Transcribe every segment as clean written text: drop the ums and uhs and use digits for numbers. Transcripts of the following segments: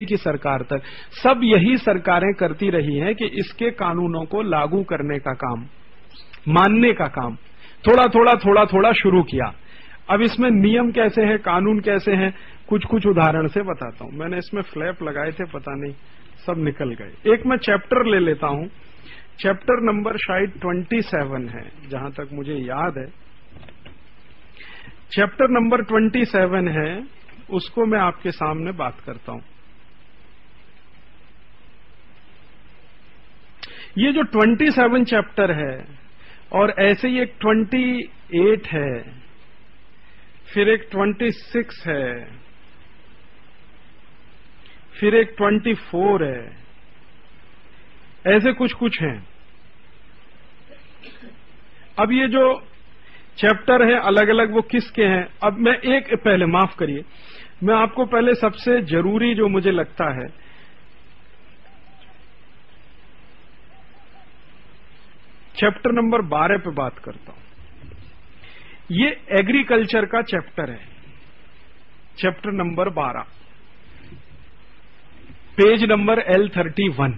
की सरकार तक, सब यही सरकारें करती रही हैं कि इसके कानूनों को लागू करने का काम, मानने का काम थोड़ा थोड़ा शुरू किया। अब इसमें नियम कैसे हैं, कानून कैसे हैं, कुछ उदाहरण से बताता हूं। मैंने इसमें फ्लैप लगाए थे, पता नहीं सब निकल गए। एक मैं चैप्टर ले लेता हूं, चैप्टर नंबर शायद 27 है जहां तक मुझे याद है। चैप्टर नंबर 27 है, उसको मैं आपके सामने बात करता हूं। ये जो 27 चैप्टर है और ऐसे ही एक 28 है, फिर एक 26 है, फिर एक 24 है, ऐसे कुछ हैं। अब ये जो चैप्टर है अलग अलग वो किसके हैं, अब मैं एक पहले माफ करिए, मैं आपको पहले सबसे जरूरी जो मुझे लगता है, चैप्टर नंबर 12 पे बात करता हूं। ये एग्रीकल्चर का चैप्टर है, chapter number 12, page number L31।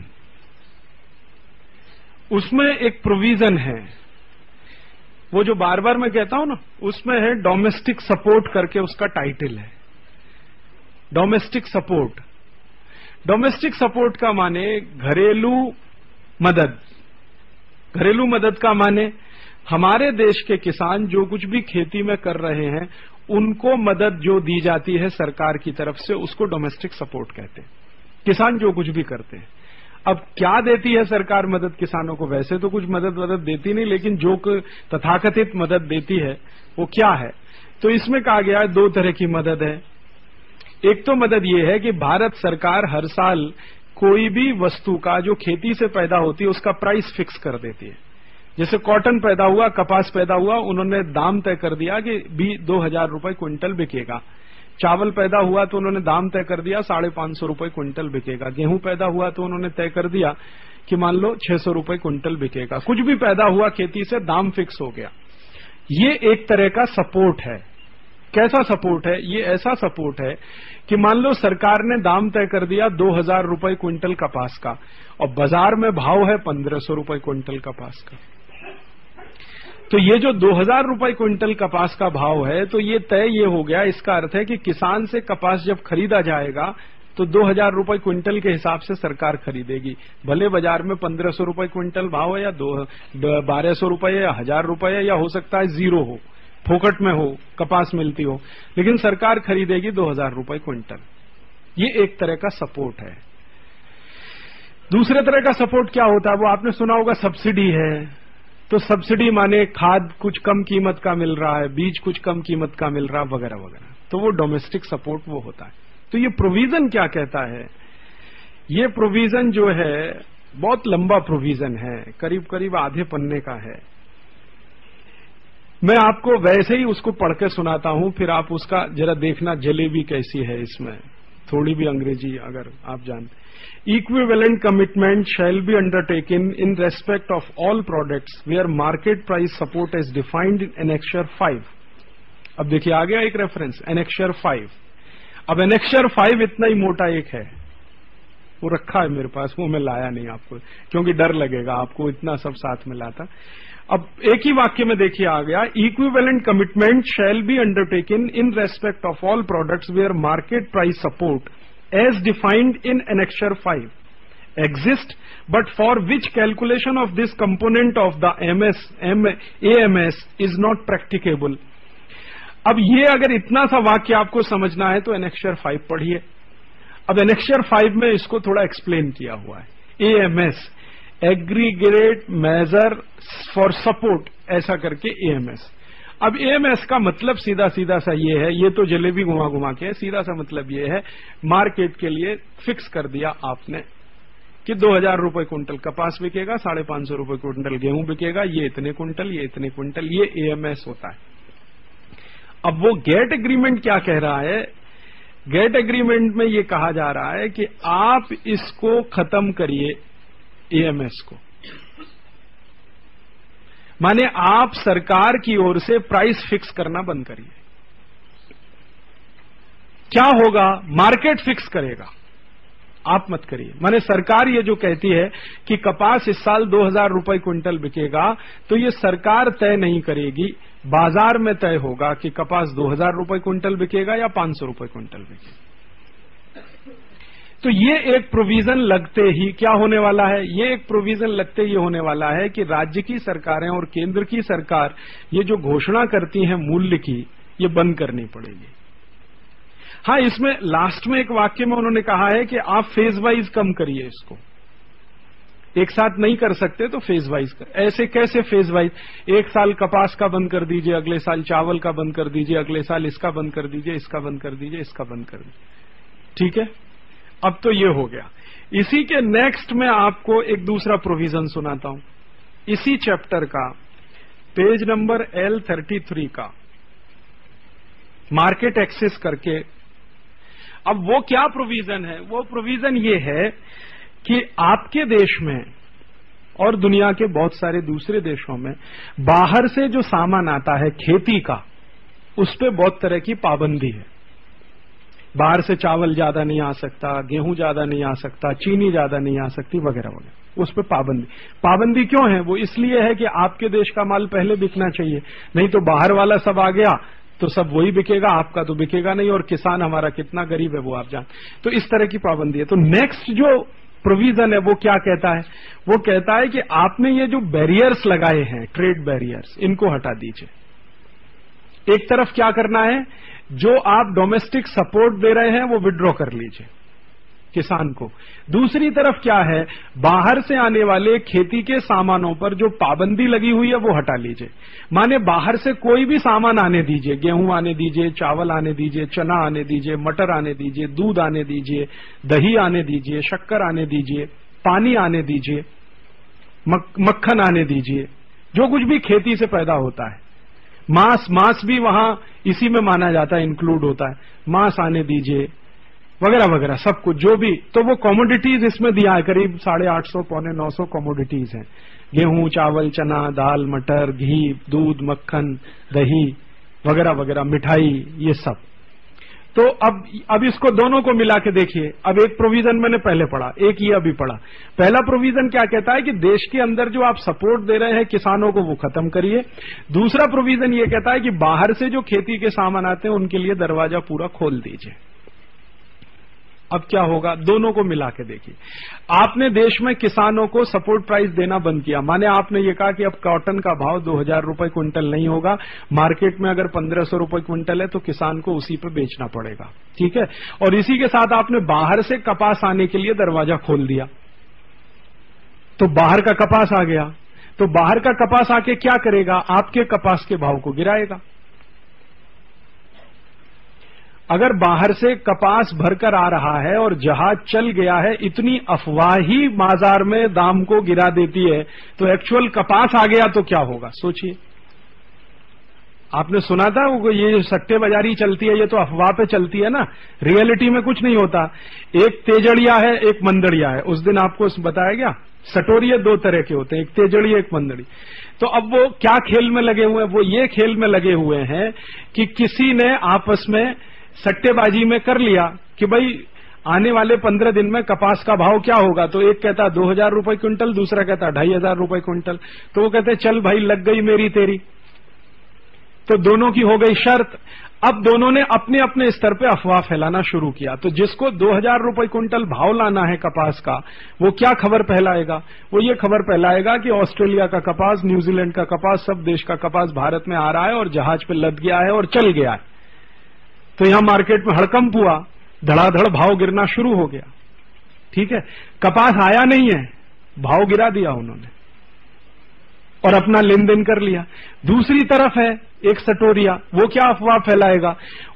उसमें एक प्रोविजन है, वो जो बार बार मैं कहता हूं ना, उसमें है डोमेस्टिक सपोर्ट करके उसका टाइटल है, डोमेस्टिक सपोर्ट। डोमेस्टिक सपोर्ट का माने घरेलू मदद। घरेलू मदद का माने हमारे देश के किसान जो कुछ भी खेती में कर रहे हैं उनको मदद जो दी जाती है सरकार की तरफ से, उसको डोमेस्टिक सपोर्ट कहते हैं। किसान जो कुछ भी करते हैं, अब क्या देती है सरकार मदद किसानों को, वैसे तो कुछ मदद देती नहीं, लेकिन जो तथाकथित मदद देती है वो क्या है, तो इसमें कहा गया है 2 तरह की मदद है। एक तो मदद ये है कि भारत सरकार हर साल कोई भी वस्तु का जो खेती से पैदा होती है उसका प्राइस फिक्स कर देती है। जैसे कॉटन पैदा हुआ, कपास पैदा हुआ, उन्होंने दाम तय कर दिया कि 2,000 रुपए क्विंटल बिकेगा। चावल पैदा हुआ तो उन्होंने दाम तय कर दिया 550 रुपए क्विंटल बिकेगा। गेहूं पैदा हुआ तो उन्होंने तय कर दिया कि मान लो 600 रुपए क्विंटल बिकेगा। कुछ भी पैदा हुआ खेती से, दाम फिक्स हो गया। ये एक तरह का सपोर्ट है। कैसा सपोर्ट है? ये ऐसा सपोर्ट है कि मान लो सरकार ने दाम तय कर दिया 2,000 रुपए क्विंटल कपास का और बाजार में भाव है 1,500 रुपए क्विंटल कपास का, तो ये जो 2,000 रुपए क्विंटल कपास का भाव है, तो ये तय ये हो गया। इसका अर्थ है कि किसान से कपास जब खरीदा जाएगा तो 2,000 रुपए क्विंटल के हिसाब से सरकार खरीदेगी। भले बाजार में 1,500 रुपए क्विंटल भाव है या 1,200 रुपए या 1,000 रुपए या हो सकता है 0 हो, फोकट में हो, कपास मिलती हो, लेकिन सरकार खरीदेगी 2,000 रुपए क्विंटल। ये एक तरह का सपोर्ट है। दूसरे तरह का सपोर्ट क्या होता है, वो आपने सुना होगा, सब्सिडी है। तो सब्सिडी माने खाद कुछ कम कीमत का मिल रहा है, बीज कुछ कम कीमत का मिल रहा है, वगैरह वगैरह, तो वो डोमेस्टिक सपोर्ट वो होता है। तो ये प्रोविजन क्या कहता है? ये प्रोविजन जो है बहुत लंबा प्रोविजन है, करीब करीब आधे पन्ने का है। मैं आपको वैसे ही उसको पढ़ के सुनाता हूं, फिर आप उसका जरा देखना जलेबी कैसी है इसमें, थोड़ी भी अंग्रेजी अगर आप जानते। Equivalent commitment shall be undertaken in respect of all products where market price support is defined in Annexure 5. अब देखिए आ गया एक रेफरेंस, Annexure 5। अब Annexure 5 इतना ही मोटा एक है, वो रखा है मेरे पास, वो मैं लाया नहीं आपको क्योंकि डर लगेगा आपको इतना सब साथ में लाता। अब एक ही वाक्य में देखिए आ गया, Equivalent commitment shall be undertaken in respect of all products where market price support as defined in Annexure 5 exist, but for which calculation of this component of the AMS is not practicable. अब ये अगर इतना सा वाक्य आपको समझना है तो Annexure 5 पढ़िए। अब Annexure 5 में इसको थोड़ा एक्सप्लेन किया हुआ है। AMS, aggregate measure for support, ऐसा करके AMS। अब AMS का मतलब सीधा सीधा सा ये है, ये तो जलेबी घुमा घुमा के, सीधा सा मतलब ये है, मार्केट के लिए फिक्स कर दिया आपने कि 2,000 रुपए क्विंटल कपास बिकेगा, 550 रुपए क्विंटल गेहूं बिकेगा, ये इतने क्विंटल, ये इतने क्विंटल, ये AMS होता है। अब वो गेट एग्रीमेंट क्या कह रहा है? गेट एग्रीमेंट में ये कहा जा रहा है कि आप इसको खत्म करिए, AMS को, माने आप सरकार की ओर से प्राइस फिक्स करना बंद करिए। क्या होगा? मार्केट फिक्स करेगा। आप मत करिए। माने सरकार ये जो कहती है कि कपास इस साल 2000 रुपए क्विंटल बिकेगा, तो ये सरकार तय नहीं करेगी, बाजार में तय होगा कि कपास 2000 रुपए क्विंटल बिकेगा या 500 रुपए क्विंटल बिकेगा। तो ये एक प्रोविजन लगते ही क्या होने वाला है, ये एक प्रोविजन लगते ही होने वाला है कि राज्य की सरकारें और केंद्र की सरकार ये जो घोषणा करती हैं मूल्य की, ये बंद करनी पड़ेगी। हाँ, इसमें लास्ट में एक वाक्य में उन्होंने कहा है कि आप फेज वाइज कम करिए इसको, एक साथ नहीं कर सकते तो फेज वाइज कर। ऐसे कैसे फेज वाइज? एक साल कपास का बंद कर दीजिए, अगले साल चावल का बंद कर दीजिए, अगले साल इसका बंद कर दीजिए, इसका बंद कर दीजिए, इसका बंद कर दीजिए। ठीक है, अब तो ये हो गया। इसी के नेक्स्ट में आपको एक दूसरा प्रोविजन सुनाता हूं, इसी चैप्टर का पेज नंबर L33 का, मार्केट एक्सेस करके। अब वो क्या प्रोविजन है? वो प्रोविजन ये है कि आपके देश में और दुनिया के बहुत सारे दूसरे देशों में बाहर से जो सामान आता है खेती का, उस पे बहुत तरह की पाबंदी है। बाहर से चावल ज्यादा नहीं आ सकता, गेहूं ज्यादा नहीं आ सकता, चीनी ज्यादा नहीं आ सकती, वगैरह वगैरह। उस पे पाबंदी। पाबंदी क्यों है? वो इसलिए है कि आपके देश का माल पहले बिकना चाहिए, नहीं तो बाहर वाला सब आ गया तो सब वही बिकेगा, आपका तो बिकेगा नहीं, और किसान हमारा कितना गरीब है वो आप जान। तो इस तरह की पाबंदी है। तो नेक्स्ट जो प्रोविजन है वो क्या कहता है? वो कहता है कि आपने ये जो बैरियर्स लगाए हैं, ट्रेड बैरियर्स, इनको हटा दीजिए। एक तरफ क्या करना है, जो आप डोमेस्टिक सपोर्ट दे रहे हैं वो विड्रॉ कर लीजिए किसान को। दूसरी तरफ क्या है, बाहर से आने वाले खेती के सामानों पर जो पाबंदी लगी हुई है वो हटा लीजिए। माने बाहर से कोई भी सामान आने दीजिए, गेहूं आने दीजिए, चावल आने दीजिए, चना आने दीजिए, मटर आने दीजिए, दूध आने दीजिए, दही आने दीजिए, शक्कर आने दीजिए, पानी आने दीजिए, मक्खन आने दीजिए, जो कुछ भी खेती से पैदा होता है। मांस भी वहां इसी में माना जाता है, इंक्लूड होता है, मांस आने दीजिए, वगैरह वगैरह सब कुछ जो भी। तो वो कॉमोडिटीज इसमें दिया है, करीब 850 पौने 900 कॉमोडिटीज हैं। गेहूं, चावल, चना, दाल, मटर, घी, दूध, मक्खन, दही वगैरह वगैरह, मिठाई, ये सब। तो अब इसको दोनों को मिला के देखिए। अब एक प्रोविजन मैंने पहले पढ़ा, एक ये अभी पढ़ा। पहला प्रोविजन क्या कहता है कि देश के अंदर जो आप सपोर्ट दे रहे हैं किसानों को वो खत्म करिए। दूसरा प्रोविजन ये कहता है कि बाहर से जो खेती के सामान आते हैं उनके लिए दरवाजा पूरा खोल दीजिए। अब क्या होगा, दोनों को मिला के देखिए। आपने देश में किसानों को सपोर्ट प्राइस देना बंद किया, माने आपने ये कहा कि अब कॉटन का भाव 2000 रुपए क्विंटल नहीं होगा, मार्केट में अगर 1500 रुपए क्विंटल है तो किसान को उसी पे बेचना पड़ेगा। ठीक है, और इसी के साथ आपने बाहर से कपास आने के लिए दरवाजा खोल दिया, तो बाहर का कपास आ गया। तो बाहर का कपास आके क्या करेगा, आपके कपास के भाव को गिराएगा। अगर बाहर से कपास भरकर आ रहा है और जहाज चल गया है, इतनी अफवाह ही बाजार में दाम को गिरा देती है, तो एक्चुअल कपास आ गया तो क्या होगा सोचिए। आपने सुना था वो ये सट्टेबाजारी चलती है, ये तो अफवाह पे चलती है ना, रियलिटी में कुछ नहीं होता। एक तेजड़िया है, एक मंदड़िया है। उस दिन आपको बताया गया, सटोरिये दो तरह के होते हैं, एक तेजड़ी एक मंदड़ी। तो अब वो क्या खेल में लगे हुए हैं, वो ये खेल में लगे हुए हैं कि किसी ने आपस में सट्टेबाजी में कर लिया कि भाई आने वाले 15 दिन में कपास का भाव क्या होगा। तो एक कहता 2000 रुपए क्विंटल, दूसरा कहता 2500 रुपए क्विंटल। तो वो कहते चल भाई लग गई मेरी तेरी, तो दोनों की हो गई शर्त। अब दोनों ने अपने अपने स्तर पे अफवाह फैलाना शुरू किया। तो जिसको 2000 रुपए क्विंटल भाव लाना है कपास का, वो क्या खबर फैलाएगा, वो ये खबर फैलाएगा कि ऑस्ट्रेलिया का कपास, न्यूजीलैंड का कपास, सब देश का कपास भारत में आ रहा है और जहाज पे लद गया है और चल गया है। तो यहां मार्केट में हड़कंप हुआ, धड़ाधड़ भाव गिरना शुरू हो गया। ठीक है, कपास आया नहीं है, भाव गिरा दिया उन्होंने और अपना लेन देन कर लिया। दूसरी तरफ है एक सटोरिया, वो क्या अफवाह फैलाएगा,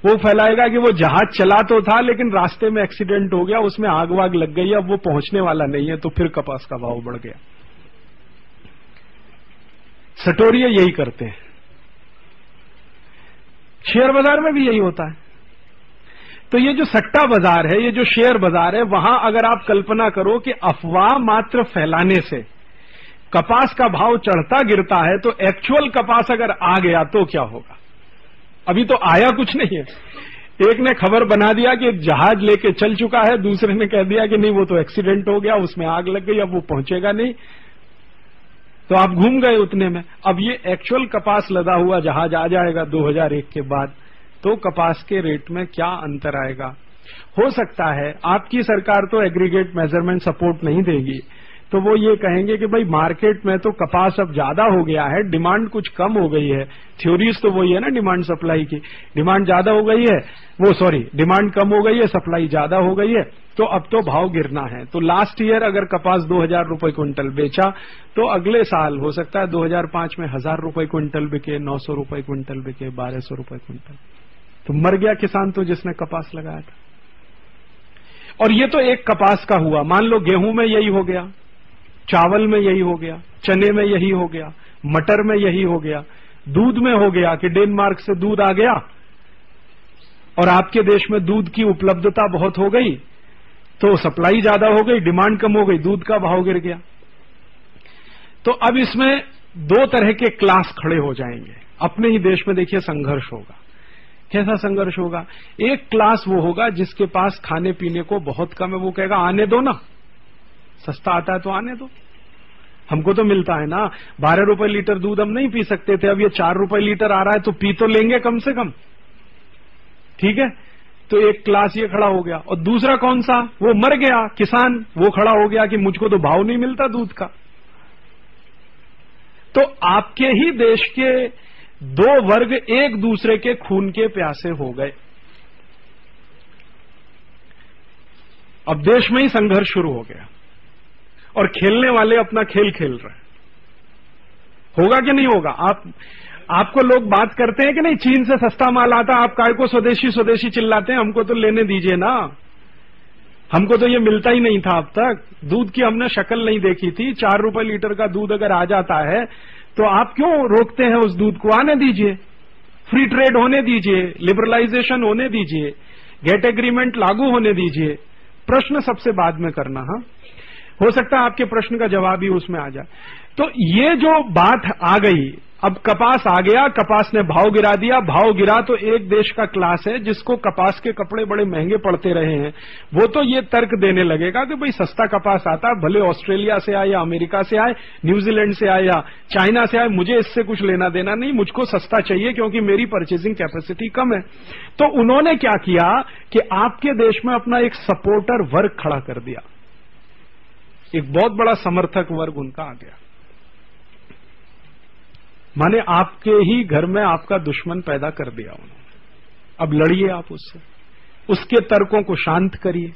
वो फैलाएगा कि वो जहाज चला तो था लेकिन रास्ते में एक्सीडेंट हो गया, उसमें आग वाग लग गई, अब वो पहुंचने वाला नहीं है, तो फिर कपास का भाव बढ़ गया। सटोरिया यही करते हैं। शेयर बाजार में भी यही होता है। तो ये जो सट्टा बाजार है, ये जो शेयर बाजार है, वहां अगर आप कल्पना करो कि अफवाह मात्र फैलाने से कपास का भाव चढ़ता गिरता है, तो एक्चुअल कपास अगर आ गया तो क्या होगा। अभी तो आया कुछ नहीं है, एक ने खबर बना दिया कि एक जहाज लेके चल चुका है, दूसरे ने कह दिया कि नहीं वो तो एक्सीडेंट हो गया, उसमें आग लग गई, अब वो पहुंचेगा नहीं, तो आप घूम गए उतने में। अब ये एक्चुअल कपास लदा हुआ जहाज आ जाएगा 2001 के बाद, तो कपास के रेट में क्या अंतर आएगा? हो सकता है आपकी सरकार तो एग्रीगेट मेजरमेंट सपोर्ट नहीं देगी, तो वो ये कहेंगे कि भाई मार्केट में तो कपास अब ज्यादा हो गया है, डिमांड कुछ कम हो गई है। थ्योरीज तो वही है ना डिमांड सप्लाई की, डिमांड ज्यादा हो गई है, डिमांड कम हो गई है, सप्लाई ज्यादा हो गई है, तो अब तो भाव गिरना है। तो लास्ट ईयर अगर कपास 2000 रुपए क्विंटल बेचा, तो अगले साल हो सकता है 2005 में 1000 रुपए क्विंटल बिके, 900 रुपए क्विंटल बिके, 1200 रुपए क्विंटल। तो मर गया किसान तो जिसने कपास लगाया था। और ये तो एक कपास का हुआ। मान लो गेहूं में यही हो गया, चावल में यही हो गया, चने में यही हो गया, मटर में यही हो गया, दूध में हो गया कि डेनमार्क से दूध आ गया और आपके देश में दूध की उपलब्धता बहुत हो गई, तो सप्लाई ज्यादा हो गई, डिमांड कम हो गई, दूध का भाव गिर गया। तो अब इसमें दो तरह के क्लास खड़े हो जाएंगे। अपने ही देश में देखिए संघर्ष होगा। कैसा संघर्ष होगा? एक क्लास वो होगा जिसके पास खाने पीने को बहुत कम है, वो कहेगा आने दो ना, सस्ता आता है तो आने दो, हमको तो मिलता है ना। 12 रुपए लीटर दूध हम नहीं पी सकते थे, अब ये 4 रुपए लीटर आ रहा है तो पी तो लेंगे कम से कम, ठीक है। तो एक क्लास ये खड़ा हो गया। और दूसरा कौन सा? वो मर गया किसान, वो खड़ा हो गया कि मुझको तो भाव नहीं मिलता दूध का। तो आपके ही देश के दो वर्ग एक दूसरे के खून के प्यासे हो गए। अब देश में ही संघर्ष शुरू हो गया और खेलने वाले अपना खेल खेल रहे हैं। होगा कि नहीं होगा? आपको लोग बात करते हैं कि नहीं चीन से सस्ता माल आता, आप काय को स्वदेशी स्वदेशी चिल्लाते हैं, हमको तो लेने दीजिए ना, हमको तो ये मिलता ही नहीं था अब तक। दूध की हमने शक्ल नहीं देखी थी। 4 रुपए लीटर का दूध अगर आ जाता है तो आप क्यों रोकते हैं उस दूध को? आने दीजिए, फ्री ट्रेड होने दीजिए, लिबरलाइजेशन होने दीजिए, गेट एग्रीमेंट लागू होने दीजिए। प्रश्न सबसे बाद में करना। हाँ, हो सकता है आपके प्रश्न का जवाब ही उसमें आ जाए। तो ये जो बात आ गई, अब कपास आ गया, कपास ने भाव गिरा दिया, भाव गिरा तो एक देश का क्लास है जिसको कपास के कपड़े बड़े महंगे पड़ते रहे हैं, वो तो ये तर्क देने लगेगा कि भाई सस्ता कपास आता, भले ऑस्ट्रेलिया से आए या अमेरिका से आए, न्यूजीलैंड से आए या चाइना से आए, मुझे इससे कुछ लेना देना नहीं, मुझको सस्ता चाहिए क्योंकि मेरी परचेजिंग कैपेसिटी कम है। तो उन्होंने क्या किया कि आपके देश में अपना एक सपोर्टर वर्ग खड़ा कर दिया, एक बहुत बड़ा समर्थक वर्ग उनका आ गया। माने आपके ही घर में आपका दुश्मन पैदा कर दिया उन्होंने। अब लड़िए आप उससे, उसके तर्कों को शांत करिए,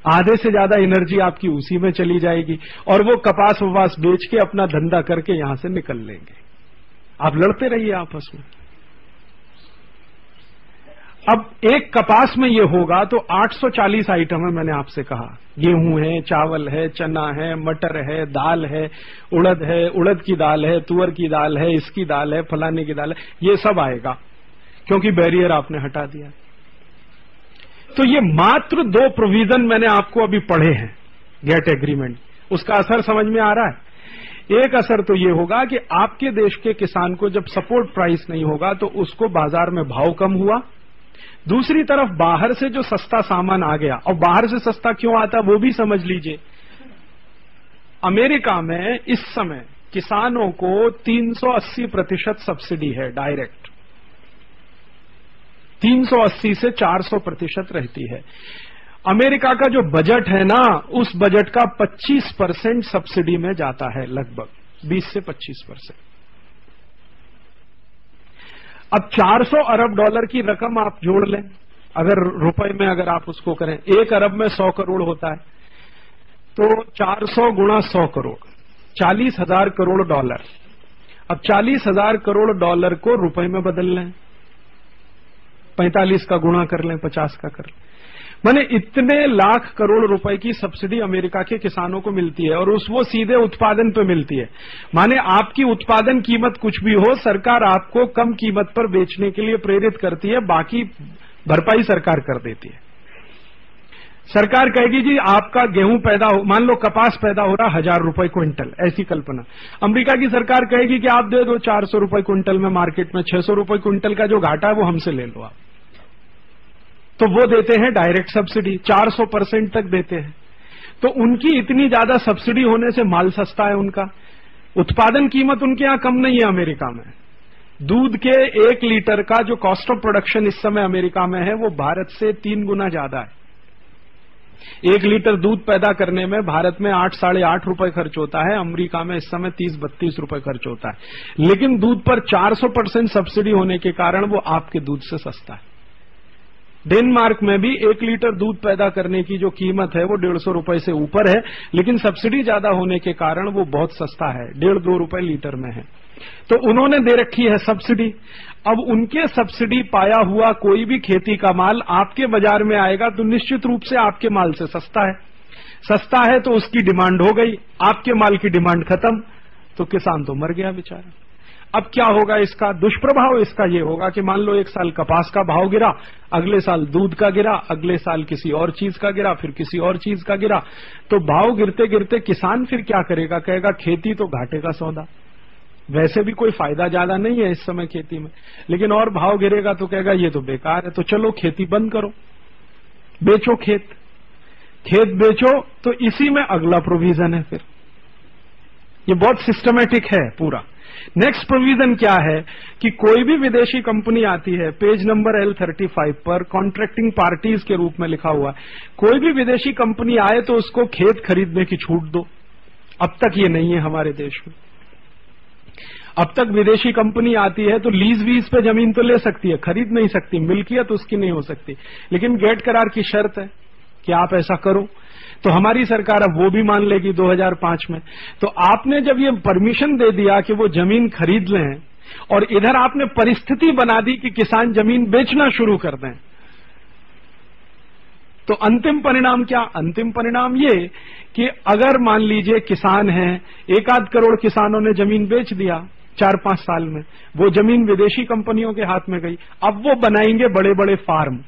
आधे से ज्यादा एनर्जी आपकी उसी में चली जाएगी और वो कपास वपास बेच के अपना धंधा करके यहां से निकल लेंगे। आप लड़ते रहिए आपस में। अब एक कपास में ये होगा तो 840 आइटम है, मैंने आपसे कहा, गेहूं है, चावल है, चना है, मटर है, दाल है, उड़द की दाल है, तुअर की दाल है, इसकी दाल है, फलाने की दाल है, ये सब आएगा क्योंकि बैरियर आपने हटा दिया। तो ये मात्र 2 प्रोविजन मैंने आपको अभी पढ़े हैं गेट एग्रीमेंट, उसका असर समझ में आ रहा है। एक असर तो ये होगा कि आपके देश के किसान को जब सपोर्ट प्राइस नहीं होगा तो उसको बाजार में भाव कम हुआ। दूसरी तरफ बाहर से जो सस्ता सामान आ गया, और बाहर से सस्ता क्यों आता वो भी समझ लीजिए। अमेरिका में इस समय किसानों को 380% सब्सिडी है डायरेक्ट, 380 से 400% रहती है। अमेरिका का जो बजट है ना, उस बजट का 25% सब्सिडी में जाता है, लगभग 20 से 25%। अब 400 अरब डॉलर की रकम आप जोड़ लें, अगर रुपए में अगर आप उसको करें, 1 अरब में 100 करोड़ होता है, तो 400 गुणा 100 करोड़, 40,000 करोड़ डॉलर। अब 40,000 करोड़ डॉलर को रुपए में बदल लें, 45 का गुणा कर लें, 50 का कर लें, माने इतने लाख करोड़ रुपए की सब्सिडी अमेरिका के किसानों को मिलती है और वो सीधे उत्पादन पे मिलती है। माने आपकी उत्पादन कीमत कुछ भी हो, सरकार आपको कम कीमत पर बेचने के लिए प्रेरित करती है, बाकी भरपाई सरकार कर देती है। सरकार कहेगी जी आपका गेहूं पैदा हो, मान लो कपास पैदा हो रहा 1000 रुपए क्विंटल, ऐसी कल्पना। अमेरिका की सरकार कहेगी कि आप दे दो 400 रुपए क्विंटल में, मार्केट में 600 रुपए क्विंटल का जो घाटा है वो हमसे ले लो आप। तो वो देते हैं डायरेक्ट सब्सिडी, 400% तक देते हैं। तो उनकी इतनी ज्यादा सब्सिडी होने से माल सस्ता है उनका, उत्पादन कीमत उनके यहां कम नहीं है अमेरिका में। दूध के 1 लीटर का जो कॉस्ट ऑफ प्रोडक्शन इस समय अमेरिका में है वो भारत से 3 गुना ज्यादा है। 1 लीटर दूध पैदा करने में भारत में 8 साढ़े 8 रुपए खर्च होता है, अमेरिका में इस समय 30-32 रुपए खर्च होता है। लेकिन दूध पर 400% सब्सिडी होने के कारण वो आपके दूध से सस्ता है। डेनमार्क में भी 1 लीटर दूध पैदा करने की जो कीमत है वो 150 रुपए से ऊपर है, लेकिन सब्सिडी ज्यादा होने के कारण वो बहुत सस्ता है, 1.5-2 रुपए लीटर में है। तो उन्होंने दे रखी है सब्सिडी। अब उनके सब्सिडी पाया हुआ कोई भी खेती का माल आपके बाजार में आएगा तो निश्चित रूप से आपके माल से सस्ता है। सस्ता है तो उसकी डिमांड हो गई, आपके माल की डिमांड खत्म, तो किसान तो मर गया बेचारा। अब क्या होगा इसका दुष्प्रभाव? इसका ये होगा कि मान लो 1 साल कपास का भाव गिरा, अगले साल दूध का गिरा, अगले साल किसी और चीज का गिरा, फिर किसी और चीज का गिरा। तो भाव गिरते गिरते किसान फिर क्या करेगा? कहेगा खेती तो घाटे का सौदा, वैसे भी कोई फायदा ज्यादा नहीं है इस समय खेती में, लेकिन और भाव गिरेगा तो कहेगा ये तो बेकार है, तो चलो खेती बंद करो, बेचो खेत बेचो। तो इसी में अगला प्रोविजन है, फिर ये बहुत सिस्टमेटिक है पूरा। नेक्स्ट प्रोविजन क्या है कि कोई भी विदेशी कंपनी आती है, पेज नंबर L35 पर कॉन्ट्रैक्टिंग पार्टीज के रूप में लिखा हुआ है, कोई भी विदेशी कंपनी आए तो उसको खेत खरीदने की छूट दो। अब तक ये नहीं है हमारे देश में। अब तक विदेशी कंपनी आती है तो लीज वीज पे जमीन तो ले सकती है, खरीद नहीं सकती, मिल्कियत उसकी नहीं हो सकती, लेकिन गेट करार की शर्त है कि आप ऐसा करो। तो हमारी सरकार अब वो भी मान लेगी 2005 में। तो आपने जब ये परमिशन दे दिया कि वो जमीन खरीद लें और इधर आपने परिस्थिति बना दी कि किसान जमीन बेचना शुरू कर दें, तो अंतिम परिणाम क्या? अंतिम परिणाम ये कि अगर मान लीजिए किसान हैं, 1-8 करोड़ किसानों ने जमीन बेच दिया 4-5 साल में, वो जमीन विदेशी कंपनियों के हाथ में गई। अब वो बनाएंगे बड़े बड़े फार्म,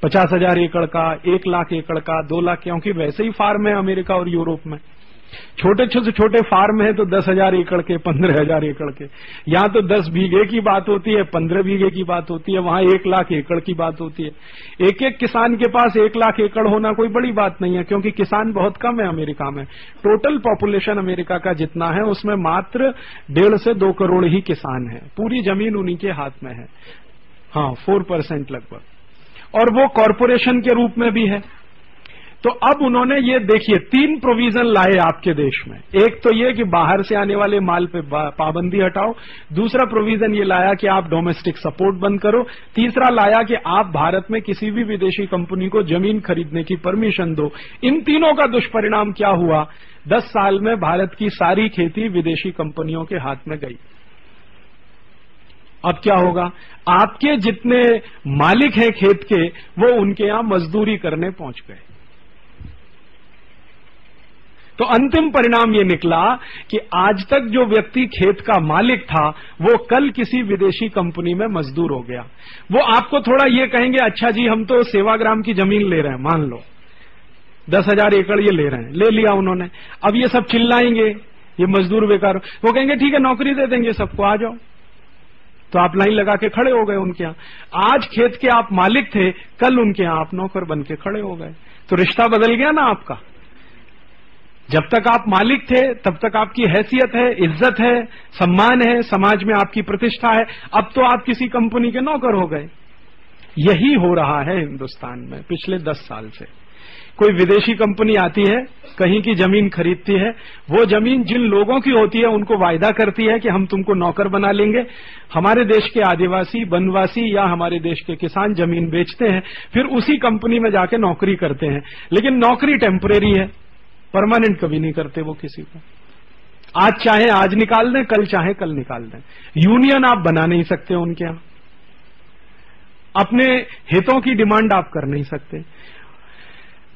50,000 एकड़ का, 1 लाख एकड़ का, 2 लाख, क्योंकि वैसे ही फार्म है अमेरिका और यूरोप में। छोटे से छोटे फार्म है तो 10,000 एकड़ के, 15,000 एकड़ के। यहां तो 10 बीघे की बात होती है, 15 बीघे की बात होती है, वहां 1 लाख एकड़ की बात होती है। एक एक किसान के पास 1 लाख एकड़ होना कोई बड़ी बात नहीं है, क्योंकि किसान बहुत कम है अमेरिका में। टोटल पॉपुलेशन अमेरिका का जितना है उसमें मात्र 1.5 से 2 करोड़ ही किसान है, पूरी जमीन उन्हीं के हाथ में है। हाँ, 4% लगभग, और वो कॉरपोरेशन के रूप में भी है। तो अब उन्होंने ये देखिए 3 प्रोविजन लाए आपके देश में। एक तो ये कि बाहर से आने वाले माल पे पाबंदी हटाओ, दूसरा प्रोविजन ये लाया कि आप डोमेस्टिक सपोर्ट बंद करो, तीसरा लाया कि आप भारत में किसी भी विदेशी कंपनी को जमीन खरीदने की परमिशन दो। इन तीनों का दुष्परिणाम क्या हुआ? 10 साल में भारत की सारी खेती विदेशी कंपनियों के हाथ में गई। अब क्या होगा? आपके जितने मालिक हैं खेत के, वो उनके यहां मजदूरी करने पहुंच गए। तो अंतिम परिणाम ये निकला कि आज तक जो व्यक्ति खेत का मालिक था वो कल किसी विदेशी कंपनी में मजदूर हो गया। वो आपको थोड़ा ये कहेंगे, अच्छा जी हम तो सेवाग्राम की जमीन ले रहे हैं, मान लो 10,000 एकड़ ये ले रहे हैं, ले लिया उन्होंने। अब ये सब चिल्लाएंगे ये मजदूर बेकार, वो कहेंगे ठीक है नौकरी दे देंगे सबको, आ जाओ। तो आप लाइन लगा के खड़े हो गए उनके यहां। आज खेत के आप मालिक थे, कल उनके यहां आप नौकर बन के खड़े हो गए। तो रिश्ता बदल गया ना आपका। जब तक आप मालिक थे तब तक आपकी हैसियत है, इज्जत है, सम्मान है, समाज में आपकी प्रतिष्ठा है। अब तो आप किसी कंपनी के नौकर हो गए। यही हो रहा है हिंदुस्तान में पिछले 10 साल से। कोई विदेशी कंपनी आती है, कहीं की जमीन खरीदती है, वो जमीन जिन लोगों की होती है उनको वायदा करती है कि हम तुमको नौकर बना लेंगे। हमारे देश के आदिवासी, वनवासी या हमारे देश के किसान जमीन बेचते हैं, फिर उसी कंपनी में जाके नौकरी करते हैं। लेकिन नौकरी टेम्परेरी है, परमानेंट कभी नहीं करते वो किसी को। आज चाहे आज निकाल दें, कल चाहे कल निकाल दें। यूनियन आप बना नहीं सकते उनके यहां, अपने हितों की डिमांड आप कर नहीं सकते।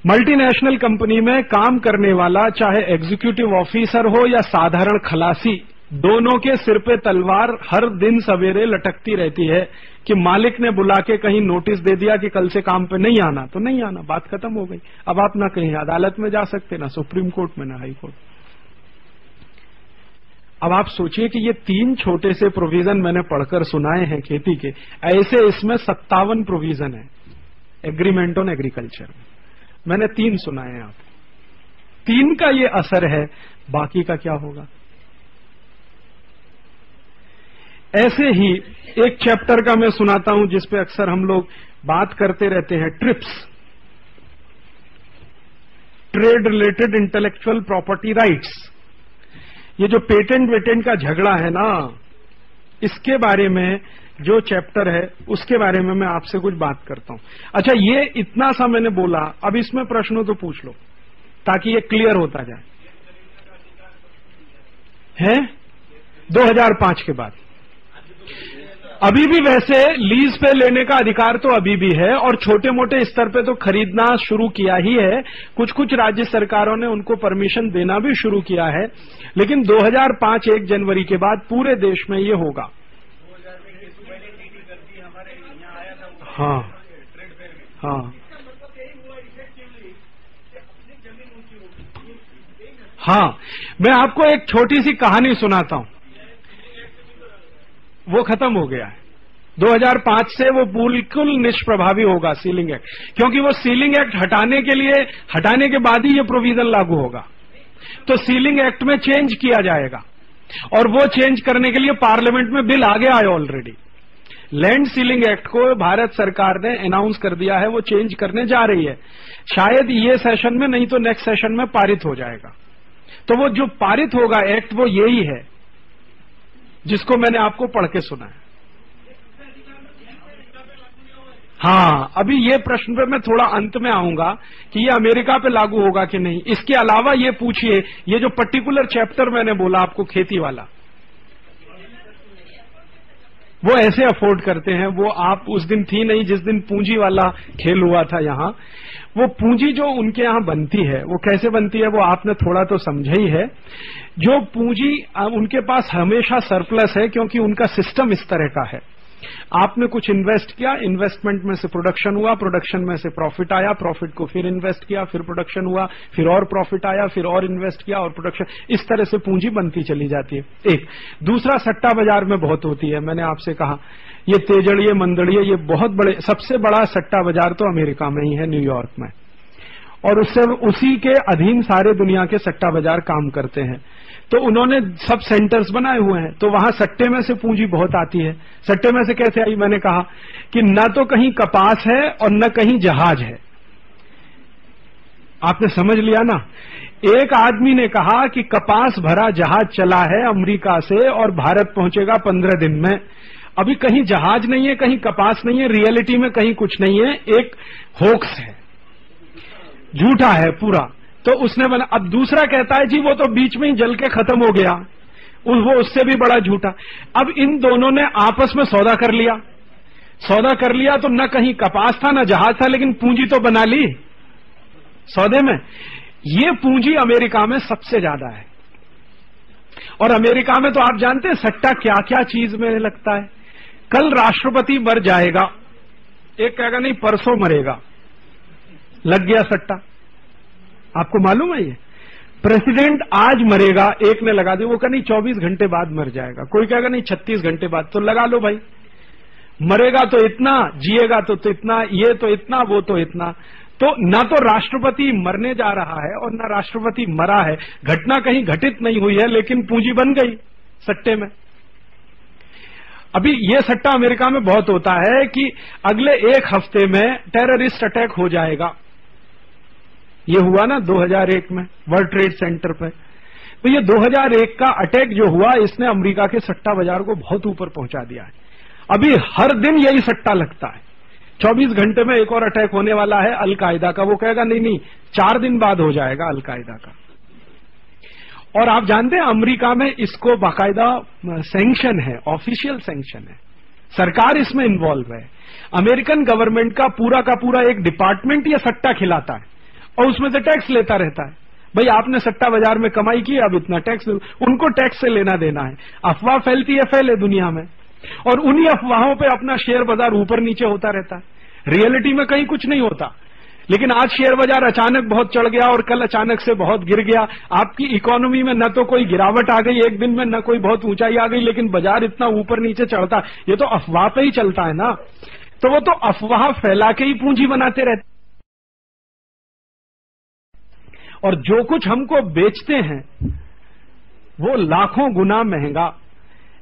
मल्टीनेशनल कंपनी में काम करने वाला चाहे एग्जीक्यूटिव ऑफिसर हो या साधारण खलासी, दोनों के सिर पे तलवार हर दिन सवेरे लटकती रहती है कि मालिक ने बुला के कहीं नोटिस दे दिया कि कल से काम पे नहीं आना, तो नहीं आना, बात खत्म हो गई। अब आप ना कहीं अदालत में जा सकते, ना सुप्रीम कोर्ट में, ना हाई कोर्ट। अब आप सोचिए कि ये 3 छोटे से प्रोविजन मैंने पढ़कर सुनाए हैं खेती के, ऐसे इसमें 57 प्रोविजन है। Agreement on agriculture. मैंने 3 सुनाए हैं आपको, 3 का ये असर है, बाकी का क्या होगा। ऐसे ही एक चैप्टर का मैं सुनाता हूं जिस पे अक्सर हम लोग बात करते रहते हैं, trips, trade related intellectual property rights. ये जो पेटेंट वेटेंट का झगड़ा है ना, इसके बारे में जो चैप्टर है उसके बारे में मैं आपसे कुछ बात करता हूं। अच्छा, ये इतना सा मैंने बोला, अब इसमें प्रश्न हो तो पूछ लो ताकि ये क्लियर होता जाए। है 2005 के बाद अभी भी वैसे लीज पे लेने का अधिकार तो अभी भी है, और छोटे मोटे स्तर पे तो खरीदना शुरू किया ही है। कुछ कुछ राज्य सरकारों ने उनको परमिशन देना भी शुरू किया है, लेकिन 2005 1 जनवरी के बाद पूरे देश में ये होगा। हाँ हाँ हाँ, मैं आपको एक छोटी सी कहानी सुनाता हूं। वो खत्म हो गया है 2005 से, वो बिल्कुल निष्प्रभावी होगा सीलिंग एक्ट, क्योंकि वो सीलिंग एक्ट हटाने के बाद ही ये प्रोविजन लागू होगा। तो सीलिंग एक्ट में चेंज किया जाएगा, और वो चेंज करने के लिए पार्लियामेंट में बिल आ गया है ऑलरेडी। लैंड सीलिंग एक्ट को भारत सरकार ने अनाउंस कर दिया है, वो चेंज करने जा रही है। शायद ये सेशन में, नहीं तो नेक्स्ट सेशन में पारित हो जाएगा। तो वो जो पारित होगा एक्ट, वो यही है जिसको मैंने आपको पढ़ के सुना है। हाँ, अभी ये प्रश्न पे मैं थोड़ा अंत में आऊंगा कि ये अमेरिका पे लागू होगा कि नहीं। इसके अलावा ये पूछिए, ये जो पर्टिकुलर चैप्टर मैंने बोला आपको, खेती वाला, वो ऐसे अफोर्ड करते हैं। वो आप उस दिन थी नहीं जिस दिन पूंजी वाला खेल हुआ था यहां। वो पूंजी जो उनके यहां बनती है, वो कैसे बनती है वो आपने थोड़ा तो समझा ही है। जो पूंजी उनके पास हमेशा सरप्लस है, क्योंकि उनका सिस्टम इस तरह का है। आपने कुछ इन्वेस्ट किया, इन्वेस्टमेंट में से प्रोडक्शन हुआ, प्रोडक्शन में से प्रॉफिट आया, प्रॉफिट को फिर इन्वेस्ट किया, फिर प्रोडक्शन हुआ, फिर और प्रॉफिट आया, फिर और इन्वेस्ट किया और प्रोडक्शन, इस तरह से पूंजी बनती चली जाती है। एक दूसरा, सट्टा बाजार में बहुत होती है। मैंने आपसे कहा ये तेजड़िए मंदड़िए, ये बहुत बड़े, सबसे बड़ा सट्टा बाजार तो अमेरिका में ही है, न्यूयॉर्क में, और उसी के अधीन सारे दुनिया के सट्टा बाजार काम करते हैं। तो उन्होंने सब सेंटर्स बनाए हुए हैं, तो वहां सट्टे में से पूंजी बहुत आती है। सट्टे में से कैसे आई? मैंने कहा कि न तो कहीं कपास है और न कहीं जहाज है। आपने समझ लिया ना। एक आदमी ने कहा कि कपास भरा जहाज चला है अमेरिका से और भारत पहुंचेगा 15 दिन में। अभी कहीं जहाज नहीं है, कहीं कपास नहीं है, रियलिटी में कहीं कुछ नहीं है, एक होक्स है, झूठा है पूरा। तो उसने बना। अब दूसरा कहता है जी वो तो बीच में ही जल के खत्म हो गया, वो उससे भी बड़ा झूठा। अब इन दोनों ने आपस में सौदा कर लिया। सौदा कर लिया तो न कहीं कपास था न जहाज था, लेकिन पूंजी तो बना ली सौदे में। ये पूंजी अमेरिका में सबसे ज्यादा है। और अमेरिका में तो आप जानते हैं सट्टा क्या क्या चीज में लगता है। कल राष्ट्रपति मर जाएगा, एक कहेगा नहीं परसों मरेगा, लग गया सट्टा। आपको मालूम है ये प्रेसिडेंट आज मरेगा, एक ने लगा दी, वो कहा नहीं 24 घंटे बाद मर जाएगा, कोई कहेगा नहीं 36 घंटे बाद, तो लगा लो भाई। मरेगा तो इतना, जिएगा तो इतना, ये तो इतना, वो तो इतना। तो ना तो राष्ट्रपति मरने जा रहा है और ना राष्ट्रपति मरा है, घटना कहीं घटित नहीं हुई है, लेकिन पूंजी बन गई सट्टे में। अभी ये सट्टा अमेरिका में बहुत होता है कि अगले 1 हफ्ते में टेररिस्ट अटैक हो जाएगा। ये हुआ ना 2001 में वर्ल्ड ट्रेड सेंटर पे। तो ये 2001 का अटैक जो हुआ, इसने अमेरिका के सट्टा बाजार को बहुत ऊपर पहुंचा दिया है। अभी हर दिन यही सट्टा लगता है। 24 घंटे में एक और अटैक होने वाला है अलकायदा का। वो कहेगा नहीं नहीं 4 दिन बाद हो जाएगा अलकायदा का। और आप जानते हैं अमेरिका में इसको बाकायदा सैंक्शन है, ऑफिशियल सैंक्शन है, सरकार इसमें इन्वॉल्व है। अमेरिकन गवर्नमेंट का पूरा एक डिपार्टमेंट ये सट्टा खिलाता है और उसमें से टैक्स लेता रहता है। भाई आपने सट्टा बाजार में कमाई की, अब इतना टैक्स, उनको टैक्स से लेना देना है। अफवाह फैलती है, फैले दुनिया में, और उन्हीं अफवाहों पे अपना शेयर बाजार ऊपर नीचे होता रहता है। रियलिटी में कहीं कुछ नहीं होता। लेकिन आज शेयर बाजार अचानक बहुत चढ़ गया और कल अचानक से बहुत गिर गया। आपकी इकोनॉमी में न तो कोई गिरावट आ गई एक दिन में, न कोई बहुत ऊंचाई आ गई, लेकिन बाजार इतना ऊपर नीचे चढ़ता, ये तो अफवाह पे ही चलता है ना। तो वो तो अफवाह फैला के ही पूंजी बनाते रहते, और जो कुछ हमको बेचते हैं वो लाखों गुना महंगा।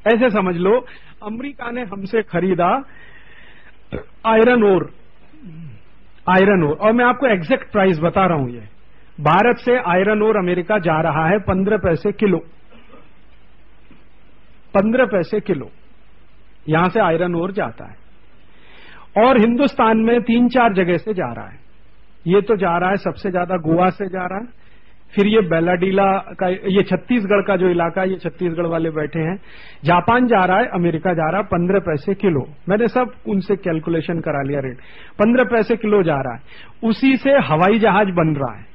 ऐसे समझ लो, अमेरिका ने हमसे खरीदा आयरन ओर, और मैं आपको एग्जैक्ट प्राइस बता रहा हूं। ये भारत से आयरन ओर अमेरिका जा रहा है 15 पैसे किलो, 15 पैसे किलो यहां से आयरन ओर जाता है, और हिंदुस्तान में 3-4 जगह से जा रहा है। ये तो जा रहा है सबसे ज्यादा गोवा से जा रहा है, फिर ये बेलाडीला का, ये छत्तीसगढ़ का जो इलाका, ये छत्तीसगढ़ वाले बैठे हैं, जापान जा रहा है, अमेरिका जा रहा है 15 पैसे किलो। मैंने सब उनसे कैलकुलेशन करा लिया रेट, 15 पैसे किलो जा रहा है। उसी से हवाई जहाज बन रहा है,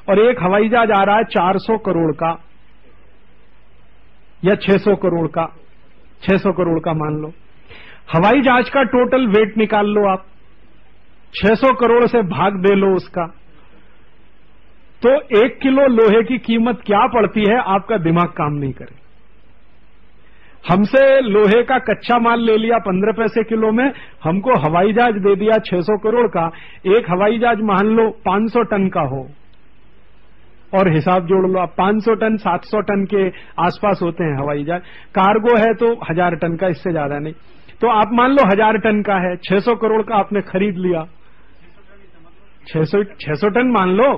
और एक हवाई जहाज आ रहा है 400 करोड़ का या 600 करोड़ का, 600 करोड़ का मान लो। हवाई जहाज का टोटल वेट निकाल लो आप, 600 करोड़ से भाग दे लो उसका, तो 1 किलो लोहे की कीमत क्या पड़ती है, आपका दिमाग काम नहीं करे। हमसे लोहे का कच्चा माल ले लिया 15 पैसे किलो में, हमको हवाई जहाज दे दिया 600 करोड़ का। एक हवाई जहाज मान लो 500 टन का हो, और हिसाब जोड़ लो आप, 500 टन 700 टन के आसपास होते हैं हवाई जहाज। कार्गो है तो 1000 टन का, इससे ज्यादा नहीं। तो आप मान लो 1000 टन का है, 600 करोड़ का आपने खरीद लिया, 600 टन मान लो,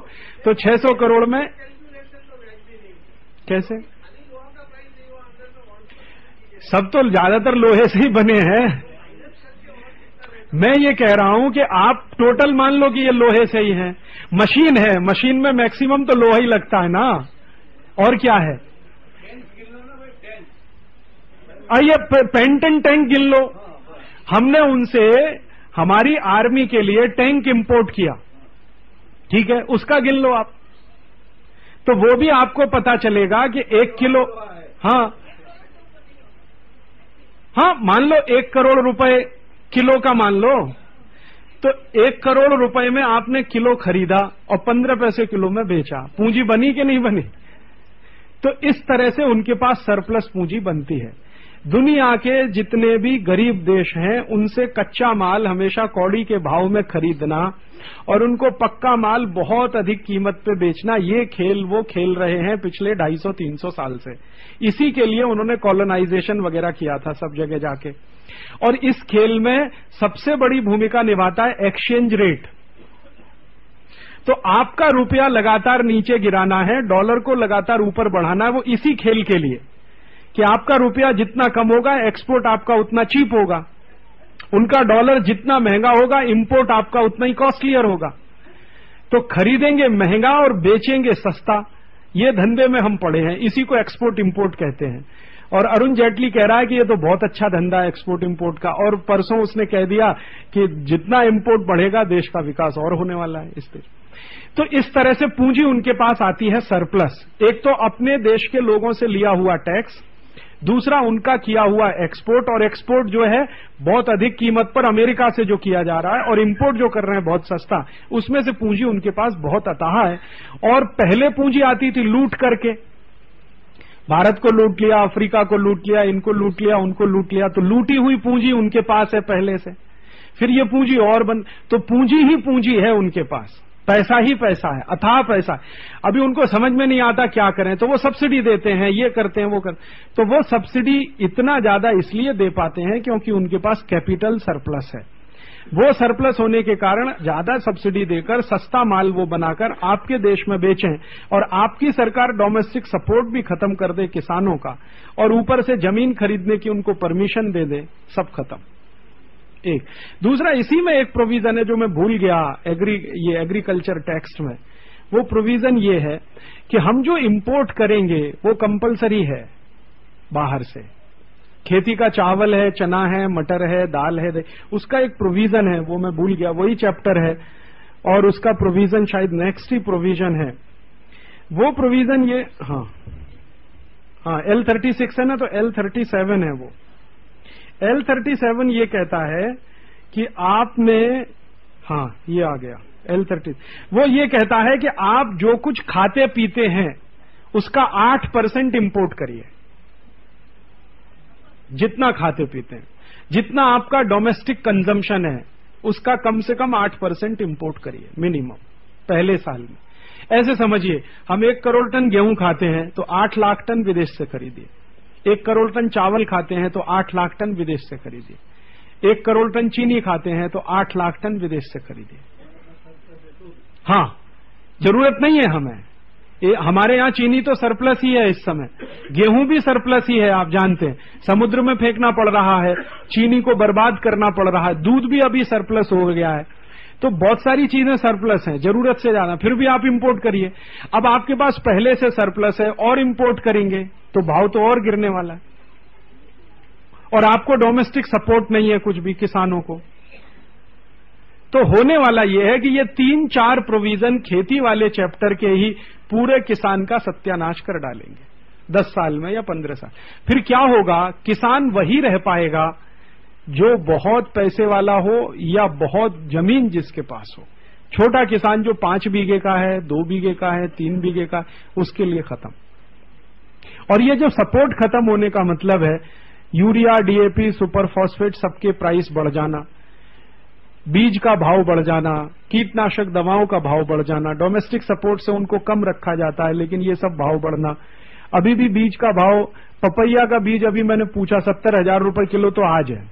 तो 600 करोड़ में कैसे, सब तो ज्यादातर लोहे से ही बने हैं। मैं ये कह रहा हूं कि आप टोटल मान लो कि ये लोहे से ही है। मशीन है, मशीन में मैक्सिमम तो लोहा ही लगता है ना, और क्या है। आइए पेंट एंड टैंक गिन लो, हमने उनसे हमारी आर्मी के लिए टैंक इंपोर्ट किया, ठीक है, उसका गिन लो आप, तो वो भी आपको पता चलेगा कि 1 किलो, हाँ मान लो 1 करोड़ रुपए किलो का मान लो, तो 1 करोड़ रुपए में आपने किलो खरीदा और 15 पैसे किलो में बेचा, पूंजी बनी कि नहीं बनी। तो इस तरह से उनके पास सरप्लस पूंजी बनती है। दुनिया के जितने भी गरीब देश हैं उनसे कच्चा माल हमेशा कौड़ी के भाव में खरीदना और उनको पक्का माल बहुत अधिक कीमत पे बेचना, ये खेल वो खेल रहे हैं पिछले 250-300 साल से। इसी के लिए उन्होंने कॉलोनाइजेशन वगैरह किया था सब जगह जाके। और इस खेल में सबसे बड़ी भूमिका निभाता है एक्सचेंज रेट। तो आपका रुपया लगातार नीचे गिराना है, डॉलर को लगातार ऊपर बढ़ाना है, वो इसी खेल के लिए कि आपका रुपया जितना कम होगा एक्सपोर्ट आपका उतना चीप होगा, उनका डॉलर जितना महंगा होगा इंपोर्ट आपका उतना ही कॉस्टलियर होगा। तो खरीदेंगे महंगा और बेचेंगे सस्ता, ये धंधे में हम पड़े हैं, इसी को एक्सपोर्ट इंपोर्ट कहते हैं। और अरुण जेटली कह रहा है कि ये तो बहुत अच्छा धंधा है एक्सपोर्ट इंपोर्ट का, और परसों उसने कह दिया कि जितना इंपोर्ट बढ़ेगा देश का विकास और होने वाला है इस देश। तो इस तरह से पूंजी उनके पास आती है सरप्लस। एक तो अपने देश के लोगों से लिया हुआ टैक्स, दूसरा उनका किया हुआ एक्सपोर्ट, और एक्सपोर्ट जो है बहुत अधिक कीमत पर अमेरिका से जो किया जा रहा है, और इंपोर्ट जो कर रहे हैं बहुत सस्ता, उसमें से पूंजी उनके पास बहुत अथाह है। और पहले पूंजी आती थी लूट करके, भारत को लूट लिया, अफ्रीका को लूट लिया, इनको लूट लिया, उनको लूट लिया, तो लूटी हुई पूंजी उनके पास है पहले से। फिर ये पूंजी और तो पूंजी ही पूंजी है उनके पास, पैसा ही पैसा है, अथाह पैसा है। अभी उनको समझ में नहीं आता क्या करें, तो वो सब्सिडी देते हैं, ये करते हैं, वो करते, तो वो सब्सिडी इतना ज्यादा इसलिए दे पाते हैं क्योंकि उनके पास कैपिटल सरप्लस है। वो सरप्लस होने के कारण ज्यादा सब्सिडी देकर सस्ता माल वो बनाकर आपके देश में बेचें, और आपकी सरकार डोमेस्टिक सपोर्ट भी खत्म कर दे किसानों का, और ऊपर से जमीन खरीदने की उनको परमिशन दे दे, सब खत्म। एक दूसरा, इसी में एक प्रोविजन है जो मैं भूल गया, ये एग्रीकल्चर टैक्स में, वो प्रोविजन ये है कि हम जो इंपोर्ट करेंगे वो कंपलसरी है बाहर से। खेती का चावल है, चना है, मटर है, दाल है, उसका एक प्रोविजन है, वो मैं भूल गया, वही चैप्टर है, और उसका प्रोविजन शायद नेक्स्ट ही प्रोविजन है। वो प्रोविजन ये हाँ L36 है ना, तो L37 है वो। L37 ये कहता है कि आपने, ये आ गया L30, वो ये कहता है कि आप जो कुछ खाते पीते हैं उसका 8% इंपोर्ट करिए, जितना खाते पीते हैं। जितना आपका डोमेस्टिक कंजम्पशन है उसका कम से कम 8% इंपोर्ट करिए मिनिमम पहले साल में। ऐसे समझिए, हम 1 करोड़ टन गेहूं खाते हैं तो 8 लाख टन विदेश से खरीदिए। 1 करोड़ टन चावल खाते हैं तो 8 लाख टन विदेश से खरीदिए। 1 करोड़ टन चीनी खाते हैं तो 8 लाख टन विदेश से खरीदिए। हाँ, जरूरत नहीं है हमें, हमारे यहां चीनी तो सरप्लस ही है इस समय, गेहूं भी सरप्लस ही है, आप जानते हैं। समुद्र में फेंकना पड़ रहा है, चीनी को बर्बाद करना पड़ रहा है, दूध भी अभी सरप्लस हो गया है। तो बहुत सारी चीजें सरप्लस हैं, जरूरत से ज्यादा, फिर भी आप इंपोर्ट करिए। अब आपके पास पहले से सरप्लस है और इंपोर्ट करेंगे तो भाव तो और गिरने वाला है, और आपको डोमेस्टिक सपोर्ट नहीं है कुछ भी किसानों को। तो होने वाला यह है कि ये 3-4 प्रोविजन खेती वाले चैप्टर के ही पूरे किसान का सत्यानाश कर डालेंगे 10 साल में या 15 साल। फिर क्या होगा, किसान वही रह पाएगा जो बहुत पैसे वाला हो या बहुत जमीन जिसके पास हो। छोटा किसान जो 5 बीघे का है, 2 बीघे का है, 3 बीघे का, उसके लिए खत्म। और ये जो सपोर्ट खत्म होने का मतलब है, यूरिया, डीएपी, सुपर फॉस्फेट सबके प्राइस बढ़ जाना, बीज का भाव बढ़ जाना, कीटनाशक दवाओं का भाव बढ़ जाना। डोमेस्टिक सपोर्ट से उनको कम रखा जाता है, लेकिन ये सब भाव बढ़ना। अभी भी बीज का भाव, पपैया का बीज अभी मैंने पूछा 70,000 रुपए किलो तो आज है।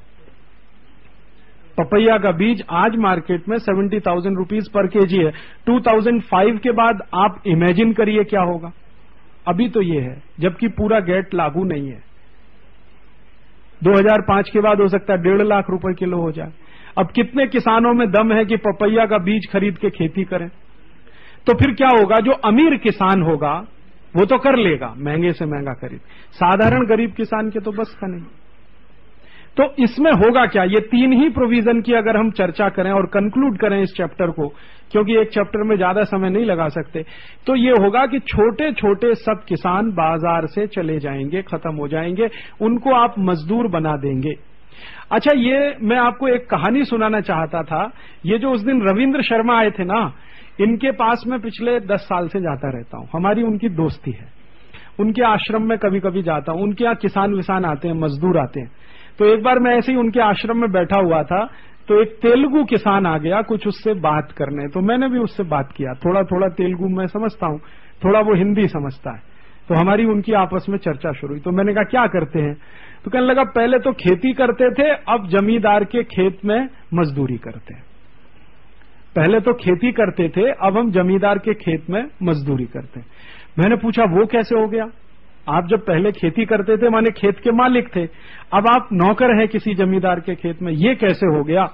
पपैया का बीज आज मार्केट में 70,000 रुपीज पर केजी है। 2005 के बाद आप इमेजिन करिए क्या होगा। अभी तो ये है, जबकि पूरा गेट लागू नहीं है। 2005 के बाद हो सकता है 1.5 लाख रुपए किलो हो जाए। अब कितने किसानों में दम है कि पपैया का बीज खरीद के खेती करें? तो फिर क्या होगा, जो अमीर किसान होगा वो तो कर लेगा महंगे से महंगा खरीद, साधारण गरीब किसान के तो बस का नहीं। तो इसमें होगा क्या, ये 3 ही प्रोविजन की अगर हम चर्चा करें और कंक्लूड करें इस चैप्टर को, क्योंकि एक चैप्टर में ज्यादा समय नहीं लगा सकते, तो ये होगा कि छोटे छोटे सब किसान बाजार से चले जाएंगे, खत्म हो जाएंगे, उनको आप मजदूर बना देंगे। अच्छा, ये मैं आपको एक कहानी सुनाना चाहता था। ये जो उस दिन रविंद्र शर्मा आए थे ना, इनके पास में पिछले 10 साल से जाता रहता हूं, हमारी उनकी दोस्ती है। उनके आश्रम में कभी कभी जाता हूं, उनके यहाँ किसान विसान आते हैं, मजदूर आते हैं। तो एक बार मैं ऐसे ही उनके आश्रम में बैठा हुआ था, तो एक तेलुगु किसान आ गया कुछ उससे बात करने, तो मैंने भी उससे बात किया। थोड़ा थोड़ा तेलुगु मैं समझता हूं, थोड़ा वो हिंदी समझता है, तो हमारी उनकी आपस में चर्चा शुरू हुई। तो मैंने कहा क्या करते हैं, तो कहने लगा पहले तो खेती करते थे, अब जमींदार के खेत में मजदूरी करते हैं। पहले तो खेती करते थे, अब हम जमींदार के खेत में मजदूरी करते हैं। मैंने पूछा वो कैसे हो गया? आप जब पहले खेती करते थे माने खेत के मालिक थे, अब आप नौकर हैं किसी जमींदार के खेत में, ये कैसे हो गया?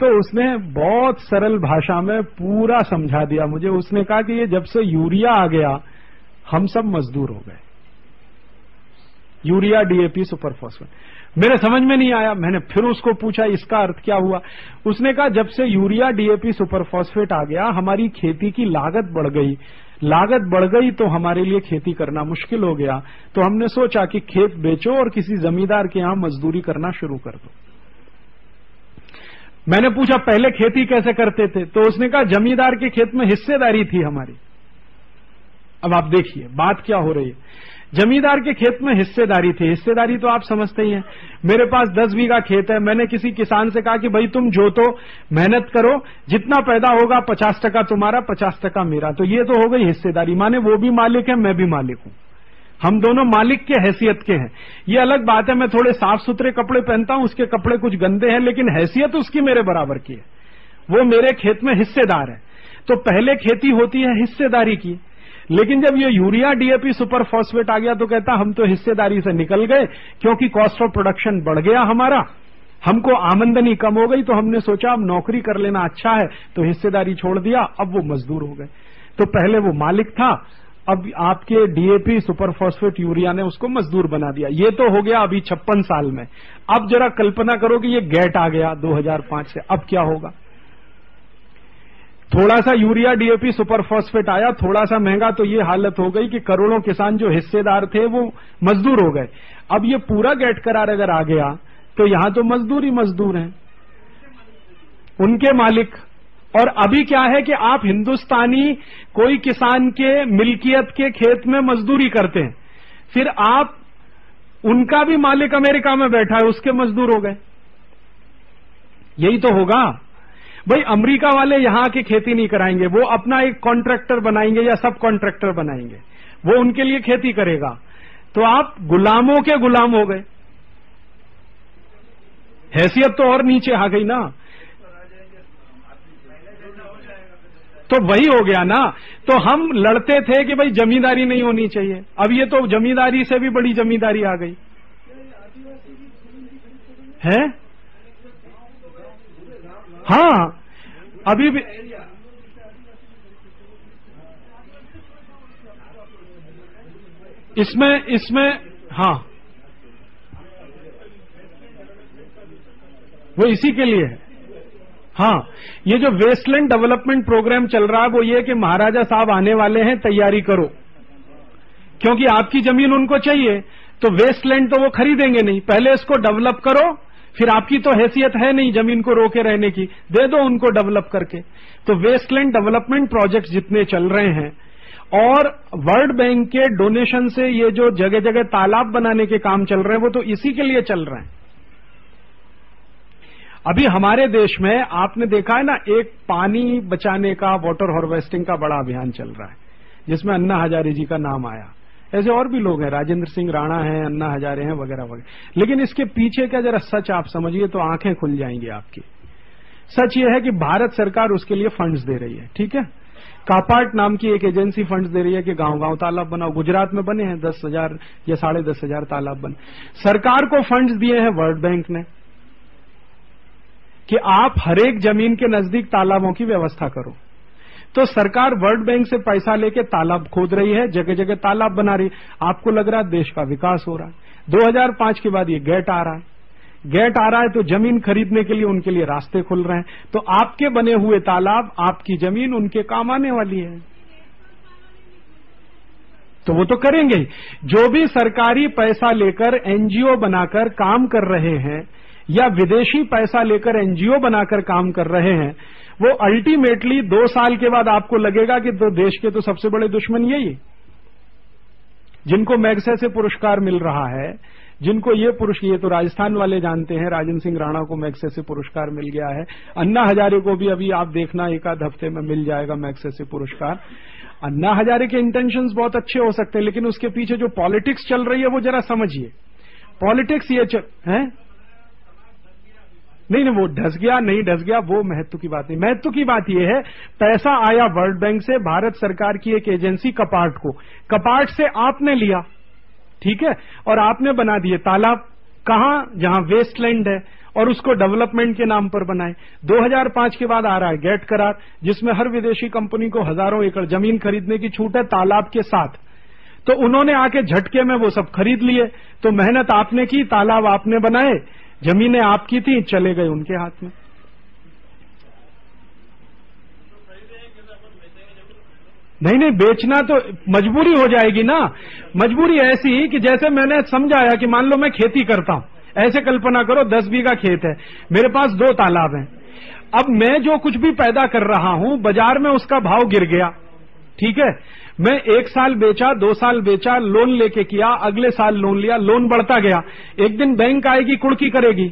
तो उसने बहुत सरल भाषा में पूरा समझा दिया मुझे। उसने कहा कि ये जब से यूरिया आ गया हम सब मजदूर हो गए। Urea, DAP, super phosphate. मेरे समझ में नहीं आया। मैंने फिर उसको पूछा इसका अर्थ क्या हुआ? उसने कहा जब से यूरिया, डीएपी, सुपर फॉस्फेट आ गया हमारी खेती की लागत बढ़ गई। लागत बढ़ गई तो हमारे लिए खेती करना मुश्किल हो गया, तो हमने सोचा कि खेत बेचो और किसी जमींदार के यहां मजदूरी करना शुरू कर दो। मैंने पूछा पहले खेती कैसे करते थे? तो उसने कहा जमींदार के खेत में हिस्सेदारी थी हमारी। अब आप देखिए बात क्या हो रही है। जमींदार के खेत में हिस्सेदारी थी। हिस्सेदारी तो आप समझते ही हैं। मेरे पास 10 बीघा खेत है, मैंने किसी किसान से कहा कि भाई तुम जोतो, मेहनत करो, जितना पैदा होगा 50% तुम्हारा, 50% मेरा। तो ये तो हो गई हिस्सेदारी, माने वो भी मालिक है, मैं भी मालिक हूं, हम दोनों मालिक के हैसियत के हैं। ये अलग बात है मैं थोड़े साफ सुथरे कपड़े पहनता हूं, उसके कपड़े कुछ गंदे हैं, लेकिन हैसियत उसकी मेरे बराबर की है, वो मेरे खेत में हिस्सेदार है। तो पहले खेती होती है हिस्सेदारी की, लेकिन जब ये यूरिया, डीएपी, सुपर फॉस्फेट आ गया तो कहता हम तो हिस्सेदारी से निकल गए, क्योंकि कॉस्ट ऑफ प्रोडक्शन बढ़ गया हमारा, हमको आमदनी कम हो गई, तो हमने सोचा अब नौकरी कर लेना अच्छा है, तो हिस्सेदारी छोड़ दिया, अब वो मजदूर हो गए। तो पहले वो मालिक था, अब आपके डीएपी, सुपर फॉस्फेट, यूरिया ने उसको मजदूर बना दिया। ये तो हो गया अभी 56 साल में। अब जरा कल्पना करो कि ये गैट आ गया 2005 से, अब क्या होगा? थोड़ा सा यूरिया, डीएपी, सुपर फॉस्फेट आया, थोड़ा सा महंगा, तो ये हालत हो गई कि करोड़ों किसान जो हिस्सेदार थे वो मजदूर हो गए। अब ये पूरा गैट करार अगर आ गया तो यहां तो मजदूर ही मजदूर हैं, उनके मालिक। और अभी क्या है कि आप हिंदुस्तानी कोई किसान के मिल्कियत के खेत में मजदूरी करते हैं, फिर आप उनका भी मालिक अमेरिका में बैठा है, उसके मजदूर हो गए। यही तो होगा भाई। अमेरिका वाले यहां की खेती नहीं कराएंगे, वो अपना एक कॉन्ट्रैक्टर बनाएंगे या सब कॉन्ट्रैक्टर बनाएंगे, वो उनके लिए खेती करेगा। तो आप गुलामों के गुलाम हो गए, हैसियत तो और नीचे आ गई ना। तो वही हो गया ना। तो हम लड़ते थे कि भाई जमींदारी नहीं होनी चाहिए, अब ये तो जमींदारी से भी बड़ी जमींदारी आ गई है। हाँ, अभी भी इसमें हाँ, वो इसी के लिए है। हाँ, ये जो वेस्टलैंड डेवलपमेंट प्रोग्राम चल रहा है वो ये कि महाराजा साहब आने वाले हैं, तैयारी करो, क्योंकि आपकी जमीन उनको चाहिए। तो वेस्टलैंड तो वो खरीदेंगे नहीं, पहले इसको डेवलप करो, फिर आपकी तो हैसियत है नहीं जमीन को रोके रहने की, दे दो उनको डेवलप करके। तो वेस्टलैंड डेवलपमेंट प्रोजेक्ट जितने चल रहे हैं और वर्ल्ड बैंक के डोनेशन से ये जो जगह जगह तालाब बनाने के काम चल रहे हैं वो तो इसी के लिए चल रहे हैं। अभी हमारे देश में आपने देखा है ना, एक पानी बचाने का, वाटर हार्वेस्टिंग का बड़ा अभियान चल रहा है जिसमें अन्ना हजारे जी का नाम आया। ऐसे और भी लोग हैं, राजेंद्र सिंह राणा हैं, अन्ना हजारे हैं, वगैरह वगैरह। लेकिन इसके पीछे का जरा सच आप समझिए तो आंखें खुल जाएंगी आपकी। सच ये है कि भारत सरकार उसके लिए फंड्स दे रही है, ठीक है। कापार्ट नाम की एक एजेंसी फंड्स दे रही है कि गांव गांव तालाब बनाओ। गुजरात में बने हैं 10,000 या 10,500 तालाब बने। सरकार को फंड्स दिए हैं वर्ल्ड बैंक ने कि आप हरेक जमीन के नजदीक तालाबों की व्यवस्था करो। तो सरकार वर्ल्ड बैंक से पैसा लेके तालाब खोद रही है, जगह जगह तालाब बना रही है। आपको लग रहा है देश का विकास हो रहा है। 2005 के बाद ये गेट आ रहा है, गेट आ रहा है तो जमीन खरीदने के लिए उनके लिए रास्ते खुल रहे हैं। तो आपके बने हुए तालाब, आपकी जमीन उनके काम आने वाली है, तो वो तो करेंगे ही। जो भी सरकारी पैसा लेकर एनजीओ बनाकर काम कर रहे हैं या विदेशी पैसा लेकर एनजीओ बनाकर काम कर रहे हैं, वो अल्टीमेटली 2 साल के बाद आपको लगेगा कि तो देश के तो सबसे बड़े दुश्मन यही, जिनको मैग्सेसे पुरस्कार मिल रहा है, जिनको ये तो राजस्थान वाले जानते हैं, राजेंद्र सिंह राणा को मैग्सेसे पुरस्कार मिल गया है। अन्ना हजारे को भी अभी आप देखना एक आध हफ्ते में मिल जाएगा मैग्सेसे पुरस्कार। अन्ना हजारे के इंटेंशंस बहुत अच्छे हो सकते हैं, लेकिन उसके पीछे जो पॉलिटिक्स चल रही है वो जरा समझिए। पॉलिटिक्स ये है नहीं, वो ढस गया नहीं ढस गया, वो महत्व की बात नहीं। महत्व की बात यह है, पैसा आया वर्ल्ड बैंक से, भारत सरकार की एक एजेंसी कपार्ट को, कपार्ट से आपने लिया, ठीक है, और आपने बना दिए तालाब। कहां? जहां वेस्टलैंड है, और उसको डेवलपमेंट के नाम पर बनाए। 2005 के बाद आ रहा है गेट करार, जिसमें हर विदेशी कंपनी को हजारों एकड़ जमीन खरीदने की छूट है तालाब के साथ। तो उन्होंने आके झटके में वो सब खरीद लिए। तो मेहनत आपने की, तालाब आपने बनाए, जमीनें आपकी थी, चले गए उनके हाथ में। नहीं, बेचना तो मजबूरी हो जाएगी ना। मजबूरी ऐसी कि जैसे मैंने समझाया कि मान लो मैं खेती करता हूं, ऐसे कल्पना करो 10 बीघा खेत है, मेरे पास 2 तालाब हैं। अब मैं जो कुछ भी पैदा कर रहा हूं, बाजार में उसका भाव गिर गया, ठीक है, मैं 1 साल बेचा, 2 साल बेचा, लोन लेके किया, अगले साल लोन लिया, लोन बढ़ता गया। एक दिन बैंक आएगी, कुड़की करेगी,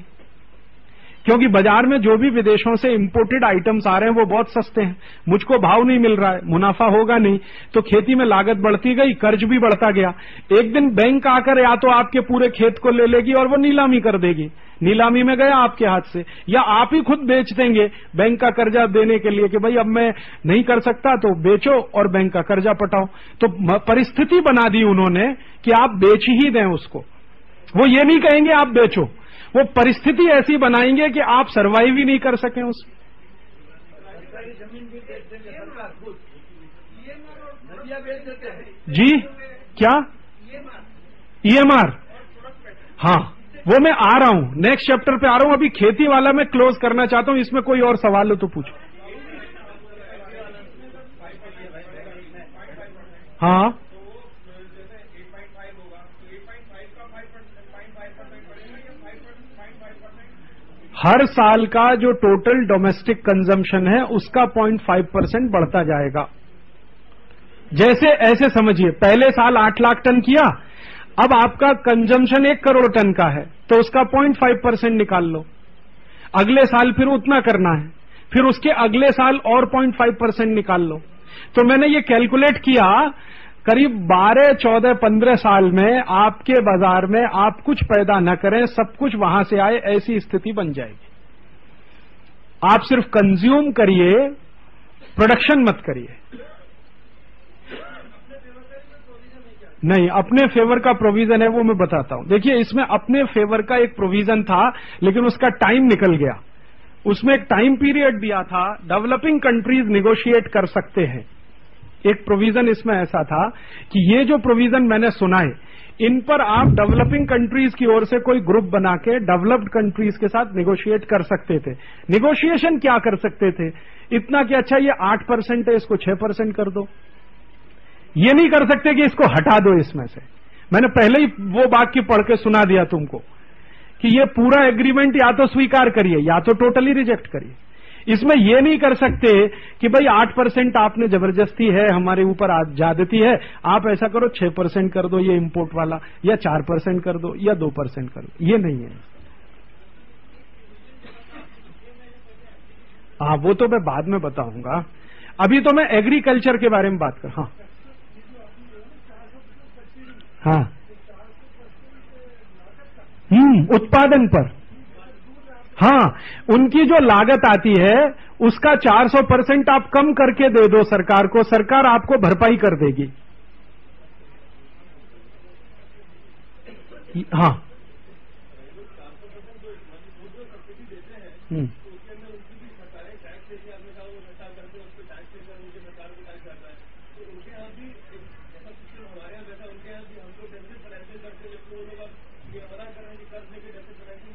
क्योंकि बाजार में जो भी विदेशों से इंपोर्टेड आइटम्स आ रहे हैं वो बहुत सस्ते हैं, मुझको भाव नहीं मिल रहा है, मुनाफा होगा नहीं, तो खेती में लागत बढ़ती गई, कर्ज भी बढ़ता गया। एक दिन बैंक आकर या तो आपके पूरे खेत को ले लेगी और वो नीलामी कर देगी, नीलामी में गया आपके हाथ से, या आप ही खुद बेच देंगे बैंक का कर्जा देने के लिए कि भाई अब मैं नहीं कर सकता तो बेचो और बैंक का कर्जा पटाओ। तो परिस्थिति बना दी उन्होंने कि आप बेच ही दें उसको, वो ये नहीं कहेंगे आप बेचो, वो परिस्थिति ऐसी बनाएंगे कि आप सरवाइव ही नहीं कर सकें उस। जी क्या? ईएमआर? हाँ, वो मैं आ रहा हूं, नेक्स्ट चैप्टर पे आ रहा हूं। अभी खेती वाला मैं क्लोज करना चाहता हूं, इसमें कोई और सवाल हो तो पूछो। हाँ, हर साल का जो टोटल डोमेस्टिक कंजम्पशन है उसका 0.5% बढ़ता जाएगा। जैसे ऐसे समझिए, पहले साल 8 लाख टन किया, अब आपका कंजम्पशन 1 करोड़ टन का है, तो उसका 0.5% निकाल लो। अगले साल फिर उतना करना है, फिर उसके अगले साल और 0.5% निकाल लो। तो मैंने ये कैलकुलेट किया, करीब 12, 14, 15 साल में आपके बाजार में आप कुछ पैदा न करें, सब कुछ वहां से आए, ऐसी स्थिति बन जाएगी। आप सिर्फ कंज्यूम करिए, प्रोडक्शन मत करिए। नहीं, अपने फेवर का प्रोविजन है, वो मैं बताता हूं। देखिए, इसमें अपने फेवर का एक प्रोविजन था, लेकिन उसका टाइम निकल गया। उसमें एक टाइम पीरियड दिया था, डेवलपिंग कंट्रीज निगोशिएट कर सकते हैं। एक प्रोविजन इसमें ऐसा था कि ये जो प्रोविजन मैंने सुनाए, इन पर आप डेवलपिंग कंट्रीज की ओर से कोई ग्रुप बना के डेवलप्ड कंट्रीज के साथ निगोशिएट कर सकते थे। निगोशिएशन क्या कर सकते थे? इतना कि अच्छा ये 8% है, इसको 6% कर दो। ये नहीं कर सकते कि इसको हटा दो इसमें से। मैंने पहले ही वो वाक्य पढ़ के सुना दिया तुमको कि ये पूरा एग्रीमेंट या तो स्वीकार करिए या तो टोटली रिजेक्ट करिए। इसमें ये नहीं कर सकते कि भाई 8% आपने जबरदस्ती है, हमारे ऊपर ज्यादती है, आप ऐसा करो 6% कर दो ये इंपोर्ट वाला, या 4% कर दो, या 2% कर दो। ये नहीं है। हाँ, वो तो मैं बाद में बताऊंगा। अभी तो मैं एग्रीकल्चर के बारे में बात कर। हाँ हाँ, उत्पादन पर, हाँ, उनकी जो लागत आती है उसका 400% आप कम करके दे दो सरकार को, सरकार आपको भरपाई कर देगी। हाँ,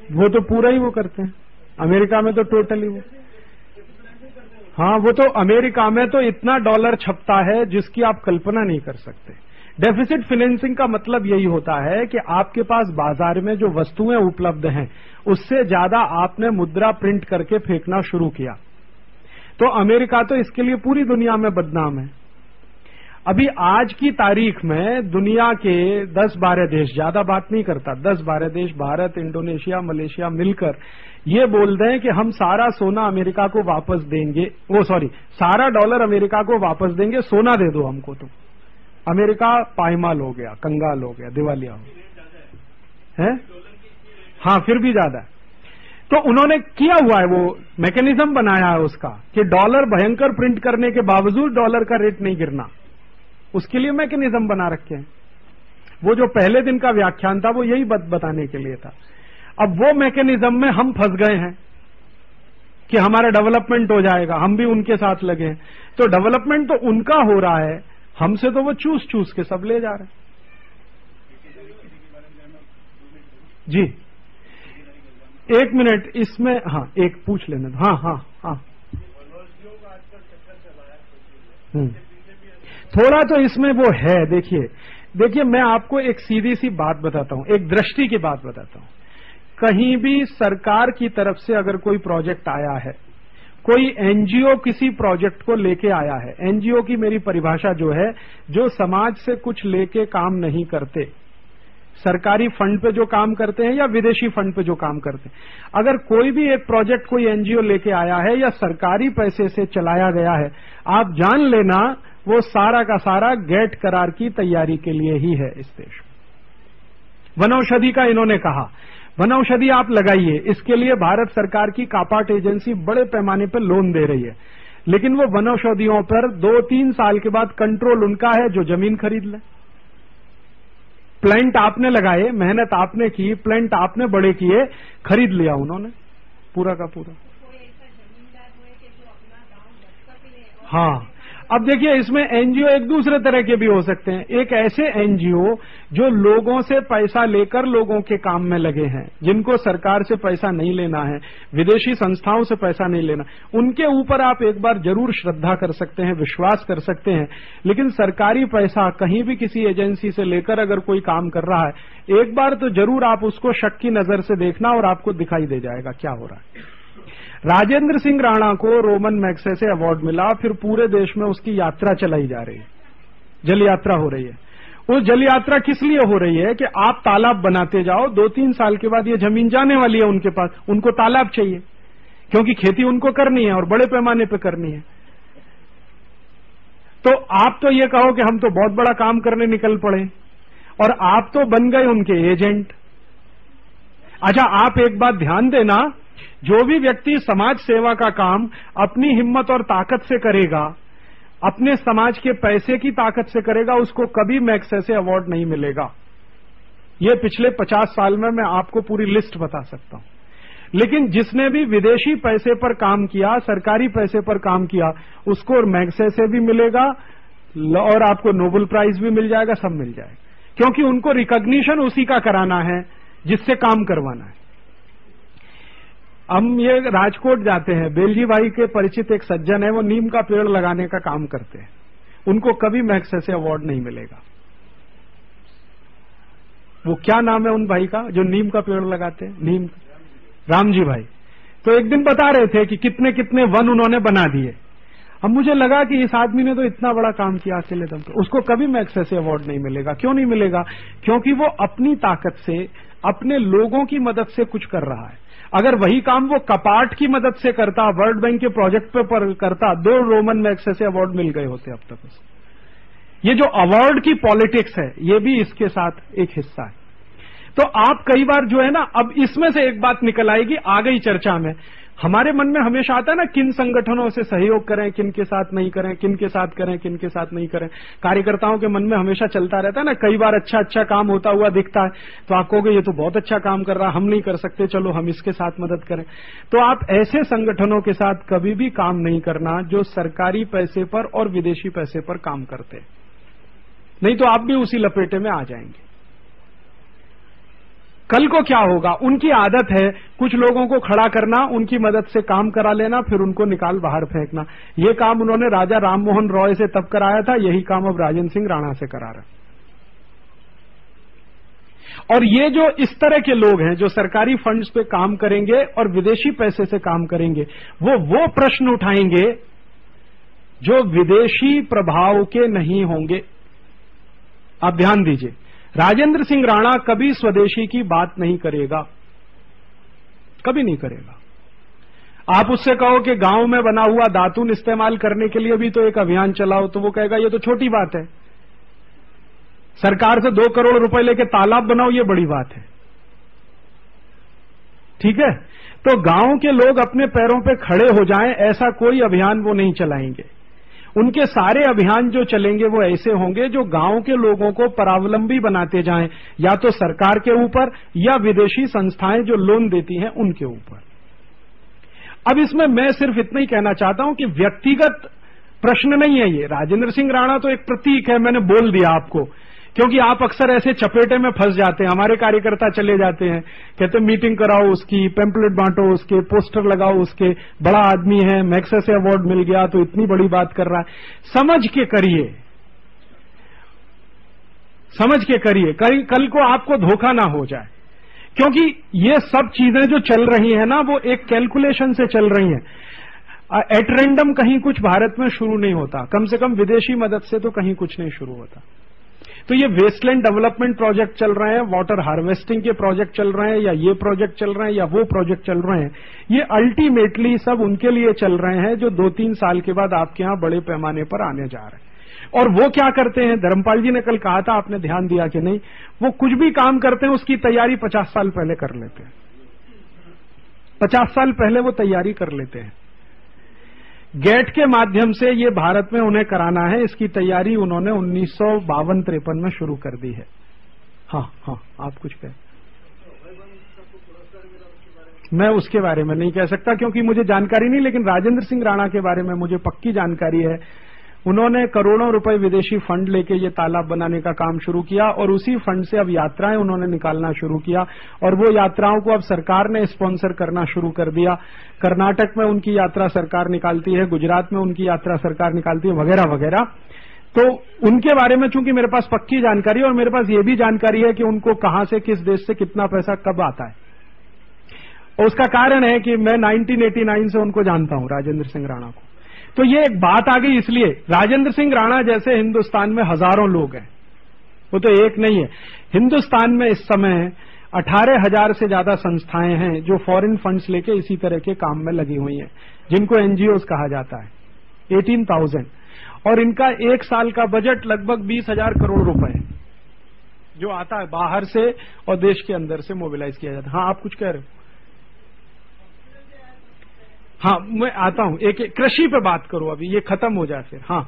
वो तो पूरा ही वो करते हैं। अमेरिका में तो टोटली वो, हाँ, वो तो अमेरिका में तो इतना डॉलर छपता है जिसकी आप कल्पना नहीं कर सकते। डेफिसिट फाइनेंसिंग का मतलब यही होता है कि आपके पास बाजार में जो वस्तुएं उपलब्ध हैं उससे ज्यादा आपने मुद्रा प्रिंट करके फेंकना शुरू किया। तो अमेरिका तो इसके लिए पूरी दुनिया में बदनाम है। अभी आज की तारीख में दुनिया के 10-12 देश, ज्यादा बात नहीं करता, 10-12 देश, भारत, इंडोनेशिया, मलेशिया मिलकर ये बोल रहे हैं कि हम सारा सोना अमेरिका को वापस देंगे, सारा डॉलर अमेरिका को वापस देंगे, सोना दे दो हमको। तो अमेरिका पायमाल हो गया, कंगाल हो गया, दिवालिया हो गया है। हाँ, फिर भी ज्यादा है। तो उन्होंने किया हुआ है, वो मैकेनिज्म बनाया है उसका कि डॉलर भयंकर प्रिंट करने के बावजूद डॉलर का रेट नहीं गिरना, उसके लिए मैकेनिज्म बना रखे हैं। वो जो पहले दिन का व्याख्यान था वो यही बताने के लिए था। अब वो मैकेनिज्म में हम फंस गए हैं कि हमारा डेवलपमेंट हो जाएगा, हम भी उनके साथ लगे हैं। तो डेवलपमेंट तो उनका हो रहा है, हमसे तो वो चूस चूस के सब ले जा रहे हैं। जी, 1 मिनट इसमें, हाँ, एक पूछ लेने दो। हाँ हाँ हाँ, थोड़ा तो इसमें वो है। देखिए मैं आपको एक सीधी सी बात बताता हूं, एक दृष्टि की बात बताता हूं। कहीं भी सरकार की तरफ से अगर कोई प्रोजेक्ट आया है, कोई एनजीओ किसी प्रोजेक्ट को लेके आया है, एनजीओ की मेरी परिभाषा जो है, जो समाज से कुछ लेके काम नहीं करते, सरकारी फंड पे जो काम करते हैं या विदेशी फंड पे जो काम करते हैं, अगर कोई भी एक प्रोजेक्ट कोई एनजीओ लेके आया है या सरकारी पैसे से चलाया गया है, आप जान लेना वो सारा का सारा गेट करार की तैयारी के लिए ही है इस देश में। वनौषधि का इन्होंने कहा, वनौषधि आप लगाइए, इसके लिए भारत सरकार की कापाट एजेंसी बड़े पैमाने पर लोन दे रही है, लेकिन वो वनौषधियों पर 2-3 साल के बाद कंट्रोल उनका है जो जमीन खरीद ले। प्लांट आपने लगाए, मेहनत आपने की, प्लांट आपने बड़े किए, खरीद लिया उन्होंने पूरा का पूरा। हाँ, अब देखिए इसमें एनजीओ एक दूसरे तरह के भी हो सकते हैं। एक ऐसे एनजीओ जो लोगों से पैसा लेकर लोगों के काम में लगे हैं, जिनको सरकार से पैसा नहीं लेना है, विदेशी संस्थाओं से पैसा नहीं लेना, उनके ऊपर आप एक बार जरूर श्रद्धा कर सकते हैं, विश्वास कर सकते हैं। लेकिन सरकारी पैसा कहीं भी किसी एजेंसी से लेकर अगर कोई काम कर रहा है, एक बार तो जरूर आप उसको शक की नजर से देखना और आपको दिखाई दे जाएगा क्या हो रहा है। राजेंद्र सिंह राणा को रोमन मैग्सेसे अवार्ड मिला, फिर पूरे देश में उसकी यात्रा चलाई जा रही है, जल यात्रा हो रही है। उस जल यात्रा किस लिए हो रही है कि आप तालाब बनाते जाओ, 2-3 साल के बाद ये जमीन जाने वाली है उनके पास, उनको तालाब चाहिए, क्योंकि खेती उनको करनी है और बड़े पैमाने पर करनी है। तो आप तो ये कहो कि हम तो बहुत बड़ा काम करने निकल पड़े और आप तो बन गए उनके एजेंट। अच्छा, आप एक बात ध्यान देना, जो भी व्यक्ति समाज सेवा का काम अपनी हिम्मत और ताकत से करेगा, अपने समाज के पैसे की ताकत से करेगा, उसको कभी मैग्सेसे अवार्ड नहीं मिलेगा। ये पिछले 50 साल में मैं आपको पूरी लिस्ट बता सकता हूं। लेकिन जिसने भी विदेशी पैसे पर काम किया, सरकारी पैसे पर काम किया, उसको मैग्सेसे भी मिलेगा और आपको नोबेल प्राइज भी मिल जाएगा, सब मिल जाएगा, क्योंकि उनको रिकॉग्निशन उसी का कराना है जिससे काम करवाना है। हम ये राजकोट जाते हैं, बेलजी भाई के परिचित एक सज्जन है, वो नीम का पेड़ लगाने का काम करते हैं, उनको कभी मैग्सेसे अवार्ड नहीं मिलेगा। वो क्या नाम है उन भाई का जो नीम का पेड़ लगाते हैं? नीम रामजी भाई। तो एक दिन बता रहे थे कि कितने कितने वन उन्होंने बना दिए। अब मुझे लगा कि इस आदमी ने तो इतना बड़ा काम किया अकेले दम पे, उसको कभी मैग्सेसे अवार्ड नहीं मिलेगा। क्यों नहीं मिलेगा? क्योंकि वो अपनी ताकत से, अपने लोगों की मदद से कुछ कर रहा है। अगर वही काम वो कपाट की मदद से करता, वर्ल्ड बैंक के प्रोजेक्ट पर करता, 2 रोमन मैग्सेसे अवार्ड मिल गए होते अब तक उसको। ये जो अवार्ड की पॉलिटिक्स है, ये भी इसके साथ एक हिस्सा है। तो आप कई बार जो है ना, अब इसमें से एक बात निकल आएगी आ गई चर्चा में। हमारे मन में हमेशा आता है ना, किन संगठनों से सहयोग करें, किन के साथ नहीं करें, किन के साथ करें, किन के साथ नहीं करें। कार्यकर्ताओं के मन में हमेशा चलता रहता है ना। कई बार अच्छा अच्छा काम होता हुआ दिखता है तो आप कहोगे ये तो बहुत अच्छा काम कर रहा है, हम नहीं कर सकते, चलो हम इसके साथ मदद करें। तो आप ऐसे संगठनों के साथ कभी भी काम नहीं करना जो सरकारी पैसे पर और विदेशी पैसे पर काम करते, नहीं तो आप भी उसी लपेटे में आ जाएंगे। कल को क्या होगा? उनकी आदत है कुछ लोगों को खड़ा करना, उनकी मदद से काम करा लेना, फिर उनको निकाल बाहर फेंकना। ये काम उन्होंने राजा राममोहन रॉय से तब कराया था, यही काम अब राजेंद्र सिंह राणा से करा रहे। और ये जो इस तरह के लोग हैं जो सरकारी फंड्स पे काम करेंगे और विदेशी पैसे से काम करेंगे, वो प्रश्न उठाएंगे जो विदेशी प्रभाव के नहीं होंगे। आप ध्यान दीजिए, राजेंद्र सिंह राणा कभी स्वदेशी की बात नहीं करेगा, कभी नहीं करेगा। आप उससे कहो कि गांव में बना हुआ दातून इस्तेमाल करने के लिए भी तो एक अभियान चलाओ, तो वो कहेगा ये तो छोटी बात है। सरकार से 2 करोड़ रुपए लेके तालाब बनाओ, ये बड़ी बात है। ठीक है, तो गांव के लोग अपने पैरों पे खड़े हो जाएं, ऐसा कोई अभियान वो नहीं चलाएंगे। उनके सारे अभियान जो चलेंगे वो ऐसे होंगे जो गांव के लोगों को परावलंबी बनाते जाएं, या तो सरकार के ऊपर या विदेशी संस्थाएं जो लोन देती हैं उनके ऊपर। अब इसमें मैं सिर्फ इतना ही कहना चाहता हूं कि व्यक्तिगत प्रश्न नहीं है ये। राजेंद्र सिंह राणा तो एक प्रतीक है, मैंने बोल दिया आपको, क्योंकि आप अक्सर ऐसे चपेटे में फंस जाते हैं। हमारे कार्यकर्ता चले जाते हैं, कहते हैं मीटिंग कराओ उसकी, पैम्पलेट बांटो उसके, पोस्टर लगाओ उसके, बड़ा आदमी है, मैग्सेसे अवार्ड मिल गया तो इतनी बड़ी बात कर रहा है। समझ के करिए, समझ के करिए, कल को आपको धोखा ना हो जाए। क्योंकि ये सब चीजें जो चल रही है ना, वो एक कैलकुलेशन से चल रही हैं। एट रैंडम कहीं कुछ भारत में शुरू नहीं होता, कम से कम विदेशी मदद से तो कहीं कुछ नहीं शुरू होता। तो ये वेस्टलैंड डेवलपमेंट प्रोजेक्ट चल रहे हैं, वाटर हार्वेस्टिंग के प्रोजेक्ट चल रहे हैं, या ये प्रोजेक्ट चल रहे हैं, या वो प्रोजेक्ट चल रहे हैं, ये अल्टीमेटली सब उनके लिए चल रहे हैं जो 2-3 साल के बाद आपके यहां बड़े पैमाने पर आने जा रहे हैं। और वो क्या करते हैं, धर्मपाल जी ने कल कहा था, आपने ध्यान दिया कि नहीं, वो कुछ भी काम करते हैं उसकी तैयारी 50 साल पहले कर लेते हैं। 50 साल पहले वो तैयारी कर लेते हैं। गेट के माध्यम से ये भारत में उन्हें कराना है, इसकी तैयारी उन्होंने 1952-53 में शुरू कर दी है। हाँ, आप कुछ कहें। मैं उसके बारे में नहीं कह सकता क्योंकि मुझे जानकारी नहीं, लेकिन राजेंद्र सिंह राणा के बारे में मुझे पक्की जानकारी है। उन्होंने करोड़ों रुपए विदेशी फंड लेके ये तालाब बनाने का काम शुरू किया और उसी फंड से अब यात्राएं उन्होंने निकालना शुरू किया और वो यात्राओं को अब सरकार ने स्पॉन्सर करना शुरू कर दिया। कर्नाटक में उनकी यात्रा सरकार निकालती है, गुजरात में उनकी यात्रा सरकार निकालती है, वगैरह वगैरह। तो उनके बारे में चूंकि मेरे पास पक्की जानकारी है और मेरे पास ये भी जानकारी है कि उनको कहां से, किस देश से कितना पैसा कब आता है। और उसका कारण है कि मैं 1989 से उनको जानता हूं, राजेंद्र सिंह राणा को। तो ये एक बात आ गई, इसलिए राजेंद्र सिंह राणा जैसे हिंदुस्तान में हजारों लोग हैं, वो तो एक नहीं है। हिंदुस्तान में इस समय 18,000 से ज्यादा संस्थाएं हैं जो फॉरेन फंड्स लेके इसी तरह के काम में लगी हुई हैं, जिनको एनजीओ कहा जाता है। 18,000, और इनका एक साल का बजट लगभग 20,000 करोड़ रुपए है, जो आता है बाहर से और देश के अंदर से मोबिलाइज किया जाता है। हाँ, आप कुछ कह रहे हो? हाँ, मैं आता हूं, एक कृषि पे बात करो, अभी ये खत्म हो जाए फिर। हाँ,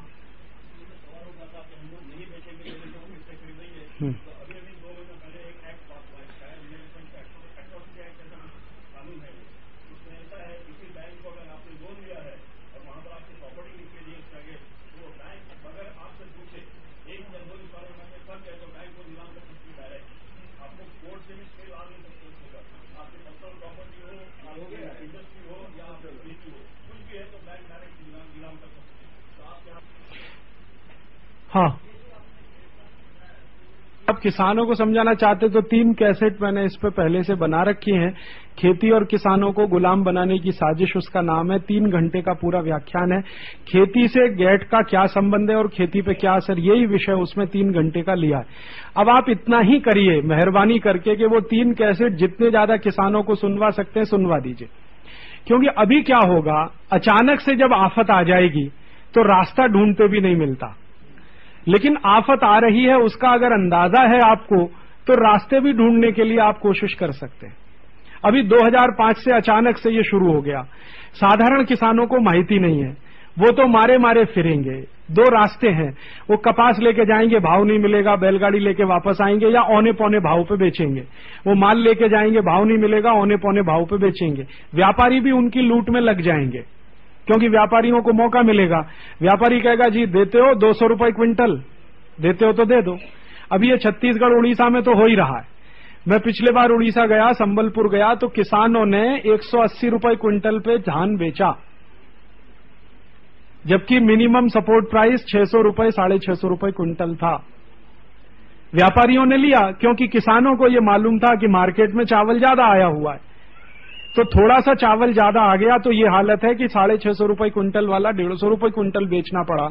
हाँ, आप किसानों को समझाना चाहते तो 3 कैसेट मैंने इस पे पहले से बना रखी हैं। खेती और किसानों को गुलाम बनाने की साजिश उसका नाम है। 3 घंटे का पूरा व्याख्यान है। खेती से गैट का क्या संबंध है और खेती पे क्या असर, यही विषय उसमें 3 घंटे का लिया है। अब आप इतना ही करिए मेहरबानी करके कि वो 3 कैसेट जितने ज्यादा किसानों को सुनवा सकते हैं सुनवा दीजिए, क्योंकि अभी क्या होगा, अचानक से जब आफत आ जाएगी तो रास्ता ढूंढते भी नहीं मिलता, लेकिन आफत आ रही है उसका अगर अंदाजा है आपको तो रास्ते भी ढूंढने के लिए आप कोशिश कर सकते हैं। अभी 2005 से अचानक से ये शुरू हो गया। साधारण किसानों को माहिती नहीं है, वो तो मारे मारे फिरेंगे। 2 रास्ते हैं, वो कपास लेके जाएंगे, भाव नहीं मिलेगा, बैलगाड़ी लेके वापस आएंगे, या औने पौने भाव पे बेचेंगे। वो माल लेके जाएंगे, भाव नहीं मिलेगा, औने पौने भाव पे बेचेंगे। व्यापारी भी उनकी लूट में लग जाएंगे, क्योंकि व्यापारियों को मौका मिलेगा। व्यापारी कहेगा जी देते हो 200 रुपए क्विंटल, देते हो तो दे दो। अभी ये छत्तीसगढ़ उड़ीसा में तो हो ही रहा है। मैं पिछले बार उड़ीसा गया, संबलपुर गया, तो किसानों ने 180 रुपए क्विंटल पे धान बेचा, जबकि मिनिमम सपोर्ट प्राइस 600 रुपए 650 रुपए क्विंटल था। व्यापारियों ने लिया क्योंकि किसानों को ये मालूम था कि मार्केट में चावल ज्यादा आया हुआ है। तो थोड़ा सा चावल ज्यादा आ गया तो ये हालत है कि 650 रुपए क्विंटल वाला 150 रुपए क्विंटल बेचना पड़ा।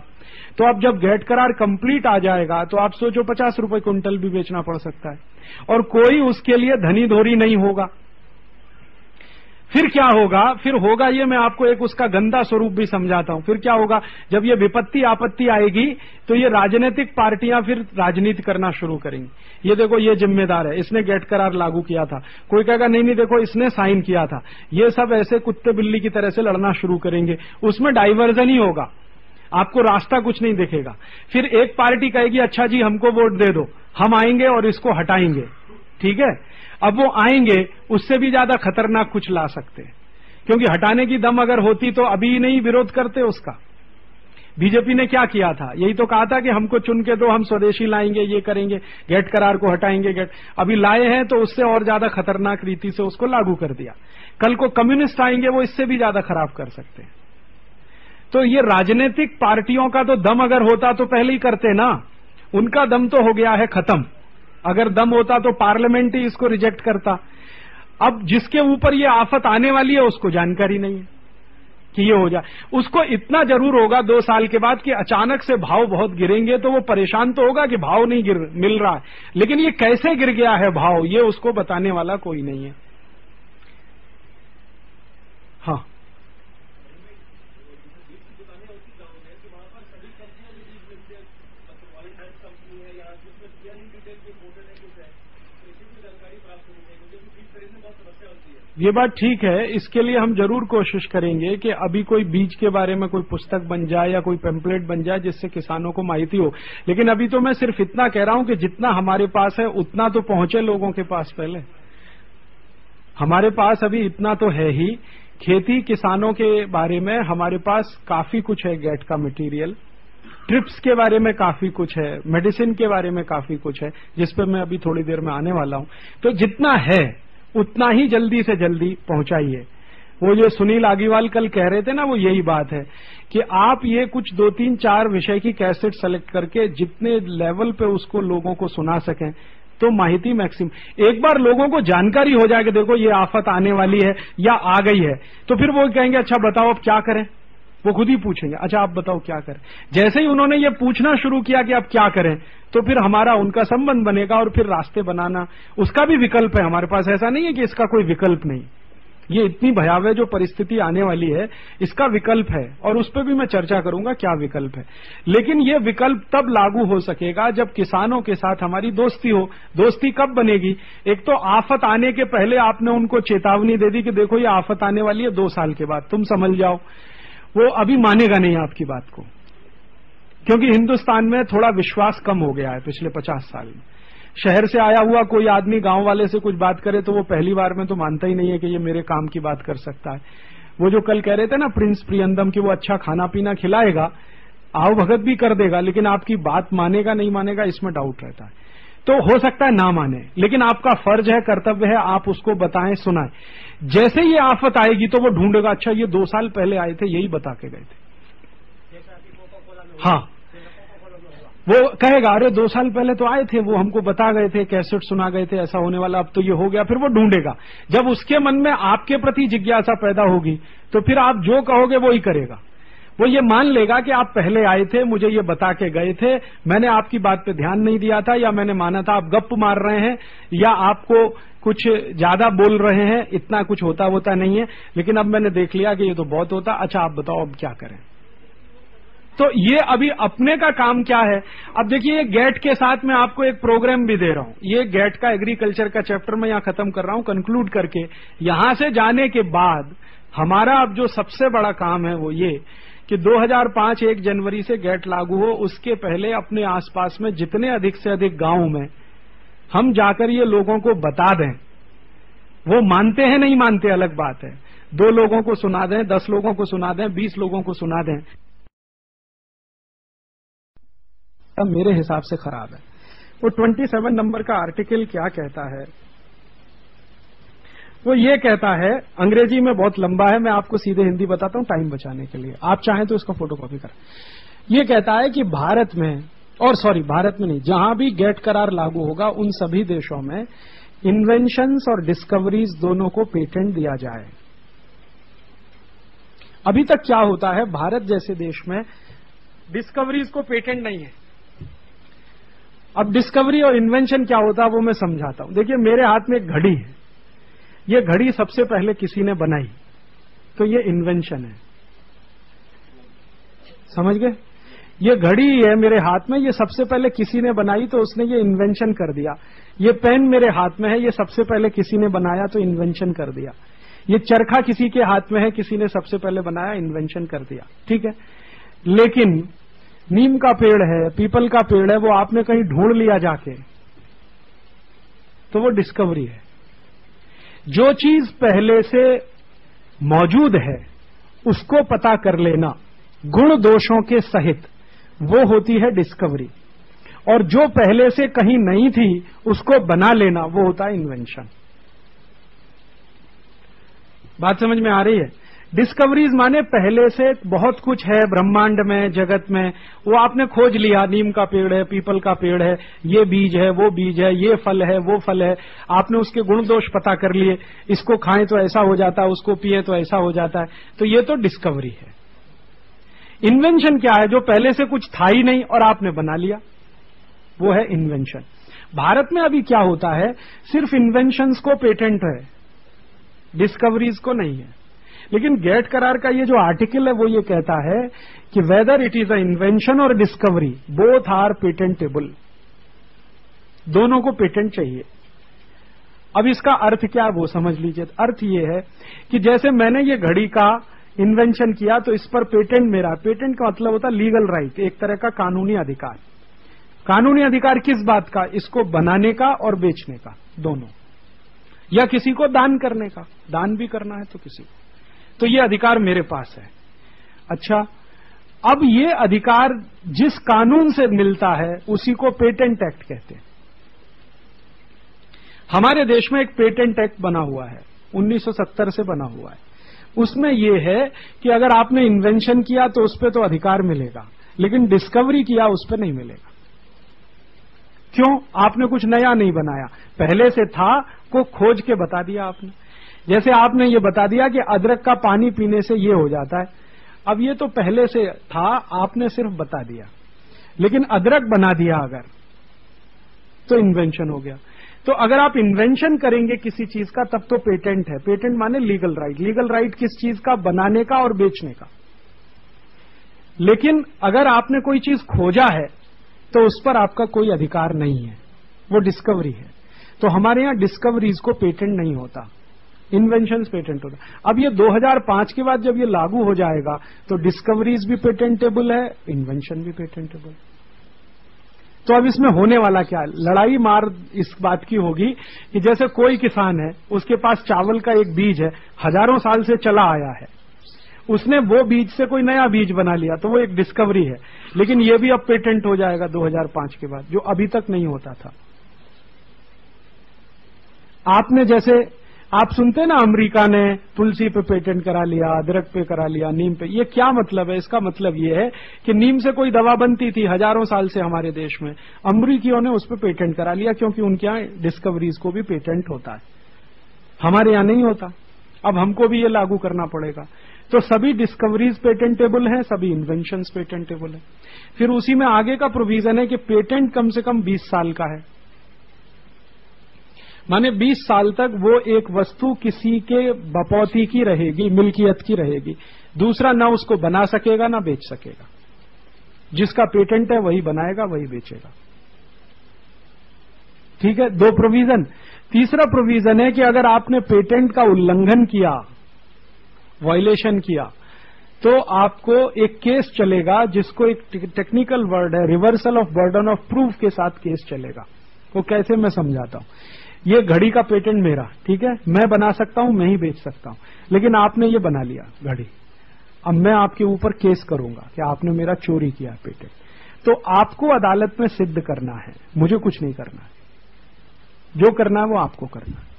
तो अब जब गैट करार कंप्लीट आ जाएगा तो आप सोचो 50 रुपए क्विंटल भी बेचना पड़ सकता है, और कोई उसके लिए धनी धोरी नहीं होगा। फिर क्या होगा? फिर होगा ये, मैं आपको एक उसका गंदा स्वरूप भी समझाता हूं। फिर क्या होगा, जब ये विपत्ति आपत्ति आएगी तो ये राजनीतिक पार्टियां फिर राजनीति करना शुरू करेंगी। ये देखो ये जिम्मेदार है, इसने गैट करार लागू किया था। कोई कहेगा नहीं नहीं देखो इसने साइन किया था। ये सब ऐसे कुत्ते बिल्ली की तरह से लड़ना शुरू करेंगे। उसमें डाइवर्जन ही होगा, आपको रास्ता कुछ नहीं दिखेगा। फिर एक पार्टी कहेगी अच्छा जी हमको वोट दे दो, हम आएंगे और इसको हटाएंगे, ठीक है। अब वो आएंगे, उससे भी ज्यादा खतरनाक कुछ ला सकते हैं, क्योंकि हटाने की दम अगर होती तो अभी नहीं विरोध करते उसका। बीजेपी ने क्या किया था, यही तो कहा था कि हमको चुन के दो, हम स्वदेशी लाएंगे, ये करेंगे, गैट करार को हटाएंगे। गैट अभी लाए हैं तो उससे और ज्यादा खतरनाक रीति से उसको लागू कर दिया। कल को कम्युनिस्ट आएंगे, वो इससे भी ज्यादा खराब कर सकते हैं। तो ये राजनीतिक पार्टियों का तो दम अगर होता तो पहले ही करते ना, उनका दम तो हो गया है खत्म। अगर दम होता तो पार्लियामेंट ही इसको रिजेक्ट करता। अब जिसके ऊपर ये आफत आने वाली है उसको जानकारी नहीं है कि ये हो जाए। उसको इतना जरूर होगा 2 साल के बाद कि अचानक से भाव बहुत गिरेंगे, तो वो परेशान तो होगा कि भाव नहीं मिल रहा है, लेकिन ये कैसे गिर गया है भाव, ये उसको बताने वाला कोई नहीं है। हाँ, ये बात ठीक है। इसके लिए हम जरूर कोशिश करेंगे कि अभी कोई बीज के बारे में कोई पुस्तक बन जाए या कोई पेम्पलेट बन जाए जिससे किसानों को माहिती हो। लेकिन अभी तो मैं सिर्फ इतना कह रहा हूं कि जितना हमारे पास है उतना तो पहुंचे लोगों के पास। पहले हमारे पास अभी इतना तो है ही। खेती किसानों के बारे में हमारे पास काफी कुछ है, गैट का मटेरियल, ट्रिप्स के बारे में काफी कुछ है, मेडिसिन के बारे में काफी कुछ है, जिस पर मैं अभी थोड़ी देर में आने वाला हूं। तो जितना है उतना ही जल्दी से जल्दी पहुंचाइए। वो जो सुनील आगीवाल कल कह रहे थे ना, वो यही बात है कि आप ये कुछ 2, 3, 4 विषय की कैसेट सेलेक्ट करके जितने लेवल पे उसको लोगों को सुना सकें तो माहिती मैक्सिमम। एक बार लोगों को जानकारी हो जाए कि देखो ये आफत आने वाली है या आ गई है, तो फिर वो कहेंगे अच्छा बताओ अब क्या करें। वो खुद ही पूछेंगे अच्छा आप बताओ क्या करें। जैसे ही उन्होंने ये पूछना शुरू किया कि अब क्या करें, तो फिर हमारा उनका संबंध बनेगा और फिर रास्ते बनाना, उसका भी विकल्प है हमारे पास। ऐसा नहीं है कि इसका कोई विकल्प नहीं। ये इतनी भयावह जो परिस्थिति आने वाली है, इसका विकल्प है, और उस पर भी मैं चर्चा करूंगा क्या विकल्प है। लेकिन ये विकल्प तब लागू हो सकेगा जब किसानों के साथ हमारी दोस्ती हो। दोस्ती कब बनेगी? एक तो आफत आने के पहले आपने उनको चेतावनी दे दी कि देखो ये आफत आने वाली है 2 साल के बाद, तुम समझ जाओ। वो अभी मानेगा नहीं आपकी बात को, क्योंकि हिंदुस्तान में थोड़ा विश्वास कम हो गया है पिछले 50 साल में। शहर से आया हुआ कोई आदमी गांव वाले से कुछ बात करे तो वो पहली बार में तो मानता ही नहीं है कि ये मेरे काम की बात कर सकता है। वो जो कल कह रहे थे ना प्रिंस प्रियंदम की, वो अच्छा खाना पीना खिलाएगा, आओ भगत भी कर देगा, लेकिन आपकी बात मानेगा नहीं मानेगा इसमें डाउट रहता है। तो हो सकता है ना माने, लेकिन आपका फर्ज है, कर्तव्य है, आप उसको बताएं, सुनाएं। जैसे ये आफत आएगी तो वो ढूंढेगा, अच्छा ये 2 साल पहले आए थे, यही बता के गए थे। हाँ, वो कहेगा अरे 2 साल पहले तो आए थे, वो हमको बता गए थे, कैसेट सुना गए थे, ऐसा होने वाला, अब तो ये हो गया। फिर वो ढूंढेगा। जब उसके मन में आपके प्रति जिज्ञासा पैदा होगी तो फिर आप जो कहोगे वो ही करेगा। वो ये मान लेगा कि आप पहले आए थे, मुझे ये बता के गए थे, मैंने आपकी बात पे ध्यान नहीं दिया था, या मैंने माना था आप गप मार रहे हैं, या आपको कुछ ज्यादा बोल रहे हैं, इतना कुछ होता नहीं है, लेकिन अब मैंने देख लिया कि ये तो बहुत होता। अच्छा आप बताओ अब क्या करें? तो ये अभी अपने का काम क्या है? अब देखिए, ये गेट के साथ मैं आपको एक प्रोग्राम भी दे रहा हूं। ये गेट का एग्रीकल्चर का चैप्टर मैं यहां खत्म कर रहा हूं, कंक्लूड करके। यहां से जाने के बाद हमारा अब जो सबसे बड़ा काम है वो ये कि 2005 1 जनवरी से गेट लागू हो, उसके पहले अपने आसपास में जितने अधिक से अधिक गांव में हम जाकर ये लोगों को बता दें। वो मानते हैं नहीं मानते अलग बात है, 2 लोगों को सुना दें, 10 लोगों को सुना दें, 20 लोगों को सुना दें, अब मेरे हिसाब से खराब है। वो 27 नंबर का आर्टिकल क्या कहता है? वो ये कहता है, अंग्रेजी में बहुत लंबा है, मैं आपको सीधे हिंदी बताता हूं टाइम बचाने के लिए, आप चाहें तो इसका फोटोकॉपी करें। ये कहता है कि भारत में, और सॉरी भारत में नहीं, जहां भी गेट करार लागू होगा उन सभी देशों में इन्वेंशंस और डिस्कवरीज दोनों को पेटेंट दिया जाए। अभी तक क्या होता है, भारत जैसे देश में डिस्कवरीज को पेटेंट नहीं है। अब डिस्कवरी और इन्वेंशन क्या होता है वो मैं समझाता हूं। देखिए, मेरे हाथ में एक घड़ी है, ये घड़ी सबसे पहले किसी ने बनाई, तो ये इन्वेंशन है, समझ गए? ये घड़ी है मेरे हाथ में, ये सबसे पहले किसी ने बनाई तो उसने ये इन्वेंशन कर दिया। ये पेन मेरे हाथ में है, ये सबसे पहले किसी ने बनाया तो इन्वेंशन कर दिया। ये चरखा किसी के हाथ में है, किसी ने सबसे पहले बनाया, इन्वेंशन कर दिया, ठीक है। लेकिन नीम का पेड़ है, पीपल का पेड़ है, वो आपने कहीं ढूंढ लिया जाके, तो वो डिस्कवरी है। जो चीज पहले से मौजूद है उसको पता कर लेना गुण दोषों के सहित, वो होती है डिस्कवरी। और जो पहले से कहीं नहीं थी उसको बना लेना, वो होता है इन्वेंशन। बात समझ में आ रही है? डिस्कवरीज माने पहले से बहुत कुछ है ब्रह्मांड में, जगत में, वो आपने खोज लिया, नीम का पेड़ है, पीपल का पेड़ है, ये बीज है, वो बीज है, ये फल है, वो फल है, आपने उसके गुण दोष पता कर लिए, इसको खाएं तो ऐसा हो जाता है, उसको पिए तो ऐसा हो जाता है, तो ये तो डिस्कवरी है। इन्वेंशन क्या है? जो पहले से कुछ था ही नहीं और आपने बना लिया, वो है इन्वेंशन। भारत में अभी क्या होता है, सिर्फ इन्वेंशंस को पेटेंट है, डिस्कवरीज को नहीं है। लेकिन गेट करार का ये जो आर्टिकल है वो ये कहता है कि whether it is a invention और डिस्कवरी, बोथ आर पेटेंटेबल, दोनों को पेटेंट चाहिए। अब इसका अर्थ क्या है वो समझ लीजिए। अर्थ ये है कि जैसे मैंने ये घड़ी का इन्वेंशन किया तो इस पर पेटेंट मेरा, पेटेंट का मतलब होता है लीगल राइट, एक तरह का कानूनी अधिकार। कानूनी अधिकार किस बात का? इसको बनाने का और बेचने का, दोनों, या किसी को दान करने का, दान भी करना है तो किसी को, तो ये अधिकार मेरे पास है। अच्छा, अब ये अधिकार जिस कानून से मिलता है उसी को पेटेंट एक्ट कहते हैं। हमारे देश में एक पेटेंट एक्ट बना हुआ है, 1970 से बना हुआ है। उसमें यह है कि अगर आपने इन्वेंशन किया तो उस पर तो अधिकार मिलेगा, लेकिन डिस्कवरी किया उस पर नहीं मिलेगा। क्यों? आपने कुछ नया नहीं बनाया, पहले से था को खोज के बता दिया आपने। जैसे आपने ये बता दिया कि अदरक का पानी पीने से ये हो जाता है, अब ये तो पहले से था, आपने सिर्फ बता दिया। लेकिन अदरक बना दिया अगर, तो इन्वेंशन हो गया। तो अगर आप इन्वेंशन करेंगे किसी चीज का तब तो पेटेंट है। पेटेंट माने लीगल राइट। लीगल राइट किस चीज का? बनाने का और बेचने का। लेकिन अगर आपने कोई चीज खोजा है तो उस पर आपका कोई अधिकार नहीं है, वो डिस्कवरी है। तो हमारे यहां डिस्कवरीज को पेटेंट नहीं होता, इन्वेंशंस पेटेंट होता। अब ये 2005 के बाद जब ये लागू हो जाएगा तो डिस्कवरीज भी पेटेंटेबल है, इन्वेंशन भी पेटेंटेबल। तो अब इसमें होने वाला क्या है? लड़ाई मार इस बात की होगी कि जैसे कोई किसान है, उसके पास चावल का एक बीज है, हजारों साल से चला आया है, उसने वो बीज से कोई नया बीज बना लिया तो वो एक डिस्कवरी है। लेकिन ये भी अब पेटेंट हो जाएगा 2005 के बाद, जो अभी तक नहीं होता था। आपने जैसे आप सुनते ना, अमेरिका ने तुलसी पे पेटेंट करा लिया, अदरक पे करा लिया, नीम पे। ये क्या मतलब है? इसका मतलब ये है कि नीम से कोई दवा बनती थी हजारों साल से हमारे देश में, अमरीकियों ने उस पर पेटेंट करा लिया क्योंकि उनके यहां डिस्कवरीज को भी पेटेंट होता है, हमारे यहां नहीं होता। अब हमको भी ये लागू करना पड़ेगा। तो सभी डिस्कवरीज पेटेंटेबल हैं, सभी इन्वेंशंस पेटेंटेबल है। फिर उसी में आगे का प्रोविजन है कि पेटेंट कम से कम 20 साल का है, माने 20 साल तक वो एक वस्तु किसी के बपौती की रहेगी, मिल्कियत की रहेगी। दूसरा ना उसको बना सकेगा ना बेच सकेगा। जिसका पेटेंट है वही बनाएगा, वही बेचेगा। ठीक है, 2 प्रोविजन। तीसरा प्रोविजन है कि अगर आपने पेटेंट का उल्लंघन किया, वायलेशन किया, तो आपको एक केस चलेगा जिसको एक टेक्निकल वर्ड है, reversal of burden of proof के साथ केस चलेगा। वो कैसे मैं समझाता हूं। ये घड़ी का पेटेंट मेरा, ठीक है, मैं बना सकता हूं, मैं ही बेच सकता हूं, लेकिन आपने ये बना लिया घड़ी। अब मैं आपके ऊपर केस करूंगा कि आपने मेरा चोरी किया पेटेंट। तो आपको अदालत में सिद्ध करना है, मुझे कुछ नहीं करना है। जो करना है वो आपको करना है।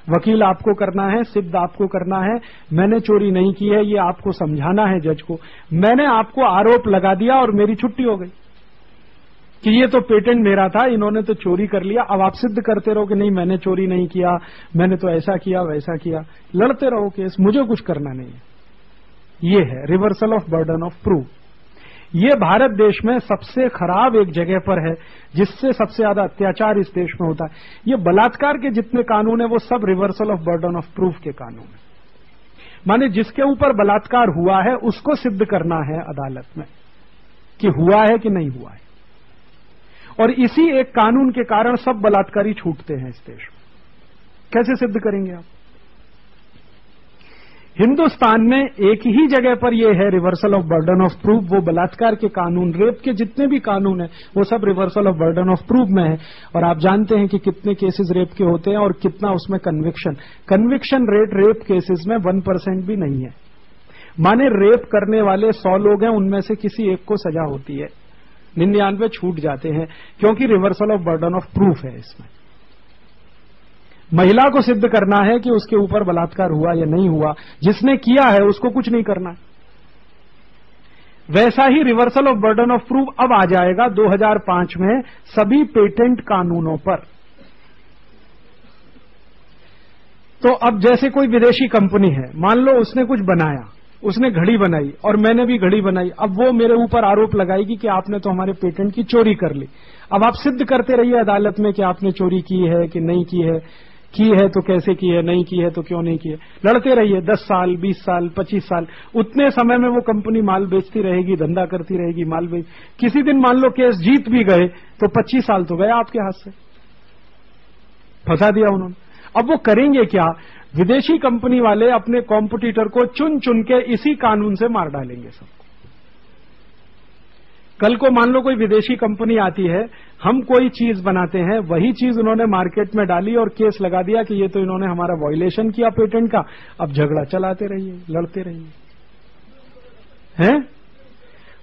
वकील आपको करना है, सिद्ध आपको करना है। मैंने चोरी नहीं की है, ये आपको समझाना है जज को। मैंने आपको आरोप लगा दिया और मेरी छुट्टी हो गई कि ये तो पेटेंट मेरा था, इन्होंने तो चोरी कर लिया। अब आप सिद्ध करते रहो कि नहीं मैंने चोरी नहीं किया, मैंने तो ऐसा किया वैसा किया, लड़ते रहो केस, मुझे कुछ करना नहीं है। ये है reversal of burden of proof. ये भारत देश में सबसे खराब एक जगह पर है, जिससे सबसे ज्यादा अत्याचार इस देश में होता है। ये बलात्कार के जितने कानून है वो सब reversal of burden of proof के कानून है। माने जिसके ऊपर बलात्कार हुआ है उसको सिद्ध करना है अदालत में कि हुआ है कि नहीं हुआ है। और इसी एक कानून के कारण सब बलात्कारी छूटते हैं इस देश में। कैसे सिद्ध करेंगे आप? हिंदुस्तान में एक ही जगह पर यह है reversal of burden of proof. वो बलात्कार के कानून, रेप के जितने भी कानून हैं वो सब reversal of burden of proof में है। और आप जानते हैं कि कितने केसेस रेप के होते हैं और कितना उसमें कन्विक्शन रेट रेप केसेस में 1% भी नहीं है। माने रेप करने वाले 100 लोग हैं, उनमें से किसी एक को सजा होती है, 99 छूट जाते हैं, क्योंकि reversal of burden of proof है इसमें। महिला को सिद्ध करना है कि उसके ऊपर बलात्कार हुआ या नहीं हुआ, जिसने किया है उसको कुछ नहीं करना है। वैसा ही reversal of burden of proof अब आ जाएगा 2005 में सभी पेटेंट कानूनों पर। तो अब जैसे कोई विदेशी कंपनी है, मान लो उसने कुछ बनाया, उसने घड़ी बनाई और मैंने भी घड़ी बनाई। अब वो मेरे ऊपर आरोप लगाएगी कि आपने तो हमारे पेटेंट की चोरी कर ली। अब आप सिद्ध करते रहिए अदालत में कि आपने चोरी की है कि नहीं की है तो कैसे की है, नहीं की है तो क्यों नहीं की है। लड़ते रहिए 10 साल, 20 साल, 25 साल। उतने समय में वो कंपनी माल बेचती रहेगी, धंधा करती रहेगी, माल बेच। किसी दिन मान लो केस जीत भी गए तो 25 साल तो गया आपके हाथ से, फंसा दिया उन्होंने। अब वो करेंगे क्या? विदेशी कंपनी वाले अपने कॉम्पिटिटर को चुन चुन के इसी कानून से मार डालेंगे सबको। कल को मान लो कोई विदेशी कंपनी आती है, हम कोई चीज बनाते हैं, वही चीज उन्होंने मार्केट में डाली और केस लगा दिया कि ये तो इन्होंने हमारा वायलेशन किया पेटेंट का। अब झगड़ा चलाते रहिए, लड़ते रहिए। हैं?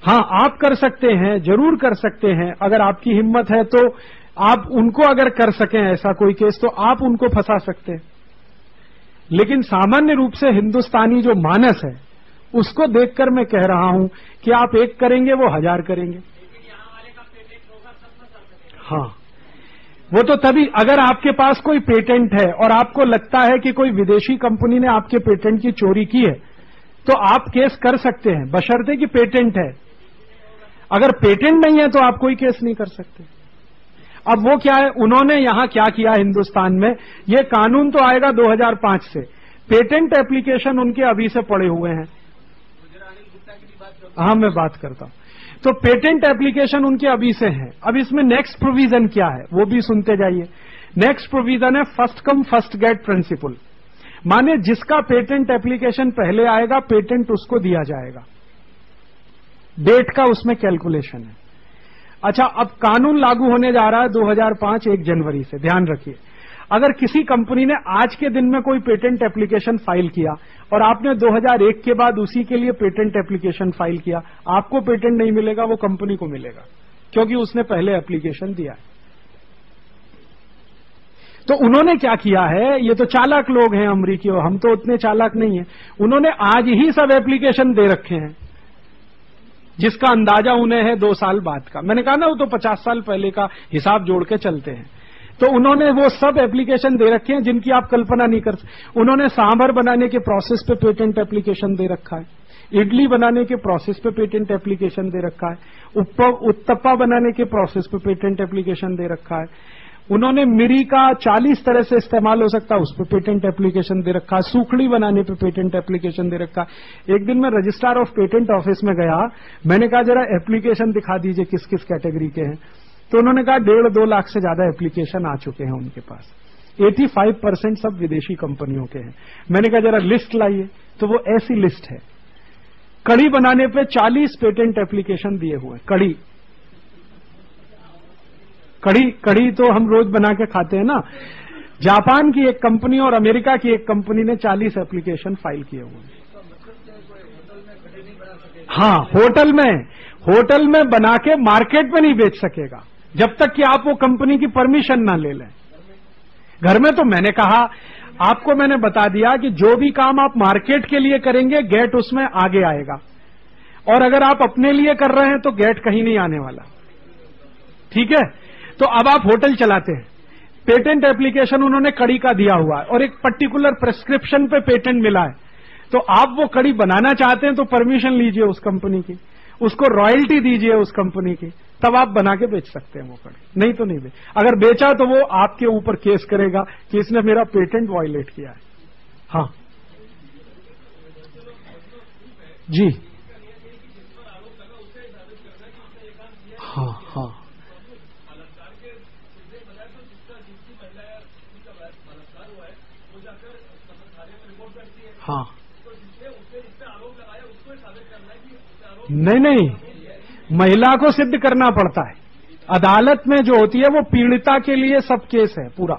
हां, आप कर सकते हैं, जरूर कर सकते हैं। अगर आपकी हिम्मत है तो आप उनको अगर कर सकें ऐसा कोई केस तो आप उनको फंसा सकते हैं। लेकिन सामान्य रूप से हिंदुस्तानी जो मानस है उसको देखकर मैं कह रहा हूं कि आप एक करेंगे वो 1000 करेंगे। हाँ, वो तो तभी अगर आपके पास कोई पेटेंट है और आपको लगता है कि कोई विदेशी कंपनी ने आपके पेटेंट की चोरी की है तो आप केस कर सकते हैं, बशर्ते कि पेटेंट है। अगर पेटेंट नहीं है तो आप कोई केस नहीं कर सकते। अब वो क्या है, उन्होंने यहां क्या किया हिंदुस्तान में, ये कानून तो आएगा 2005 से, पेटेंट एप्लीकेशन उनके अभी से पड़े हुए हैं। हाँ, मैं बात करता हूं। तो पेटेंट एप्लीकेशन उनके अभी से हैं। अब इसमें नेक्स्ट प्रोविजन क्या है वो भी सुनते जाइए। नेक्स्ट प्रोविजन है first come first get principle, माने जिसका पेटेंट एप्लीकेशन पहले आएगा पेटेंट उसको दिया जाएगा, डेट का उसमें कैलकुलेशन है। अच्छा, अब कानून लागू होने जा रहा है 2005 1 जनवरी से, ध्यान रखिए। अगर किसी कंपनी ने आज के दिन में कोई पेटेंट एप्लीकेशन फाइल किया और आपने 2001 के बाद उसी के लिए पेटेंट एप्लीकेशन फाइल किया, आपको पेटेंट नहीं मिलेगा, वो कंपनी को मिलेगा, क्योंकि उसने पहले एप्लीकेशन दिया है। तो उन्होंने क्या किया है, ये तो चालाक लोग हैं अमरीकी, हम तो उतने चालाक नहीं है। उन्होंने आज ही सब एप्लीकेशन दे रखे हैं जिसका अंदाजा उन्हें है 2 साल बाद का। मैंने कहा ना, वो तो 50 साल पहले का हिसाब जोड़ के चलते हैं। तो उन्होंने वो सब एप्लीकेशन दे रखे हैं जिनकी आप कल्पना नहीं कर सकते। उन्होंने सांभर बनाने के प्रोसेस पे पेटेंट एप्लीकेशन दे रखा है, इडली बनाने के प्रोसेस पे पेटेंट एप्लीकेशन दे रखा है, उत्तप्पा बनाने के प्रोसेस पे पेटेंट एप्लीकेशन दे रखा है। उन्होंने मिरी का 40 तरह से इस्तेमाल हो सकता है उस पर पेटेंट एप्लीकेशन दे रखा है, सूखड़ी बनाने पे पेटेंट एप्लीकेशन दे रखा है। एक दिन मैं रजिस्ट्रार ऑफ पेटेंट ऑफिस में गया, मैंने कहा जरा एप्लीकेशन दिखा दीजिए किस किस कैटेगरी के हैं। तो उन्होंने कहा 1.5-2 लाख से ज्यादा एप्लीकेशन आ चुके हैं उनके पास। 85% सब विदेशी कंपनियों के हैं। मैंने कहा जरा लिस्ट लाइए, तो वो ऐसी लिस्ट है। कड़ी बनाने पे 40 पेटेंट एप्लीकेशन दिए हुए। कड़ी तो हम रोज बना के खाते हैं ना। जापान की एक कंपनी और अमेरिका की एक कंपनी ने 40 एप्लीकेशन फाइल किए हुए हैं। हाँ, होटल में बना के मार्केट में नहीं बेच सकेगा जब तक कि आप वो कंपनी की परमिशन ना ले लें। घर में तो मैंने कहा, आपको मैंने बता दिया कि जो भी काम आप मार्केट के लिए करेंगे गेट उसमें आगे आएगा, और अगर आप अपने लिए कर रहे हैं तो गेट कहीं नहीं आने वाला। ठीक है? तो अब आप होटल चलाते हैं, पेटेंट एप्लीकेशन उन्होंने कड़ी का दिया हुआ है और एक पर्टिकुलर प्रेस्क्रिप्शन पे पेटेंट मिला है, तो आप वो कड़ी बनाना चाहते हैं तो परमिशन लीजिए उस कंपनी की, उसको रॉयल्टी दीजिए उस कंपनी की, तब आप बना के बेच सकते हैं वो कड़ी। नहीं तो नहीं बेच। अगर बेचा तो वो आपके ऊपर केस करेगा कि इसने मेरा पेटेंट वायलेट किया है। हाँ जी, हाँ, हाँ, नहीं, महिला को सिद्ध करना पड़ता है। अदालत में जो होती है वो पीड़िता के लिए सब केस है पूरा।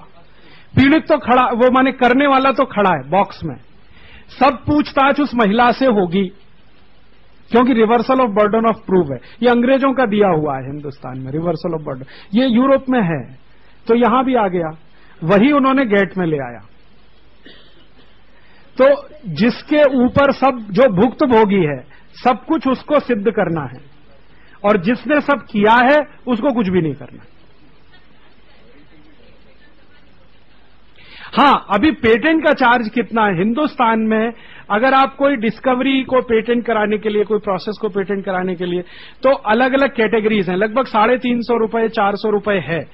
पीड़ित तो खड़ा, वो माने करने वाला तो खड़ा है बॉक्स में, सब पूछताछ उस महिला से होगी, क्योंकि reversal of burden of proof है। ये अंग्रेजों का दिया हुआ है हिंदुस्तान में, रिवर्सल ऑफ बर्डन। ये यूरोप में है तो यहां भी आ गया, वही उन्होंने गेट में ले आया। तो जिसके ऊपर सब जो भुक्तभोगी है सब कुछ उसको सिद्ध करना है, और जिसने सब किया है उसको कुछ भी नहीं करना। हाँ, अभी पेटेंट का चार्ज कितना है हिंदुस्तान में? अगर आप कोई डिस्कवरी को पेटेंट कराने के लिए, कोई प्रोसेस को पेटेंट कराने के लिए, तो अलग अलग कैटेगरीज हैं, लगभग 350 रुपए 400 रुपए है।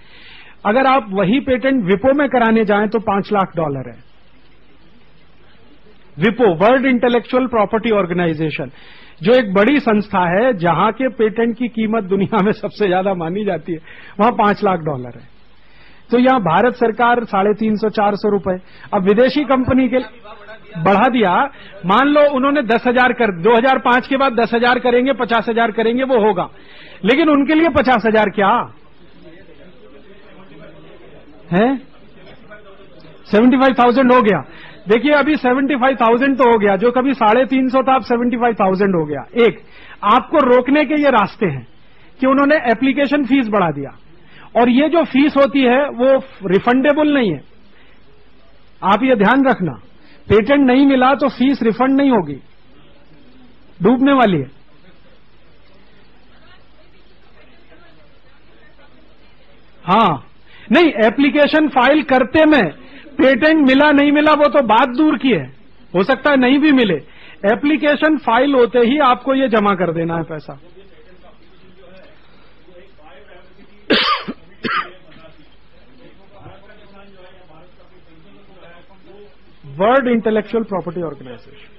अगर आप वही पेटेंट विपो में कराने जाएं तो $5 लाख है। विपो, वर्ल्ड इंटेलेक्चुअल प्रॉपर्टी ऑर्गेनाइजेशन, जो एक बड़ी संस्था है जहां के पेटेंट की कीमत दुनिया में सबसे ज्यादा मानी जाती है, वहां $5 लाख है। तो यहां भारत सरकार 350-400 रुपए। अब विदेशी कंपनी के बढ़ा दिया, मान लो उन्होंने 10,000 कर, 2005 के बाद 10,000 करेंगे, 50,000 करेंगे, वो होगा। लेकिन उनके लिए 50,000 क्या है? 75,000 हो गया। देखिए अभी 75,000 तो हो गया, जो कभी 350 था अब 75,000 हो गया। एक आपको रोकने के ये रास्ते हैं कि उन्होंने एप्लीकेशन फीस बढ़ा दिया, और ये जो फीस होती है वो रिफंडेबल नहीं है। आप ये ध्यान रखना, पेटेंट नहीं मिला तो फीस रिफंड नहीं होगी, डूबने वाली है। हाँ, नहीं, एप्लीकेशन फाइल करते में पेटेंट मिला नहीं मिला वो तो बात दूर की है, हो सकता है नहीं भी मिले। एप्लीकेशन फाइल होते ही आपको ये जमा कर देना है पैसा। World intellectual property organisation.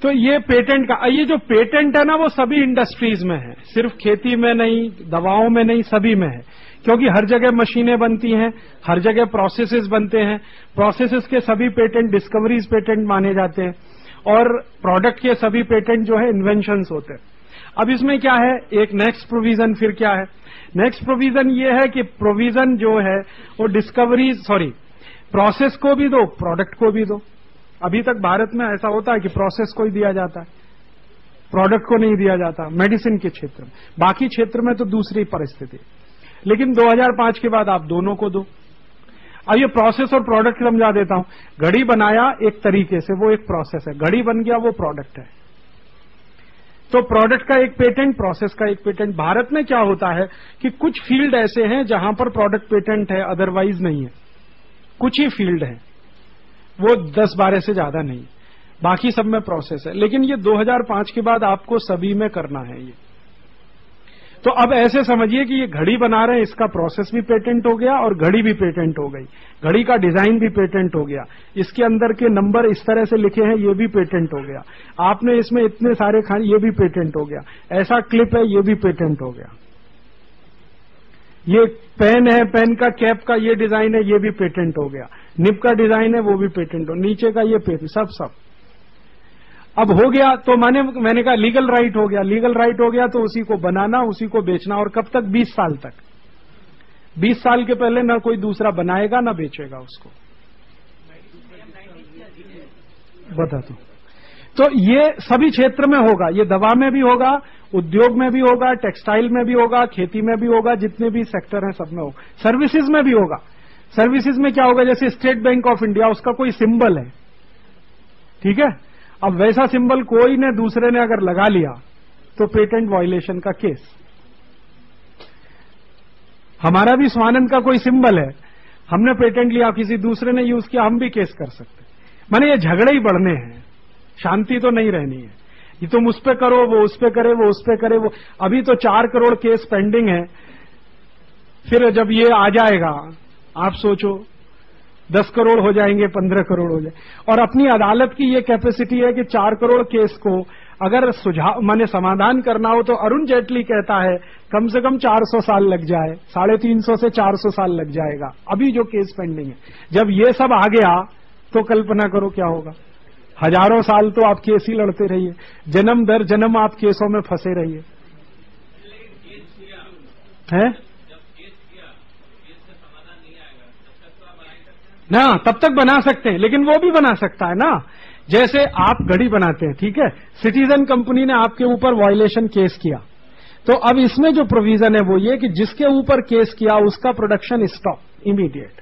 तो ये पेटेंट का, ये जो पेटेंट है ना वो सभी इंडस्ट्रीज में है, सिर्फ खेती में नहीं, दवाओं में नहीं, सभी में है। क्योंकि हर जगह मशीनें बनती हैं, हर जगह प्रोसेसेस बनते हैं, प्रोसेसेस के सभी पेटेंट डिस्कवरीज पेटेंट माने जाते हैं, और प्रोडक्ट के सभी पेटेंट जो है इन्वेंशंस होते हैं। अब इसमें क्या है, एक नेक्स्ट प्रोविजन फिर क्या है, नेक्स्ट प्रोविजन ये है कि प्रोविजन जो है वो प्रोसेस को भी दो, प्रोडक्ट को भी दो। अभी तक भारत में ऐसा होता है कि प्रोसेस को ही दिया जाता है, प्रोडक्ट को नहीं दिया जाता, मेडिसिन के क्षेत्र में। बाकी क्षेत्र में तो दूसरी परिस्थिति, लेकिन 2005 के बाद आप दोनों को दो। अब ये प्रोसेस और प्रोडक्ट समझा देता हूं। घड़ी बनाया एक तरीके से, वो एक प्रोसेस है, घड़ी बन गया वो प्रोडक्ट है। तो प्रोडक्ट का एक पेटेंट, प्रोसेस का एक पेटेंट। भारत में क्या होता है कि कुछ फील्ड ऐसे हैं जहां पर प्रोडक्ट पेटेंट है, अदरवाइज नहीं है। कुछ ही फील्ड है, वो 10-12 से ज्यादा नहीं, बाकी सब में प्रोसेस है। लेकिन ये 2005 के बाद आपको सभी में करना है ये। तो अब ऐसे समझिए कि ये घड़ी बना रहे हैं, इसका प्रोसेस भी पेटेंट हो गया और घड़ी भी पेटेंट हो गई, घड़ी का डिजाइन भी पेटेंट हो गया, इसके अंदर के नंबर इस तरह से लिखे हैं ये भी पेटेंट हो गया, आपने इसमें इतने सारे खाने ये भी पेटेंट हो गया, ऐसा क्लिप है ये भी पेटेंट हो गया, ये पेन है, पेन का कैप का ये डिजाइन है ये भी पेटेंट हो गया, निब का डिजाइन है वो भी पेटेंट हो, नीचे का ये पेटेंट, सब अब हो गया। तो मैंने कहा लीगल राइट हो गया, लीगल राइट हो गया तो उसी को बनाना, उसी को बेचना, और कब तक, 20 साल तक। 20 साल के पहले ना कोई दूसरा बनाएगा ना बेचेगा उसको। बता दो। तो ये सभी क्षेत्र में होगा, ये दवा में भी होगा, उद्योग में भी होगा, टेक्सटाइल में भी होगा, खेती में भी होगा, जितने भी सेक्टर हैं सब में होगा। सर्विसेज में भी होगा। सर्विसेज में क्या होगा, जैसे स्टेट बैंक ऑफ इंडिया, उसका कोई सिंबल है, ठीक है, अब वैसा सिंबल कोई ने दूसरे ने अगर लगा लिया तो पेटेंट वायलेशन का केस। हमारा भी स्वानंद का कोई सिंबल है, हमने पेटेंट लिया, किसी दूसरे ने यूज किया, हम भी केस कर सकते। माने ये झगड़े ही बढ़ने हैं, शांति तो नहीं रहनी है। ये तुम उस पे करो, वो उस पे करे, वो उस पे करे, वो अभी तो 4 करोड़ केस पेंडिंग है। फिर जब ये आ जाएगा, आप सोचो 10 करोड़ हो जाएंगे, 15 करोड़ हो जाए। और अपनी अदालत की ये कैपेसिटी है कि 4 करोड़ केस को अगर सुझाव माने समाधान करना हो तो अरुण जेटली कहता है कम से कम 400 साल लग जाए, 350 से 400 साल लग जाएगा अभी जो केस पेंडिंग है। जब ये सब आ गया तो कल्पना करो क्या होगा। हजारों साल तो आप केस ही लड़ते रहिए, जन्म दर जन्म आप केसों में फंसे रहिए। है ना, तब तक बना सकते हैं, लेकिन वो भी बना सकता है ना। जैसे आप घड़ी बनाते हैं, ठीक है, सिटीजन कंपनी ने आपके ऊपर वायलेशन केस किया, तो अब इसमें जो प्रोविजन है वो ये कि जिसके ऊपर केस किया उसका प्रोडक्शन स्टॉप इमीडिएट,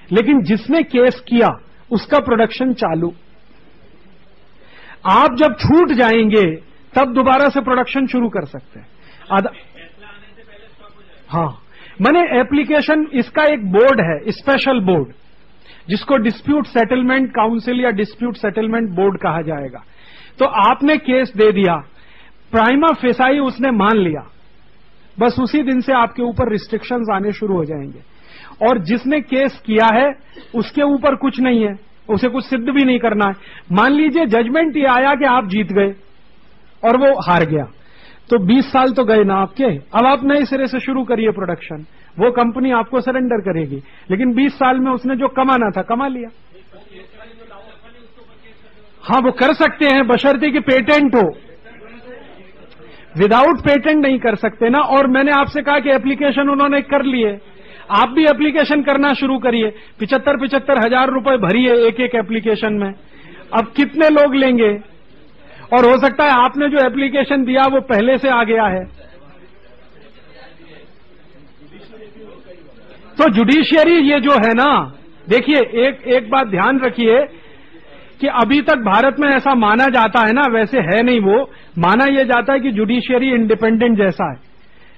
लेकिन जिसने केस किया उसका प्रोडक्शन चालू। आप जब छूट जाएंगे तब दोबारा से प्रोडक्शन शुरू कर सकते हैं। हाँ, माने एप्लीकेशन, इसका एक बोर्ड है, स्पेशल बोर्ड, जिसको डिस्प्यूट सेटलमेंट काउंसिल या डिस्प्यूट सेटलमेंट बोर्ड कहा जाएगा। तो आपने केस दे दिया, प्राइमा फेसाई उसने मान लिया, बस उसी दिन से आपके ऊपर रिस्ट्रिक्शंस आने शुरू हो जाएंगे। और जिसने केस किया है उसके ऊपर कुछ नहीं है, उसे कुछ सिद्ध भी नहीं करना है। मान लीजिए जजमेंट ये आया कि आप जीत गए और वो हार गया, तो 20 साल तो गए ना आपके। अब आप नए सिरे से शुरू करिए प्रोडक्शन, वो कंपनी आपको सरेंडर करेगी, लेकिन 20 साल में उसने जो कमाना था कमा लिया। हाँ, वो कर सकते हैं बशर्ते कि पेटेंट हो, विदाउट पेटेंट नहीं कर सकते ना। और मैंने आपसे कहा कि एप्लीकेशन उन्होंने कर लिए, आप भी एप्लीकेशन करना शुरू करिए। 75 हजार रुपए भरिए एक एक एप्लीकेशन में, अब कितने लोग लेंगे। और हो सकता है आपने जो एप्लीकेशन दिया वो पहले से आ गया है। तो जुडिशियरी ये जो है ना, देखिए एक बात ध्यान रखिए कि अभी तक भारत में ऐसा माना जाता है ना, वैसे है नहीं, वो माना यह जाता है कि जुडिशियरी इंडिपेंडेंट जैसा है,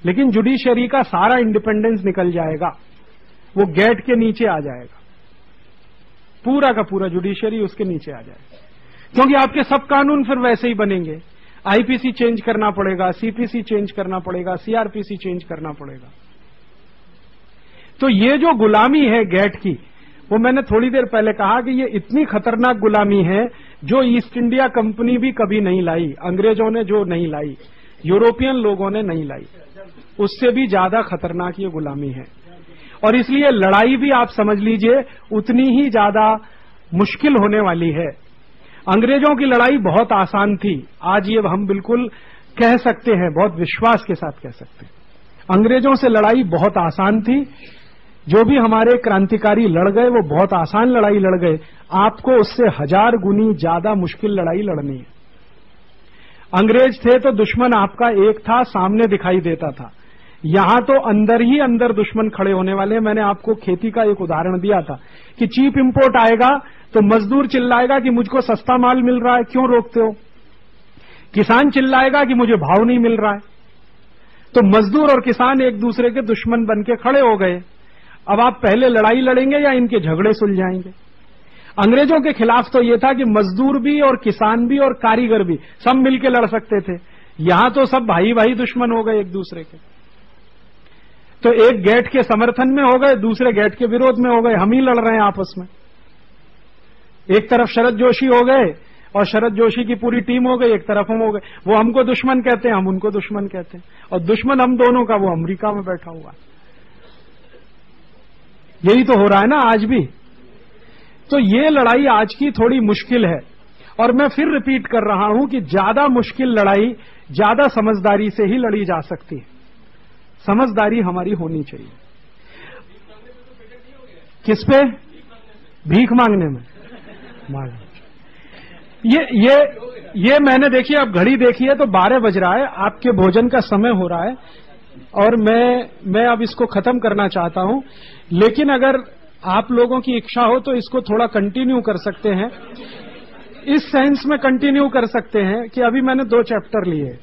लेकिन जुडिशियरी का सारा इंडिपेंडेंस निकल जाएगा। वो गेट के नीचे आ जाएगा, पूरा का पूरा जुडिशरी उसके नीचे आ जाएगा, क्योंकि आपके सब कानून फिर वैसे ही बनेंगे। आईपीसी चेंज करना पड़ेगा, सीपीसी चेंज करना पड़ेगा, सीआरपीसी चेंज करना पड़ेगा। तो ये जो गुलामी है गेट की, वो मैंने थोड़ी देर पहले कहा कि ये इतनी खतरनाक गुलामी है जो ईस्ट इंडिया कंपनी भी कभी नहीं लाई, अंग्रेजों ने जो नहीं लाई, यूरोपियन लोगों ने नहीं लाई, उससे भी ज्यादा खतरनाक ये गुलामी है। और इसलिए लड़ाई भी आप समझ लीजिए उतनी ही ज्यादा मुश्किल होने वाली है। अंग्रेजों की लड़ाई बहुत आसान थी, आज ये हम बिल्कुल कह सकते हैं, बहुत विश्वास के साथ कह सकते हैं, अंग्रेजों से लड़ाई बहुत आसान थी। जो भी हमारे क्रांतिकारी लड़ गए वो बहुत आसान लड़ाई लड़ गए, आपको उससे 1000 गुनी ज्यादा मुश्किल लड़ाई लड़नी है। अंग्रेज थे तो दुश्मन आपका एक था, सामने दिखाई देता था। यहां तो अंदर ही अंदर दुश्मन खड़े होने वाले। मैंने आपको खेती का एक उदाहरण दिया था कि चीप इंपोर्ट आएगा तो मजदूर चिल्लाएगा कि मुझको सस्ता माल मिल रहा है, क्यों रोकते हो। किसान चिल्लाएगा कि मुझे भाव नहीं मिल रहा है। तो मजदूर और किसान एक दूसरे के दुश्मन बन के खड़े हो गए। अब आप पहले लड़ाई लड़ेंगे या इनके झगड़े सुलझाएंगे। अंग्रेजों के खिलाफ तो यह था कि मजदूर भी और किसान भी और कारीगर भी सब मिलकर लड़ सकते थे। यहां तो सब भाई भाई दुश्मन हो गए एक दूसरे के। तो एक गेट के समर्थन में हो गए, दूसरे गेट के विरोध में हो गए, हम ही लड़ रहे हैं आपस में। एक तरफ शरद जोशी हो गए और शरद जोशी की पूरी टीम हो गई, एक तरफ हम हो गए। वो हमको दुश्मन कहते हैं, हम उनको दुश्मन कहते हैं, और दुश्मन हम दोनों का वो अमेरिका में बैठा हुआ है। यही तो हो रहा है ना आज भी। तो ये लड़ाई आज की थोड़ी मुश्किल है, और मैं फिर रिपीट कर रहा हूं कि ज्यादा मुश्किल लड़ाई ज्यादा समझदारी से ही लड़ी जा सकती है। समझदारी हमारी होनी चाहिए। किस पे? भीख मांगने में। ये मैंने देखिए, अब घड़ी देखिए तो 12 बज रहा है, आपके भोजन का समय हो रहा है, और मैं अब इसको खत्म करना चाहता हूं। लेकिन अगर आप लोगों की इच्छा हो तो इसको थोड़ा कंटिन्यू कर सकते हैं। इस सेंस में कंटिन्यू कर सकते हैं कि अभी मैंने 2 चैप्टर लिए,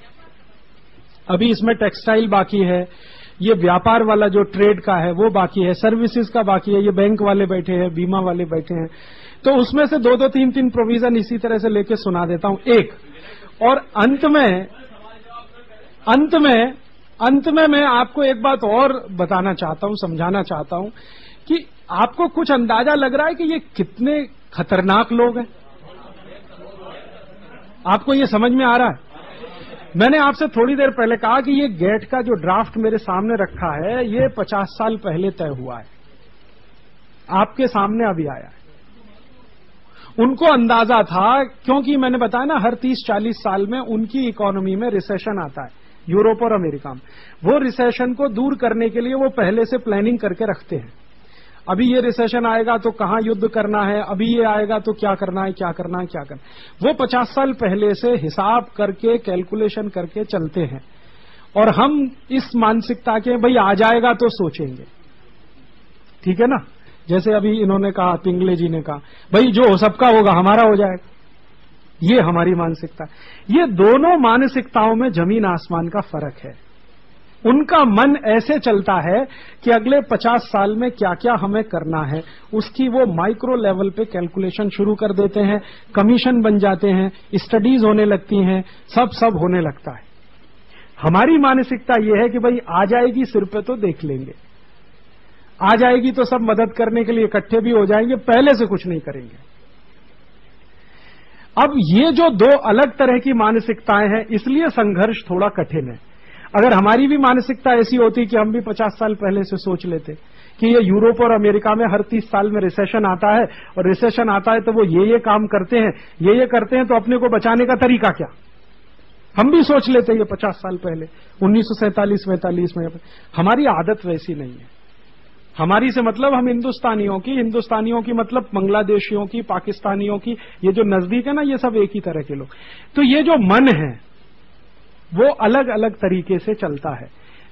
अभी इसमें टेक्सटाइल बाकी है, ये व्यापार वाला जो ट्रेड का है वो बाकी है, सर्विसेज का बाकी है, ये बैंक वाले बैठे हैं, बीमा वाले बैठे हैं। तो उसमें से 2-2, 3-3 प्रोविजन इसी तरह से लेके सुना देता हूं एक। और अंत में मैं आपको एक बात और बताना चाहता हूं, समझाना चाहता हूं कि आपको कुछ अंदाजा लग रहा है कि ये कितने खतरनाक लोग हैं। आपको ये समझ में आ रहा है? मैंने आपसे थोड़ी देर पहले कहा कि ये गेट का जो ड्राफ्ट मेरे सामने रखा है, ये 50 साल पहले तय हुआ है, आपके सामने अभी आया है। उनको अंदाजा था, क्योंकि मैंने बताया ना, हर 30-40 साल में उनकी इकोनॉमी में रिसेशन आता है, यूरोप और अमेरिका में। वो रिसेशन को दूर करने के लिए वो पहले से प्लानिंग करके रखते हैं। अभी ये रिसेशन आएगा तो कहां युद्ध करना है, अभी ये आएगा तो क्या करना है, क्या करना है, क्या करना। वो 50 साल पहले से हिसाब करके, कैलकुलेशन करके चलते हैं। और हम इस मानसिकता के, भाई आ जाएगा तो सोचेंगे, ठीक है ना। जैसे अभी इन्होंने कहा, पिंगले जी ने कहा, भाई जो सबका होगा हमारा हो जाएगा। ये हमारी मानसिकता। ये दोनों मानसिकताओं में जमीन आसमान का फर्क है। उनका मन ऐसे चलता है कि अगले 50 साल में क्या क्या हमें करना है, उसकी वो माइक्रो लेवल पे कैलकुलेशन शुरू कर देते हैं, कमीशन बन जाते हैं, स्टडीज होने लगती हैं, सब होने लगता है। हमारी मानसिकता ये है कि भाई आ जाएगी सिर पे तो देख लेंगे, आ जाएगी तो सब मदद करने के लिए इकट्ठे भी हो जाएंगे, पहले से कुछ नहीं करेंगे। अब ये जो 2 अलग तरह की मानसिकताएं हैं, इसलिए संघर्ष थोड़ा कठिन है। अगर हमारी भी मानसिकता ऐसी होती कि हम भी 50 साल पहले से सोच लेते कि ये यूरोप और अमेरिका में हर 30 साल में रिसेशन आता है, और रिसेशन आता है तो वो ये काम करते हैं, ये करते हैं, तो अपने को बचाने का तरीका क्या, हम भी सोच लेते ये 50 साल पहले 1947-42 में। हमारी आदत वैसी नहीं है। हमारी से मतलब हम हिंदुस्तानियों की मतलब बांग्लादेशियों की, पाकिस्तानियों की, ये जो नजदीक है ना, ये सब एक ही तरह के लोग। तो ये जो मन है वो अलग अलग तरीके से चलता है।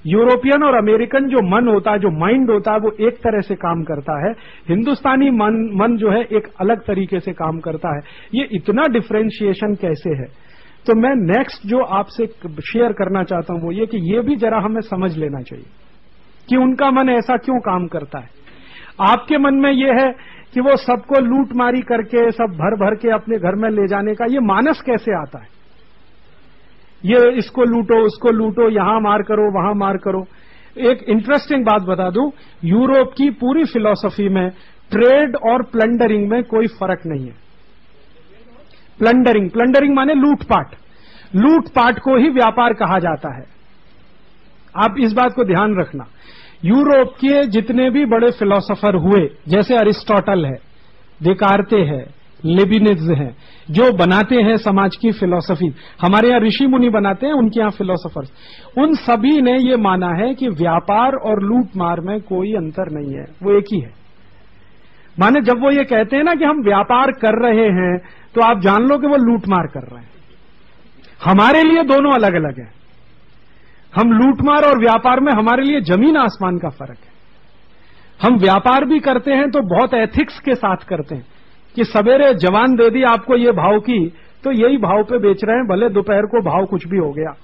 यूरोपियन और अमेरिकन जो मन होता है, जो माइंड होता है, वो एक तरह से काम करता है। हिंदुस्तानी मन जो है एक अलग तरीके से काम करता है। ये इतना डिफरेंशिएशन कैसे है? तो मैं नेक्स्ट जो आपसे शेयर करना चाहता हूं वो ये कि ये भी जरा हमें समझ लेना चाहिए कि उनका मन ऐसा क्यों काम करता है। आपके मन में ये है कि वो सबको लूट मारी करके सब भर भर के अपने घर में ले जाने का ये मानस कैसे आता है? ये इसको लूटो, उसको लूटो, यहां मार करो, वहां मार करो। एक इंटरेस्टिंग बात बता दूं, यूरोप की पूरी फिलॉसफी में ट्रेड और प्लंडरिंग में कोई फर्क नहीं है। प्लंडरिंग माने लूटपाट, लूटपाट को ही व्यापार कहा जाता है। आप इस बात को ध्यान रखना। यूरोप के जितने भी बड़े फिलोसोफर हुए, जैसे अरिस्टोटल है, देकार्ते है, लेबिनिज है, जो बनाते हैं समाज की फिलॉसफी, हमारे यहां ऋषि मुनि बनाते हैं, उनके यहां फिलोसोफर्स, उन सभी ने ये माना है कि व्यापार और लूट मार में कोई अंतर नहीं है, वो एक ही है। माने जब वो ये कहते हैं ना कि हम व्यापार कर रहे हैं, तो आप जान लो कि वो लूट मार कर रहे हैं। हमारे लिए दोनों अलग अलग है। हम लूटमार और व्यापार में हमारे लिए जमीन आसमान का फर्क है। हम व्यापार भी करते हैं तो बहुत एथिक्स के साथ करते हैं कि सवेरे जवान दे दी आपको ये भाव की, तो यही भाव पे बेच रहे हैं, भले दोपहर को भाव कुछ भी हो गया।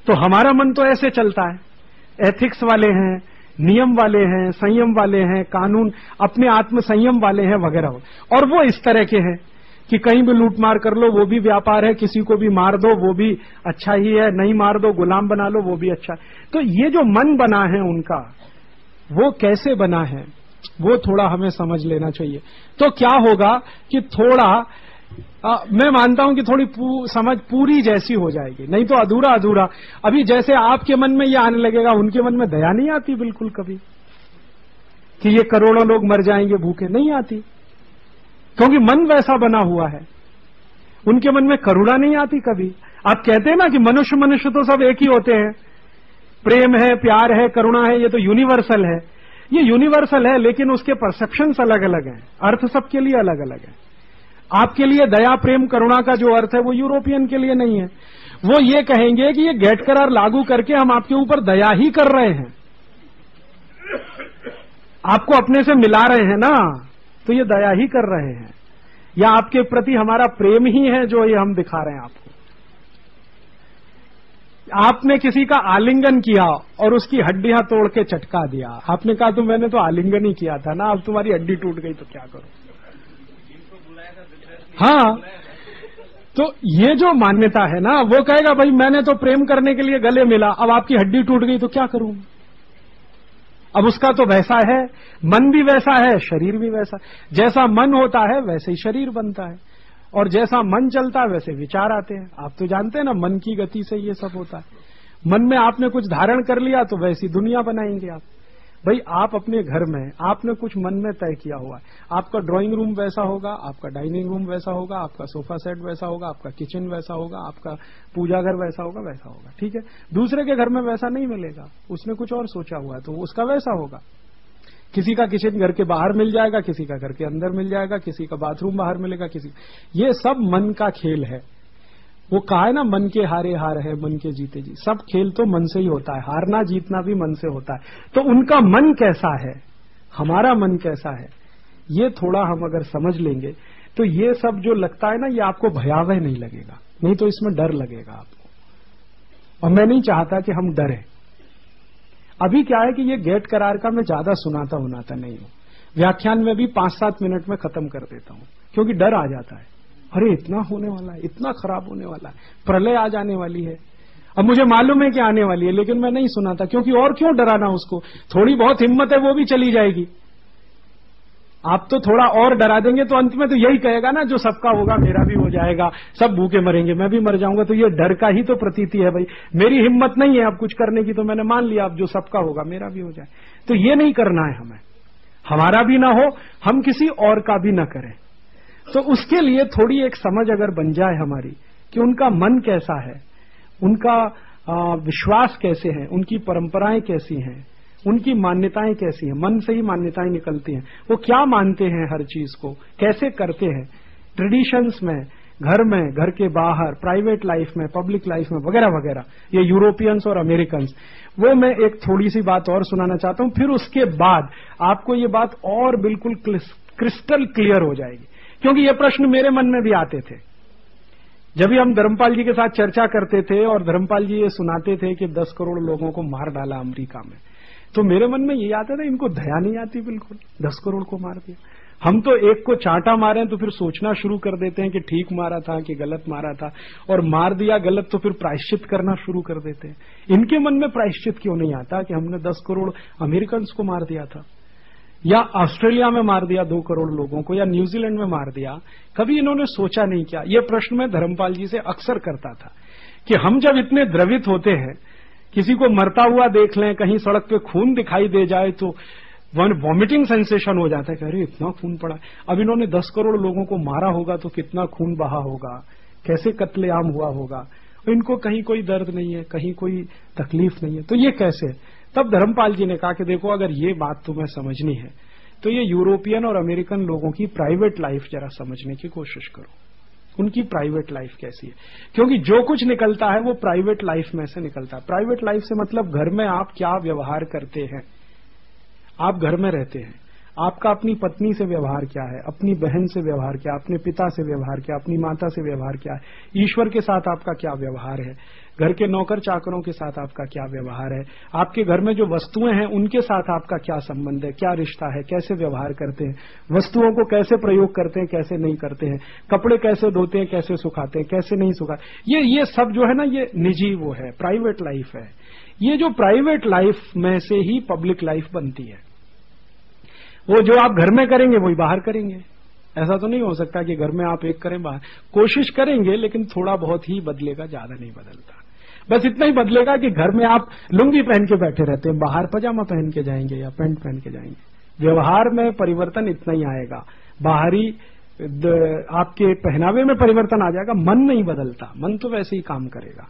तो हमारा मन तो ऐसे चलता है, एथिक्स वाले हैं, नियम वाले हैं, संयम वाले हैं, कानून, अपने आत्म संयम वाले हैं वगैरह। और वो इस तरह के हैं कि कहीं भी लूट मार कर लो वो भी व्यापार है, किसी को भी मार दो वो भी अच्छा ही है, नहीं मार दो गुलाम बना लो वो भी अच्छा है। तो ये जो मन बना है उनका, वो कैसे बना है वो थोड़ा हमें समझ लेना चाहिए। तो क्या होगा कि थोड़ा मैं मानता हूं कि थोड़ी समझ पूरी जैसी हो जाएगी, नहीं तो अधूरा अधूरा। अभी जैसे आपके मन में ये आने लगेगा, उनके मन में दया नहीं आती बिल्कुल कभी कि ये करोड़ों लोग मर जाएंगे भूखे, नहीं आती, क्योंकि मन वैसा बना हुआ है। उनके मन में करुणा नहीं आती कभी। आप कहते हैं ना कि मनुष्य तो सब एक ही होते हैं, प्रेम है, प्यार है, करुणा है, ये तो यूनिवर्सल है। ये यूनिवर्सल है, लेकिन उसके परसेप्शंस अलग अलग हैं, अर्थ सबके लिए अलग अलग है। आपके लिए दया, प्रेम, करुणा का जो अर्थ है वो यूरोपियन के लिए नहीं है। वो ये कहेंगे कि ये गेट करार लागू करके हम आपके ऊपर दया ही कर रहे हैं, आपको अपने से मिला रहे हैं ना, तो ये दया ही कर रहे हैं, या आपके प्रति हमारा प्रेम ही है जो ये हम दिखा रहे हैं आपको। आपने किसी का आलिंगन किया और उसकी हड्डियां तोड़ के चटका दिया, आपने कहा तो मैंने तो आलिंगन ही किया था ना, अब तुम्हारी हड्डी टूट गई तो क्या करो। हाँ, तो ये जो मान्यता है ना, वो कहेगा भाई मैंने तो प्रेम करने के लिए गले मिला, अब आपकी हड्डी टूट गई तो क्या करूं। अब उसका तो वैसा है, मन भी वैसा है, शरीर भी वैसा। जैसा मन होता है वैसे ही शरीर बनता है, और जैसा मन चलता है वैसे विचार आते हैं। आप तो जानते हैं ना, मन की गति से ये सब होता है। मन में आपने कुछ धारण कर लिया तो वैसी दुनिया बनाएंगे आप। भाई आप अपने घर में आपने कुछ मन में तय किया हुआ है, आपका ड्राइंग रूम वैसा होगा, आपका डाइनिंग रूम वैसा होगा, आपका सोफा सेट वैसा होगा, आपका किचन वैसा होगा, आपका पूजा घर वैसा होगा, ठीक है। दूसरे के घर में वैसा नहीं मिलेगा, उसने कुछ और सोचा हुआ है तो उसका वैसा होगा। किसी का किचन घर के बाहर मिल जाएगा, किसी का घर के अंदर मिल जाएगा, किसी का बाथरूम बाहर मिलेगा, किसी, ये सब मन का खेल है। वो कहा है ना, मन के हारे हार है, मन के जीते जीत। सब खेल तो मन से ही होता है, हारना जीतना भी मन से होता है। तो उनका मन कैसा है, हमारा मन कैसा है, ये थोड़ा हम अगर समझ लेंगे तो ये सब जो लगता है ना, ये आपको भयावह नहीं लगेगा, नहीं तो इसमें डर लगेगा आपको। और मैं नहीं चाहता कि हम डरें। अभी क्या है कि ये गेट करार का मैं ज्यादा सुनाता नहीं हूं, व्याख्यान में भी 5-7 मिनट में खत्म कर देता हूं, क्योंकि डर आ जाता है। अरे इतना होने वाला है, इतना खराब होने वाला है, प्रलय आ जाने वाली है। अब मुझे मालूम है कि आने वाली है, लेकिन मैं नहीं सुनाता, क्योंकि और क्यों डराना उसको। थोड़ी बहुत हिम्मत है वो भी चली जाएगी। आप तो थोड़ा और डरा देंगे तो अंत में तो यही कहेगा ना, जो सबका होगा मेरा भी हो जाएगा, सब भूखे मरेंगे, मैं भी मर जाऊंगा। तो ये डर का ही तो प्रतीति है। भाई मेरी हिम्मत नहीं है अब कुछ करने की, तो मैंने मान लिया अब जो सबका होगा मेरा भी हो जाए। तो ये नहीं करना है हमें, हमारा भी ना हो, हम किसी और का भी ना करें। तो उसके लिए थोड़ी एक समझ अगर बन जाए हमारी कि उनका मन कैसा है, उनका विश्वास कैसे है, उनकी परंपराएं कैसी हैं, उनकी मान्यताएं कैसी हैं। मन से ही मान्यताएं निकलती हैं। वो क्या मानते हैं, हर चीज को कैसे करते हैं, ट्रेडिशंस में, घर में, घर के बाहर, प्राइवेट लाइफ में, पब्लिक लाइफ में, वगैरह वगैरह। ये यूरोपियंस और अमेरिकन्स, वो मैं एक थोड़ी सी बात और सुनाना चाहता हूं। फिर उसके बाद आपको ये बात और बिल्कुल क्रिस्टल क्लियर हो जाएगी, क्योंकि ये प्रश्न मेरे मन में भी आते थे जब भी हम धर्मपाल जी के साथ चर्चा करते थे, और धर्मपाल जी ये सुनाते थे कि 10 करोड़ लोगों को मार डाला अमेरिका में। तो मेरे मन में ये आता था, इनको दया नहीं आती बिल्कुल, 10 करोड़ को मार दिया। हम तो एक को चांटा मारे तो फिर सोचना शुरू कर देते हैं कि ठीक मारा था कि गलत मारा था, और मार दिया गलत तो फिर प्रायश्चित करना शुरू कर देते हैं। इनके मन में प्रायश्चित क्यों नहीं आता कि हमने 10 करोड़ अमेरिकन को मार दिया था, या ऑस्ट्रेलिया में मार दिया 2 करोड़ लोगों को, या न्यूजीलैंड में मार दिया। कभी इन्होंने सोचा नहीं किया। ये प्रश्न मैं धर्मपाल जी से अक्सर करता था कि हम जब इतने द्रवित होते हैं, किसी को मरता हुआ देख लें, कहीं सड़क पे खून दिखाई दे जाए तो वॉमिटिंग सेंसेशन हो जाता है कि अरे इतना खून पड़ा। अब इन्होंने 10 करोड़ लोगों को मारा होगा तो कितना खून बहा होगा, कैसे कत्लेआम हुआ होगा। इनको कहीं कोई दर्द नहीं है, कहीं कोई तकलीफ नहीं है, तो ये कैसे? तब धर्मपाल जी ने कहा कि देखो, अगर ये बात तुम्हें समझनी है तो ये यूरोपियन और अमेरिकन लोगों की प्राइवेट लाइफ जरा समझने की कोशिश करो। उनकी प्राइवेट लाइफ कैसी है, क्योंकि जो कुछ निकलता है वो प्राइवेट लाइफ में से निकलता है। प्राइवेट लाइफ से मतलब घर में आप क्या व्यवहार करते हैं। आप घर में रहते हैं, आपका अपनी पत्नी से व्यवहार क्या है, अपनी बहन से व्यवहार क्या, अपने पिता से व्यवहार क्या, अपनी माता से व्यवहार क्या है, ईश्वर के साथ आपका क्या व्यवहार है, घर के नौकर चाकरों के साथ आपका क्या व्यवहार है, आपके घर में जो वस्तुएं हैं उनके साथ आपका क्या संबंध है, क्या रिश्ता है, कैसे व्यवहार करते हैं, वस्तुओं को कैसे प्रयोग करते हैं, कैसे नहीं करते हैं, कपड़े कैसे धोते हैं, कैसे सुखाते हैं, कैसे नहीं सुखाते। ये सब जो है ना, ये निजी वो है, प्राइवेट लाइफ है। ये जो प्राइवेट लाइफ में से ही पब्लिक लाइफ बनती है। वो जो आप घर में करेंगे वही बाहर करेंगे। ऐसा तो नहीं हो सकता कि घर में आप एक करें बाहर, कोशिश करेंगे लेकिन थोड़ा बहुत ही बदलेगा, ज्यादा नहीं बदलता। बस इतना ही बदलेगा कि घर में आप लुंगी पहन के बैठे रहते हैं, बाहर पजामा पहन के जाएंगे या पैंट पहन के जाएंगे। व्यवहार में परिवर्तन इतना ही आएगा, बाहरी आपके पहनावे में परिवर्तन आ जाएगा, मन नहीं बदलता, मन तो वैसे ही काम करेगा।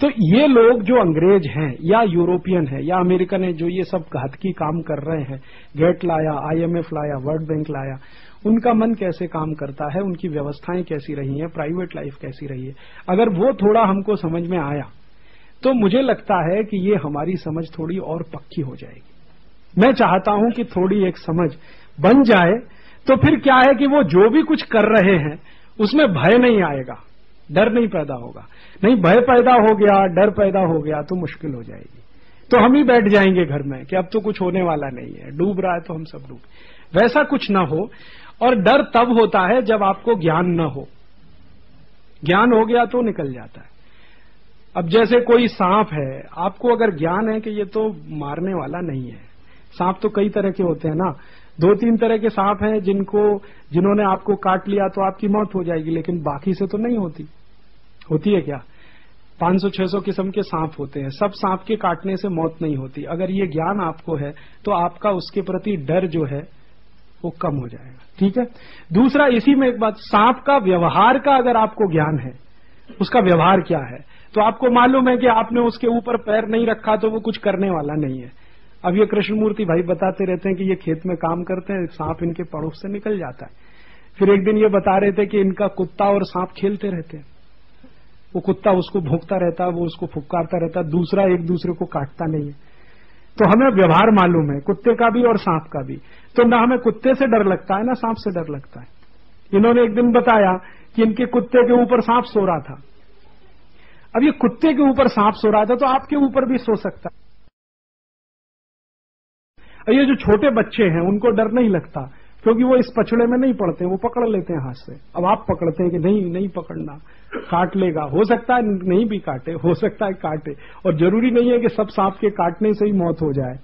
तो ये लोग जो अंग्रेज हैं या यूरोपियन है या अमेरिकन है, जो ये सब घातकी काम कर रहे हैं, गेट लाया, IMF लाया, वर्ल्ड बैंक लाया, उनका मन कैसे काम करता है, उनकी व्यवस्थाएं कैसी रही हैं, प्राइवेट लाइफ कैसी रही है, अगर वो थोड़ा हमको समझ में आया तो मुझे लगता है कि ये हमारी समझ थोड़ी और पक्की हो जाएगी। मैं चाहता हूं कि थोड़ी एक समझ बन जाए, तो फिर क्या है कि वो जो भी कुछ कर रहे हैं उसमें भय नहीं आएगा, डर नहीं पैदा होगा। नहीं, भय पैदा हो गया, डर पैदा हो गया तो मुश्किल हो जाएगी। तो हम ही बैठ जाएंगे घर में कि अब तो कुछ होने वाला नहीं है, डूब रहा है तो हम सब डूब। वैसा कुछ ना हो। और डर तब होता है जब आपको ज्ञान न हो। ज्ञान हो गया तो निकल जाता है। अब जैसे कोई सांप है, आपको अगर ज्ञान है कि ये तो मारने वाला नहीं है, सांप तो कई तरह के होते हैं ना, 2-3 तरह के सांप हैं जिन्होंने आपको काट लिया तो आपकी मौत हो जाएगी, लेकिन बाकी से तो नहीं होती है क्या? 500-600 किस्म के सांप होते हैं, सब सांप के काटने से मौत नहीं होती। अगर ये ज्ञान आपको है तो आपका उसके प्रति डर जो है वो कम हो जाएगा। ठीक है। दूसरा, इसी में एक बात, सांप का व्यवहार का अगर आपको ज्ञान है, उसका व्यवहार क्या है, तो आपको मालूम है कि आपने उसके ऊपर पैर नहीं रखा तो वो कुछ करने वाला नहीं है। अब ये कृष्णमूर्ति भाई बताते रहते हैं कि ये खेत में काम करते हैं, सांप इनके पड़ोस से निकल जाता है। फिर एक दिन ये बता रहे थे कि इनका कुत्ता और सांप खेलते रहते हैं, वो कुत्ता उसको भौंकता रहता है, वो उसको फुफकारता रहता है, दूसरा एक दूसरे को काटता नहीं है। तो हमें व्यवहार मालूम है कुत्ते का भी और सांप का भी, तो ना हमें कुत्ते से डर लगता है ना सांप से डर लगता है। इन्होंने एक दिन बताया कि इनके कुत्ते के ऊपर सांप सो रहा था। अब ये कुत्ते के ऊपर सांप सो रहा था तो आपके ऊपर भी सो सकता है। ये जो छोटे बच्चे हैं उनको डर नहीं लगता, क्योंकि वो इस पछड़े में नहीं पड़ते, वो पकड़ लेते हैं हाथ से। अब आप पकड़ते हैं कि नहीं पकड़ना, काट लेगा। हो सकता है नहीं भी काटे, हो सकता है काटे, और जरूरी नहीं है कि सब सांप के काटने से ही मौत हो जाए,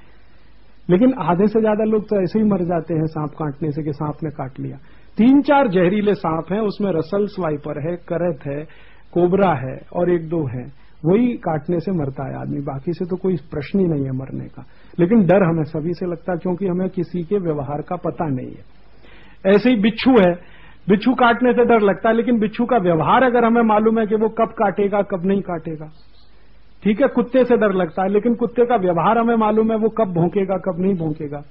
लेकिन आधे से ज्यादा लोग तो ऐसे ही मर जाते हैं सांप काटने से कि सांप ने काट लिया। 3-4 जहरीले सांप हैं, उसमें रसल्स वाइपर है, करत है, कोबरा है और 1-2 है, वही काटने से मरता है आदमी, बाकी से तो कोई प्रश्न ही नहीं है मरने का। लेकिन डर हमें सभी से लगता है, क्योंकि हमें किसी के व्यवहार का पता नहीं है। ऐसे ही बिच्छू है, बिच्छू काटने से डर लगता है, लेकिन बिच्छू का व्यवहार अगर हमें मालूम है कि वो कब काटेगा कब नहीं काटेगा। ठीक है, कुत्ते से डर लगता है, लेकिन कुत्ते का व्यवहार हमें मालूम है वो कब भौंकेगा कब नहीं भौंकेगा।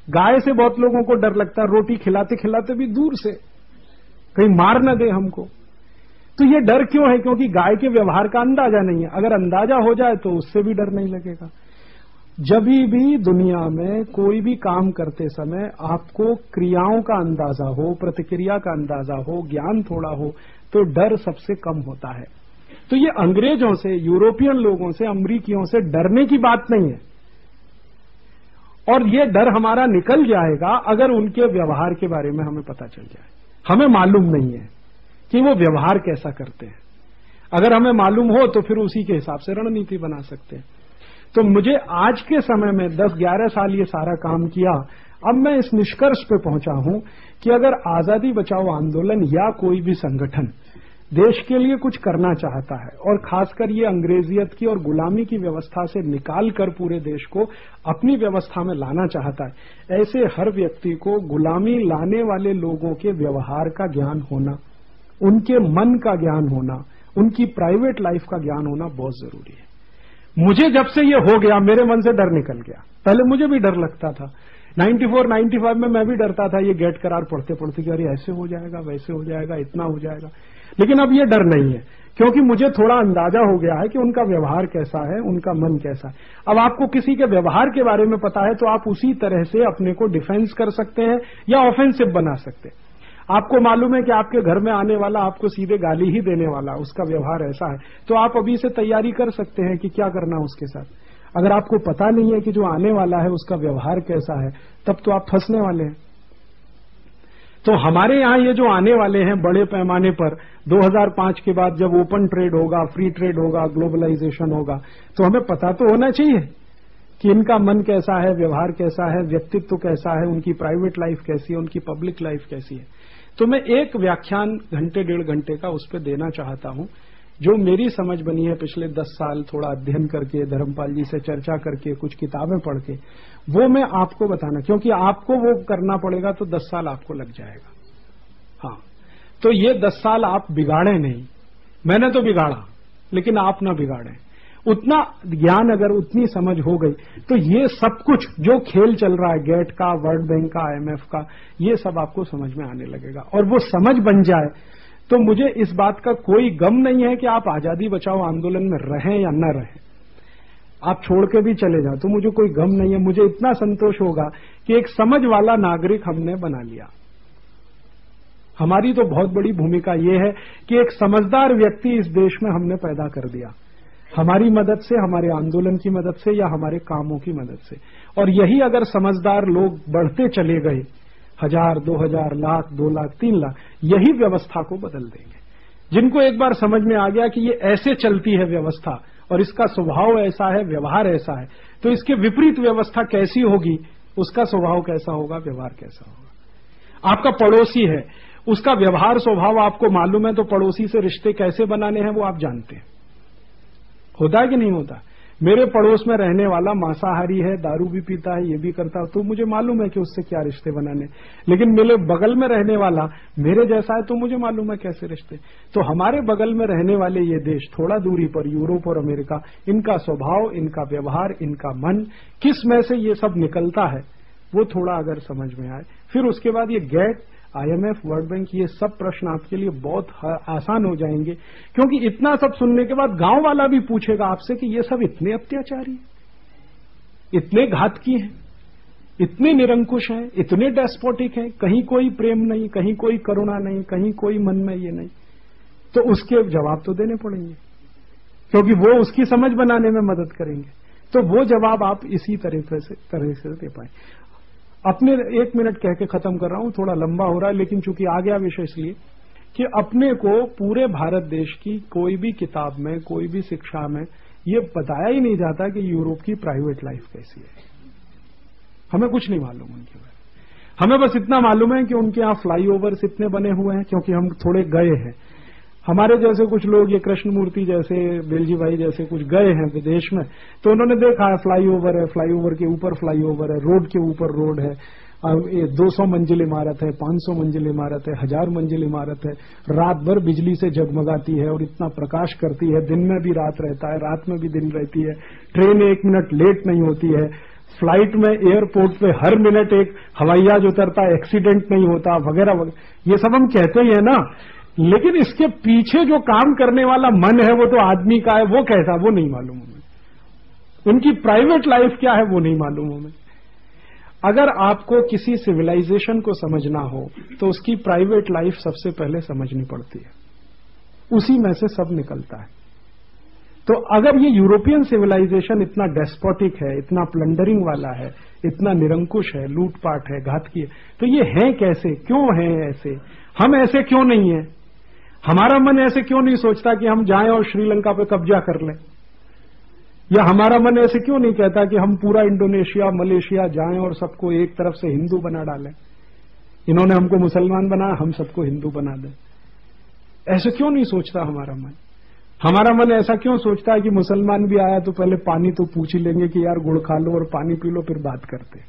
गाय से बहुत लोगों को डर लगता है, रोटी खिलाते खिलाते भी दूर से, कहीं मार न दे हमको। तो ये डर क्यों है? क्योंकि गाय के व्यवहार का अंदाजा नहीं है। अगर अंदाजा हो जाए तो उससे भी डर नहीं लगेगा। जब भी दुनिया में कोई भी काम करते समय आपको क्रियाओं का अंदाजा हो, प्रतिक्रिया का अंदाजा हो, ज्ञान थोड़ा हो, तो डर सबसे कम होता है। तो ये अंग्रेजों से, यूरोपियन लोगों से, अमरीकियों से डरने की बात नहीं है। और ये डर हमारा निकल जाएगा अगर उनके व्यवहार के बारे में हमें पता चल जाए। हमें मालूम नहीं है कि वो व्यवहार कैसा करते हैं। अगर हमें मालूम हो तो फिर उसी के हिसाब से रणनीति बना सकते हैं। तो मुझे आज के समय में 10-11 साल ये सारा काम किया, अब मैं इस निष्कर्ष पे पहुंचा हूं कि अगर आजादी बचाओ आंदोलन या कोई भी संगठन देश के लिए कुछ करना चाहता है और खासकर ये अंग्रेजियत की और गुलामी की व्यवस्था से निकाल कर पूरे देश को अपनी व्यवस्था में लाना चाहता है, ऐसे हर व्यक्ति को गुलामी लाने वाले लोगों के व्यवहार का ज्ञान होना, उनके मन का ज्ञान होना, उनकी प्राइवेट लाइफ का ज्ञान होना बहुत जरूरी है। मुझे जब से ये हो गया मेरे मन से डर निकल गया। पहले मुझे भी डर लगता था, 94-95 में मैं भी डरता था ये गेट करार पढ़ते पढ़ते कि अरे ऐसे हो जाएगा, वैसे हो जाएगा, इतना हो जाएगा। लेकिन अब ये डर नहीं है, क्योंकि मुझे थोड़ा अंदाजा हो गया है कि उनका व्यवहार कैसा है, उनका मन कैसा है। अब आपको किसी के व्यवहार के बारे में पता है तो आप उसी तरह से अपने को डिफेंस कर सकते हैं या ऑफेंसिव बना सकते हैं। आपको मालूम है कि आपके घर में आने वाला आपको सीधे गाली ही देने वाला, उसका व्यवहार ऐसा है, तो आप अभी से तैयारी कर सकते हैं कि क्या करना उसके साथ। अगर आपको पता नहीं है कि जो आने वाला है उसका व्यवहार कैसा है, तब तो आप फंसने वाले हैं। तो हमारे यहां ये जो आने वाले हैं बड़े पैमाने पर 2005 के बाद जब ओपन ट्रेड होगा, फ्री ट्रेड होगा, ग्लोबलाइजेशन होगा, तो हमें पता तो होना चाहिए कि इनका मन कैसा है, व्यवहार कैसा है, व्यक्तित्व कैसा है, उनकी प्राइवेट लाइफ कैसी है, उनकी पब्लिक लाइफ कैसी है। तो मैं एक व्याख्यान घंटे 1.5 घंटे का उस पर देना चाहता हूं, जो मेरी समझ बनी है पिछले 10 साल थोड़ा अध्ययन करके, धर्मपाल जी से चर्चा करके, कुछ किताबें पढ़ के, वो मैं आपको बताना, क्योंकि आपको वो करना पड़ेगा तो 10 साल आपको लग जाएगा। हाँ, तो ये 10 साल आप बिगाड़े नहीं, मैंने तो बिगाड़ा, लेकिन आप ना बिगाड़े। उतना ज्ञान अगर, उतनी समझ हो गई तो ये सब कुछ जो खेल चल रहा है, गेट का, वर्ल्ड बैंक का, IMF का, ये सब आपको समझ में आने लगेगा। और वो समझ बन जाए तो मुझे इस बात का कोई गम नहीं है कि आप आजादी बचाओ आंदोलन में रहें या न रहें, आप छोड़ के भी चले जाओ तो मुझे कोई गम नहीं है। मुझे इतना संतोष होगा कि एक समझ वाला नागरिक हमने बना लिया। हमारी तो बहुत बड़ी भूमिका ये है कि एक समझदार व्यक्ति इस देश में हमने पैदा कर दिया, हमारी मदद से, हमारे आंदोलन की मदद से या हमारे कामों की मदद से। और यही अगर समझदार लोग बढ़ते चले गए, 1000, 2000, लाख, 2 लाख, 3 लाख, यही व्यवस्था को बदल देंगे। जिनको एक बार समझ में आ गया कि ये ऐसे चलती है व्यवस्था और इसका स्वभाव ऐसा है, व्यवहार ऐसा है, तो इसके विपरीत व्यवस्था कैसी होगी, उसका स्वभाव कैसा होगा, व्यवहार कैसा होगा। आपका पड़ोसी है, उसका व्यवहार स्वभाव आपको मालूम है, तो पड़ोसी से रिश्ते कैसे बनाने हैं वो आप जानते हैं। होता है कि नहीं होता? मेरे पड़ोस में रहने वाला मांसाहारी है, दारू भी पीता है, ये भी करता है, तो मुझे मालूम है कि उससे क्या रिश्ते बनाने। लेकिन मेरे बगल में रहने वाला मेरे जैसा है तो मुझे मालूम है कैसे रिश्ते। तो हमारे बगल में रहने वाले ये देश, थोड़ा दूरी पर यूरोप और अमेरिका, इनका स्वभाव, इनका व्यवहार, इनका मन, किस में से ये सब निकलता है, वो थोड़ा अगर समझ में आए, फिर उसके बाद ये गेट, IMF, वर्ल्ड बैंक, ये सब प्रश्न आपके लिए बहुत आसान हो जाएंगे। क्योंकि इतना सब सुनने के बाद गांव वाला भी पूछेगा आपसे कि ये सब इतने अत्याचारी, इतने घातकी हैं, इतने निरंकुश हैं, इतने डेस्पोटिक हैं, कहीं कोई प्रेम नहीं, कहीं कोई करुणा नहीं, कहीं कोई मन में ये नहीं, तो उसके जवाब तो देने पड़ेंगे, क्योंकि वो उसकी समझ बनाने में मदद करेंगे। तो वो जवाब आप इसी तरह से दे पाए। अपने 1 मिनट कह के खत्म कर रहा हूं, थोड़ा लंबा हो रहा है, लेकिन चूंकि आ गया विषय इसलिए कि अपने को पूरे भारत देश की कोई भी किताब में, कोई भी शिक्षा में ये बताया ही नहीं जाता कि यूरोप की प्राइवेट लाइफ कैसी है। हमें कुछ नहीं मालूम उनके बारे में। हमें बस इतना मालूम है कि उनके यहां फ्लाईओवर्स इतने बने हुए हैं, क्योंकि हम थोड़े गए हैं। हमारे जैसे कुछ लोग, ये कृष्णमूर्ति जैसे, बेलजी भाई जैसे कुछ गए हैं विदेश में, तो उन्होंने देखा है फ्लाईओवर है, फ्लाईओवर के ऊपर फ्लाईओवर है, रोड के ऊपर रोड है, 200 मंजिल इमारत है, 500 मंजिल इमारत है, 1000 मंजिल इमारत है, रात भर बिजली से जगमगाती है और इतना प्रकाश करती है, दिन में भी रात रहता है, रात में भी दिन रहती है, ट्रेन 1 मिनट लेट नहीं होती है, फ्लाइट में, एयरपोर्ट पे हर मिनट एक हवाई जहाज उतरता है, एक्सीडेंट नहीं होता, वगैरह वगैरह। ये सब हम कहते ही है ना, लेकिन इसके पीछे जो काम करने वाला मन है वो तो आदमी का है, वो कैसा, वो नहीं मालूम हमें। उनकी प्राइवेट लाइफ क्या है वो नहीं मालूम हमें। अगर आपको किसी सिविलाइजेशन को समझना हो तो उसकी प्राइवेट लाइफ सबसे पहले समझनी पड़ती है, उसी में से सब निकलता है। तो अगर ये यूरोपियन सिविलाइजेशन इतना डेस्पोटिक है, इतना प्लंडरिंग वाला है, इतना निरंकुश है, लूटपाट है, घातकी है, तो ये है कैसे, क्यों है ऐसे? हम ऐसे क्यों नहीं है? हमारा मन ऐसे क्यों नहीं सोचता कि हम जाएं और श्रीलंका पे कब्जा कर लें? या हमारा मन ऐसे क्यों नहीं कहता कि हम पूरा इंडोनेशिया, मलेशिया जाएं और सबको एक तरफ से हिंदू बना डालें? इन्होंने हमको मुसलमान बनाया, हम सबको हिंदू बना दें। ऐसे क्यों नहीं सोचता हमारा मन? हमारा मन ऐसा क्यों सोचता है कि मुसलमान भी आया तो पहले पानी तो पूछ ही लेंगे कि यार गुड़ खा लो और पानी पी लो, फिर बात करते,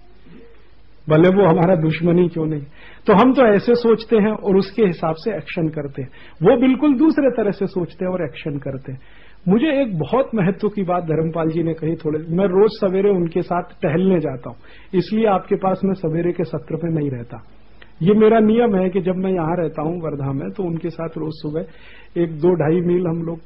भले वो हमारा दुश्मन ही क्यों नहीं। तो हम तो ऐसे सोचते हैं और उसके हिसाब से एक्शन करते हैं। वो बिल्कुल दूसरे तरह से सोचते हैं और एक्शन करते हैं। मुझे एक बहुत महत्व की बात धर्मपाल जी ने कही, थोड़े मैं रोज सवेरे उनके साथ टहलने जाता हूं, इसलिए आपके पास मैं सवेरे के सत्र पे नहीं रहता। ये मेरा नियम है कि जब मैं यहां रहता हूं वर्धा में, तो उनके साथ रोज सुबह 1-2-2.5 मील हम लोग,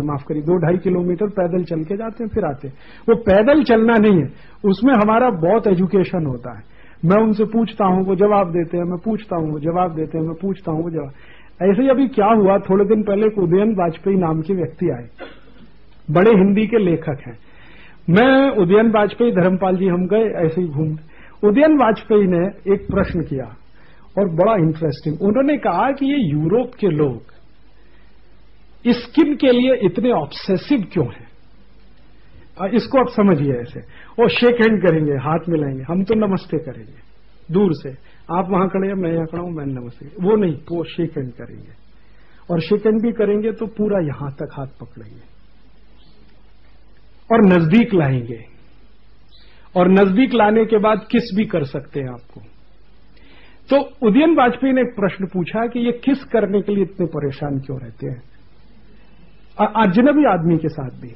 माफ करिए 2-2.5 किलोमीटर पैदल चल के जाते हैं, फिर आते हैं। वो पैदल चलना नहीं है, उसमें हमारा बहुत एजुकेशन होता है। मैं उनसे पूछता हूं, वो जवाब देते हैं, मैं पूछता हूं, वो जवाब देते हैं, मैं पूछता हूं, वो जवाब। ऐसे ही अभी क्या हुआ, थोड़े दिन पहले एक उदयन वाजपेयी नाम के व्यक्ति आए, बड़े हिंदी के लेखक हैं। मैं उदयन वाजपेयी, धर्मपाल जी हम गए ऐसे ही घूम। उदयन वाजपेयी ने एक प्रश्न किया और बड़ा इंटरेस्टिंग। उन्होंने कहा कि ये यूरोप के लोग स्किन के लिए इतने ऑब्सेसिव क्यों हैं? इसको आप समझिए ऐसे, और शेक हैंड करेंगे, हाथ मिलाएंगे, हम तो नमस्ते करेंगे दूर से, आप वहां खड़े हैं, मैं यहां खड़ा हूं, मैं नमस्ते, वो नहीं, वो शेक हैंड करेंगे, और शेक हैंड भी करेंगे तो पूरा यहां तक हाथ पकड़ेंगे और नजदीक लाएंगे, और नजदीक लाने के बाद किस भी कर सकते हैं आपको। तो उदयन वाजपेयी ने एक प्रश्न पूछा कि ये किस करने के लिए इतने परेशान क्यों रहते हैं अजनबी आदमी के साथ भी,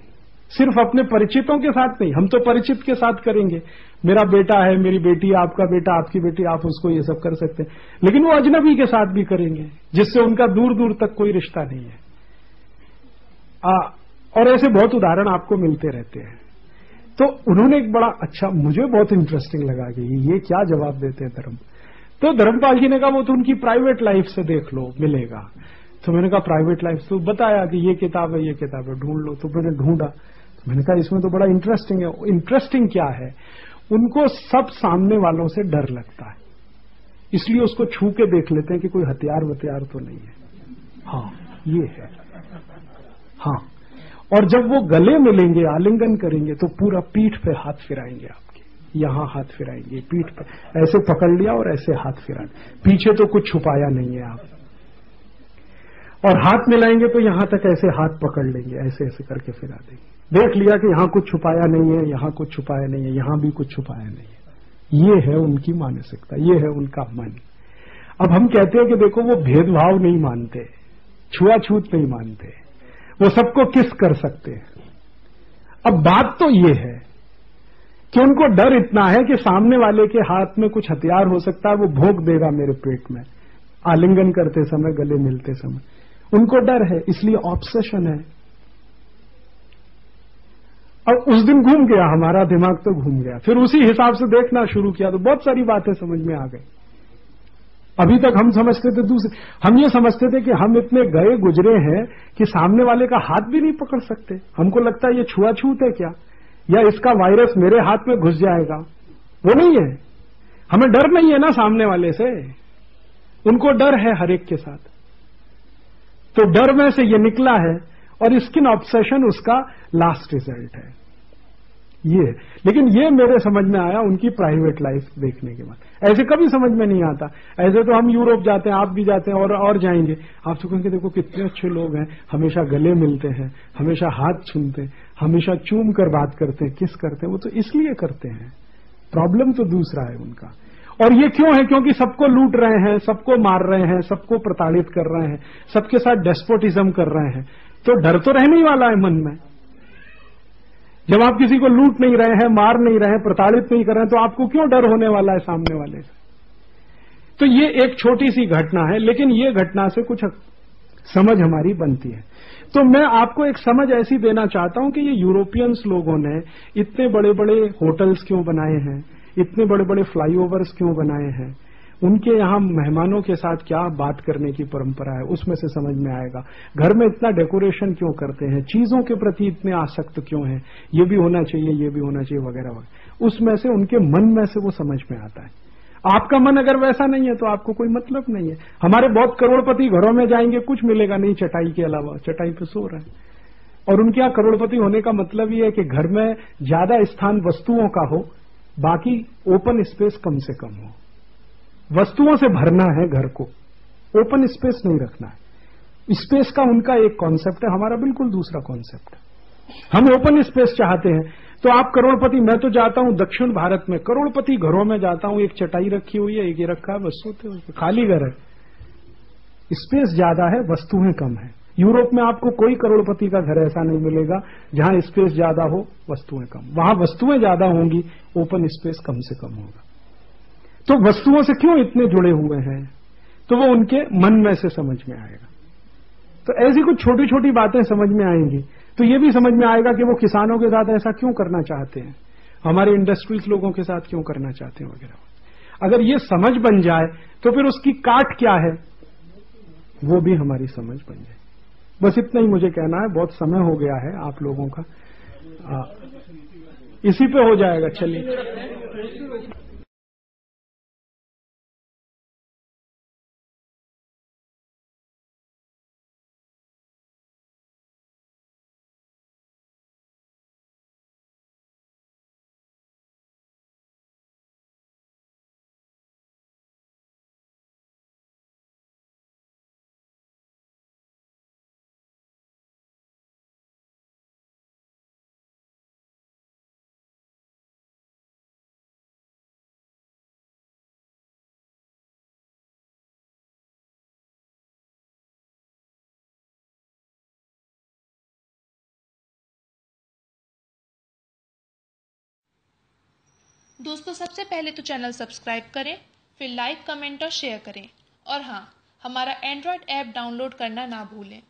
सिर्फ अपने परिचितों के साथ नहीं। हम तो परिचित के साथ करेंगे, मेरा बेटा है, मेरी बेटी है, आपका बेटा, आपकी बेटी, आप उसको ये सब कर सकते हैं, लेकिन वो अजनबी के साथ भी करेंगे जिससे उनका दूर दूर तक कोई रिश्ता नहीं है। और ऐसे बहुत उदाहरण आपको मिलते रहते हैं। तो उन्होंने एक बड़ा अच्छा, मुझे बहुत इंटरेस्टिंग लगा कि ये क्या जवाब देते हैं धर्म। तो धर्मपाल जी ने कहा वो तो उनकी प्राइवेट लाइफ से देख लो, मिलेगा। तो मैंने कहा प्राइवेट लाइफ, तो बताया कि ये किताब है, ये किताब है, ढूंढ लो। तो मैंने ढूंढा, तो मैंने कहा इसमें तो बड़ा इंटरेस्टिंग है। इंटरेस्टिंग क्या है, उनको सब सामने वालों से डर लगता है, इसलिए उसको छू के देख लेते हैं कि कोई हथियार वथियार तो नहीं है। हाँ ये है, हाँ। और जब वो गले मिलेंगे, आलिंगन करेंगे, तो पूरा पीठ पे हाथ फिराएंगे, आपके यहां हाथ फिराएंगे, पीठ पे ऐसे पकड़ लिया और ऐसे हाथ फिराएंगे, पीछे तो कुछ छुपाया नहीं है आप। और हाथ मिलाएंगे तो यहां तक ऐसे हाथ पकड़ लेंगे, ऐसे ऐसे करके फिरा देंगे, देख लिया कि यहां कुछ छुपाया नहीं है, यहां कुछ छुपाया नहीं है, यहां भी कुछ छुपाया नहीं है। ये है उनकी मानसिकता, ये है उनका मन। अब हम कहते हैं कि देखो वो भेदभाव नहीं मानते, छुआछूत नहीं मानते, वो सबको किस कर सकते हैं। अब बात तो ये है कि उनको डर इतना है कि सामने वाले के हाथ में कुछ हथियार हो सकता है, वो भोंक देगा मेरे पेट में, आलिंगन करते समय, गले मिलते समय, उनको डर है, इसलिए ऑब्सेशन है। अब उस दिन घूम गया, हमारा दिमाग तो घूम गया, फिर उसी हिसाब से देखना शुरू किया तो बहुत सारी बातें समझ में आ गई। अभी तक हम समझते थे दूसरे, हम ये समझते थे कि हम इतने गए गुजरे हैं कि सामने वाले का हाथ भी नहीं पकड़ सकते। हमको लगता है ये छुआछूत है क्या, या इसका वायरस मेरे हाथ में घुस जाएगा। वो नहीं है, हमें डर नहीं है ना सामने वाले से, उनको डर है हर एक के साथ। तो डर में से ये निकला है, और स्किन ऑब्सेशन उसका लास्ट रिजल्ट है ये। लेकिन ये मेरे समझ में आया उनकी प्राइवेट लाइफ देखने के बाद, ऐसे कभी समझ में नहीं आता। ऐसे तो हम यूरोप जाते हैं, आप भी जाते हैं और जाएंगे, आप तो कहेंगे देखो कितने अच्छे लोग हैं, हमेशा गले मिलते हैं, हमेशा हाथ छूते हैं, हमेशा चूम कर बात करते हैं, किस करते हैं। वो तो इसलिए करते हैं, प्रॉब्लम तो दूसरा है उनका। और ये क्यों है, क्योंकि सबको लूट रहे हैं, सबको मार रहे हैं, सबको प्रताड़ित कर रहे हैं, सबके साथ डेस्पोटिज्म कर रहे हैं, तो डर तो रहने ही वाला है मन में। जब आप किसी को लूट नहीं रहे हैं, मार नहीं रहे हैं, प्रताड़ित नहीं कर रहे हैं, तो आपको क्यों डर होने वाला है सामने वाले से। तो ये एक छोटी सी घटना है, लेकिन ये घटना से कुछ समझ हमारी बनती है। तो मैं आपको एक समझ ऐसी देना चाहता हूं कि ये यूरोपियंस लोगों ने इतने बड़े बड़े होटल्स क्यों बनाए हैं, इतने बड़े बड़े फ्लाईओवर्स क्यों बनाए हैं, उनके यहाँ मेहमानों के साथ क्या बात करने की परंपरा है, उसमें से समझ में आएगा। घर में इतना डेकोरेशन क्यों करते हैं, चीजों के प्रति इतने आसक्त क्यों हैं, ये भी होना चाहिए, ये भी होना चाहिए, वगैरह वगैरह। उसमें से उनके मन में से वो समझ में आता है। आपका मन अगर वैसा नहीं है तो आपको कोई मतलब नहीं है। हमारे बहुत करोड़पति घरों में जाएंगे, कुछ मिलेगा नहीं चटाई के अलावा, चटाई पे सो रहे हैं। और उनके यहाँ करोड़पति होने का मतलब ये है कि घर में ज्यादा स्थान वस्तुओं का हो, बाकी ओपन स्पेस कम से कम हो। वस्तुओं से भरना है घर को, ओपन स्पेस नहीं रखना है। स्पेस का उनका एक कॉन्सेप्ट है, हमारा बिल्कुल दूसरा कॉन्सेप्ट है। हम ओपन स्पेस चाहते हैं। तो आप करोड़पति, मैं तो जाता हूं दक्षिण भारत में, करोड़पति घरों में जाता हूं, एक चटाई रखी हुई है, एक ये रखा है, बस सोते हुए, खाली घर है, स्पेस ज्यादा है, वस्तुएं कम है। यूरोप में आपको कोई करोड़पति का घर ऐसा नहीं मिलेगा जहां स्पेस ज्यादा हो, वस्तुएं कम। वहां वस्तुएं ज्यादा होंगी, ओपन स्पेस कम से कम होगा। तो वस्तुओं से क्यों इतने जुड़े हुए हैं, तो वो उनके मन में से समझ में आएगा। तो ऐसी कुछ छोटी छोटी बातें समझ में आएंगी, तो ये भी समझ में आएगा कि वो किसानों के साथ ऐसा क्यों करना चाहते हैं, हमारे इंडस्ट्रीज लोगों के साथ क्यों करना चाहते हैं, वगैरह। अगर ये समझ बन जाए तो फिर उसकी काट क्या है, वो भी हमारी समझ बन जाए। बस इतना ही मुझे कहना है, बहुत समय हो गया है आप लोगों का। इसी पे हो जाएगा, चलिए। दोस्तों, सबसे पहले तो चैनल सब्सक्राइब करें, फिर लाइक, कमेंट और शेयर करें। और हाँ, हमारा एंड्रॉयड ऐप डाउनलोड करना ना भूलें।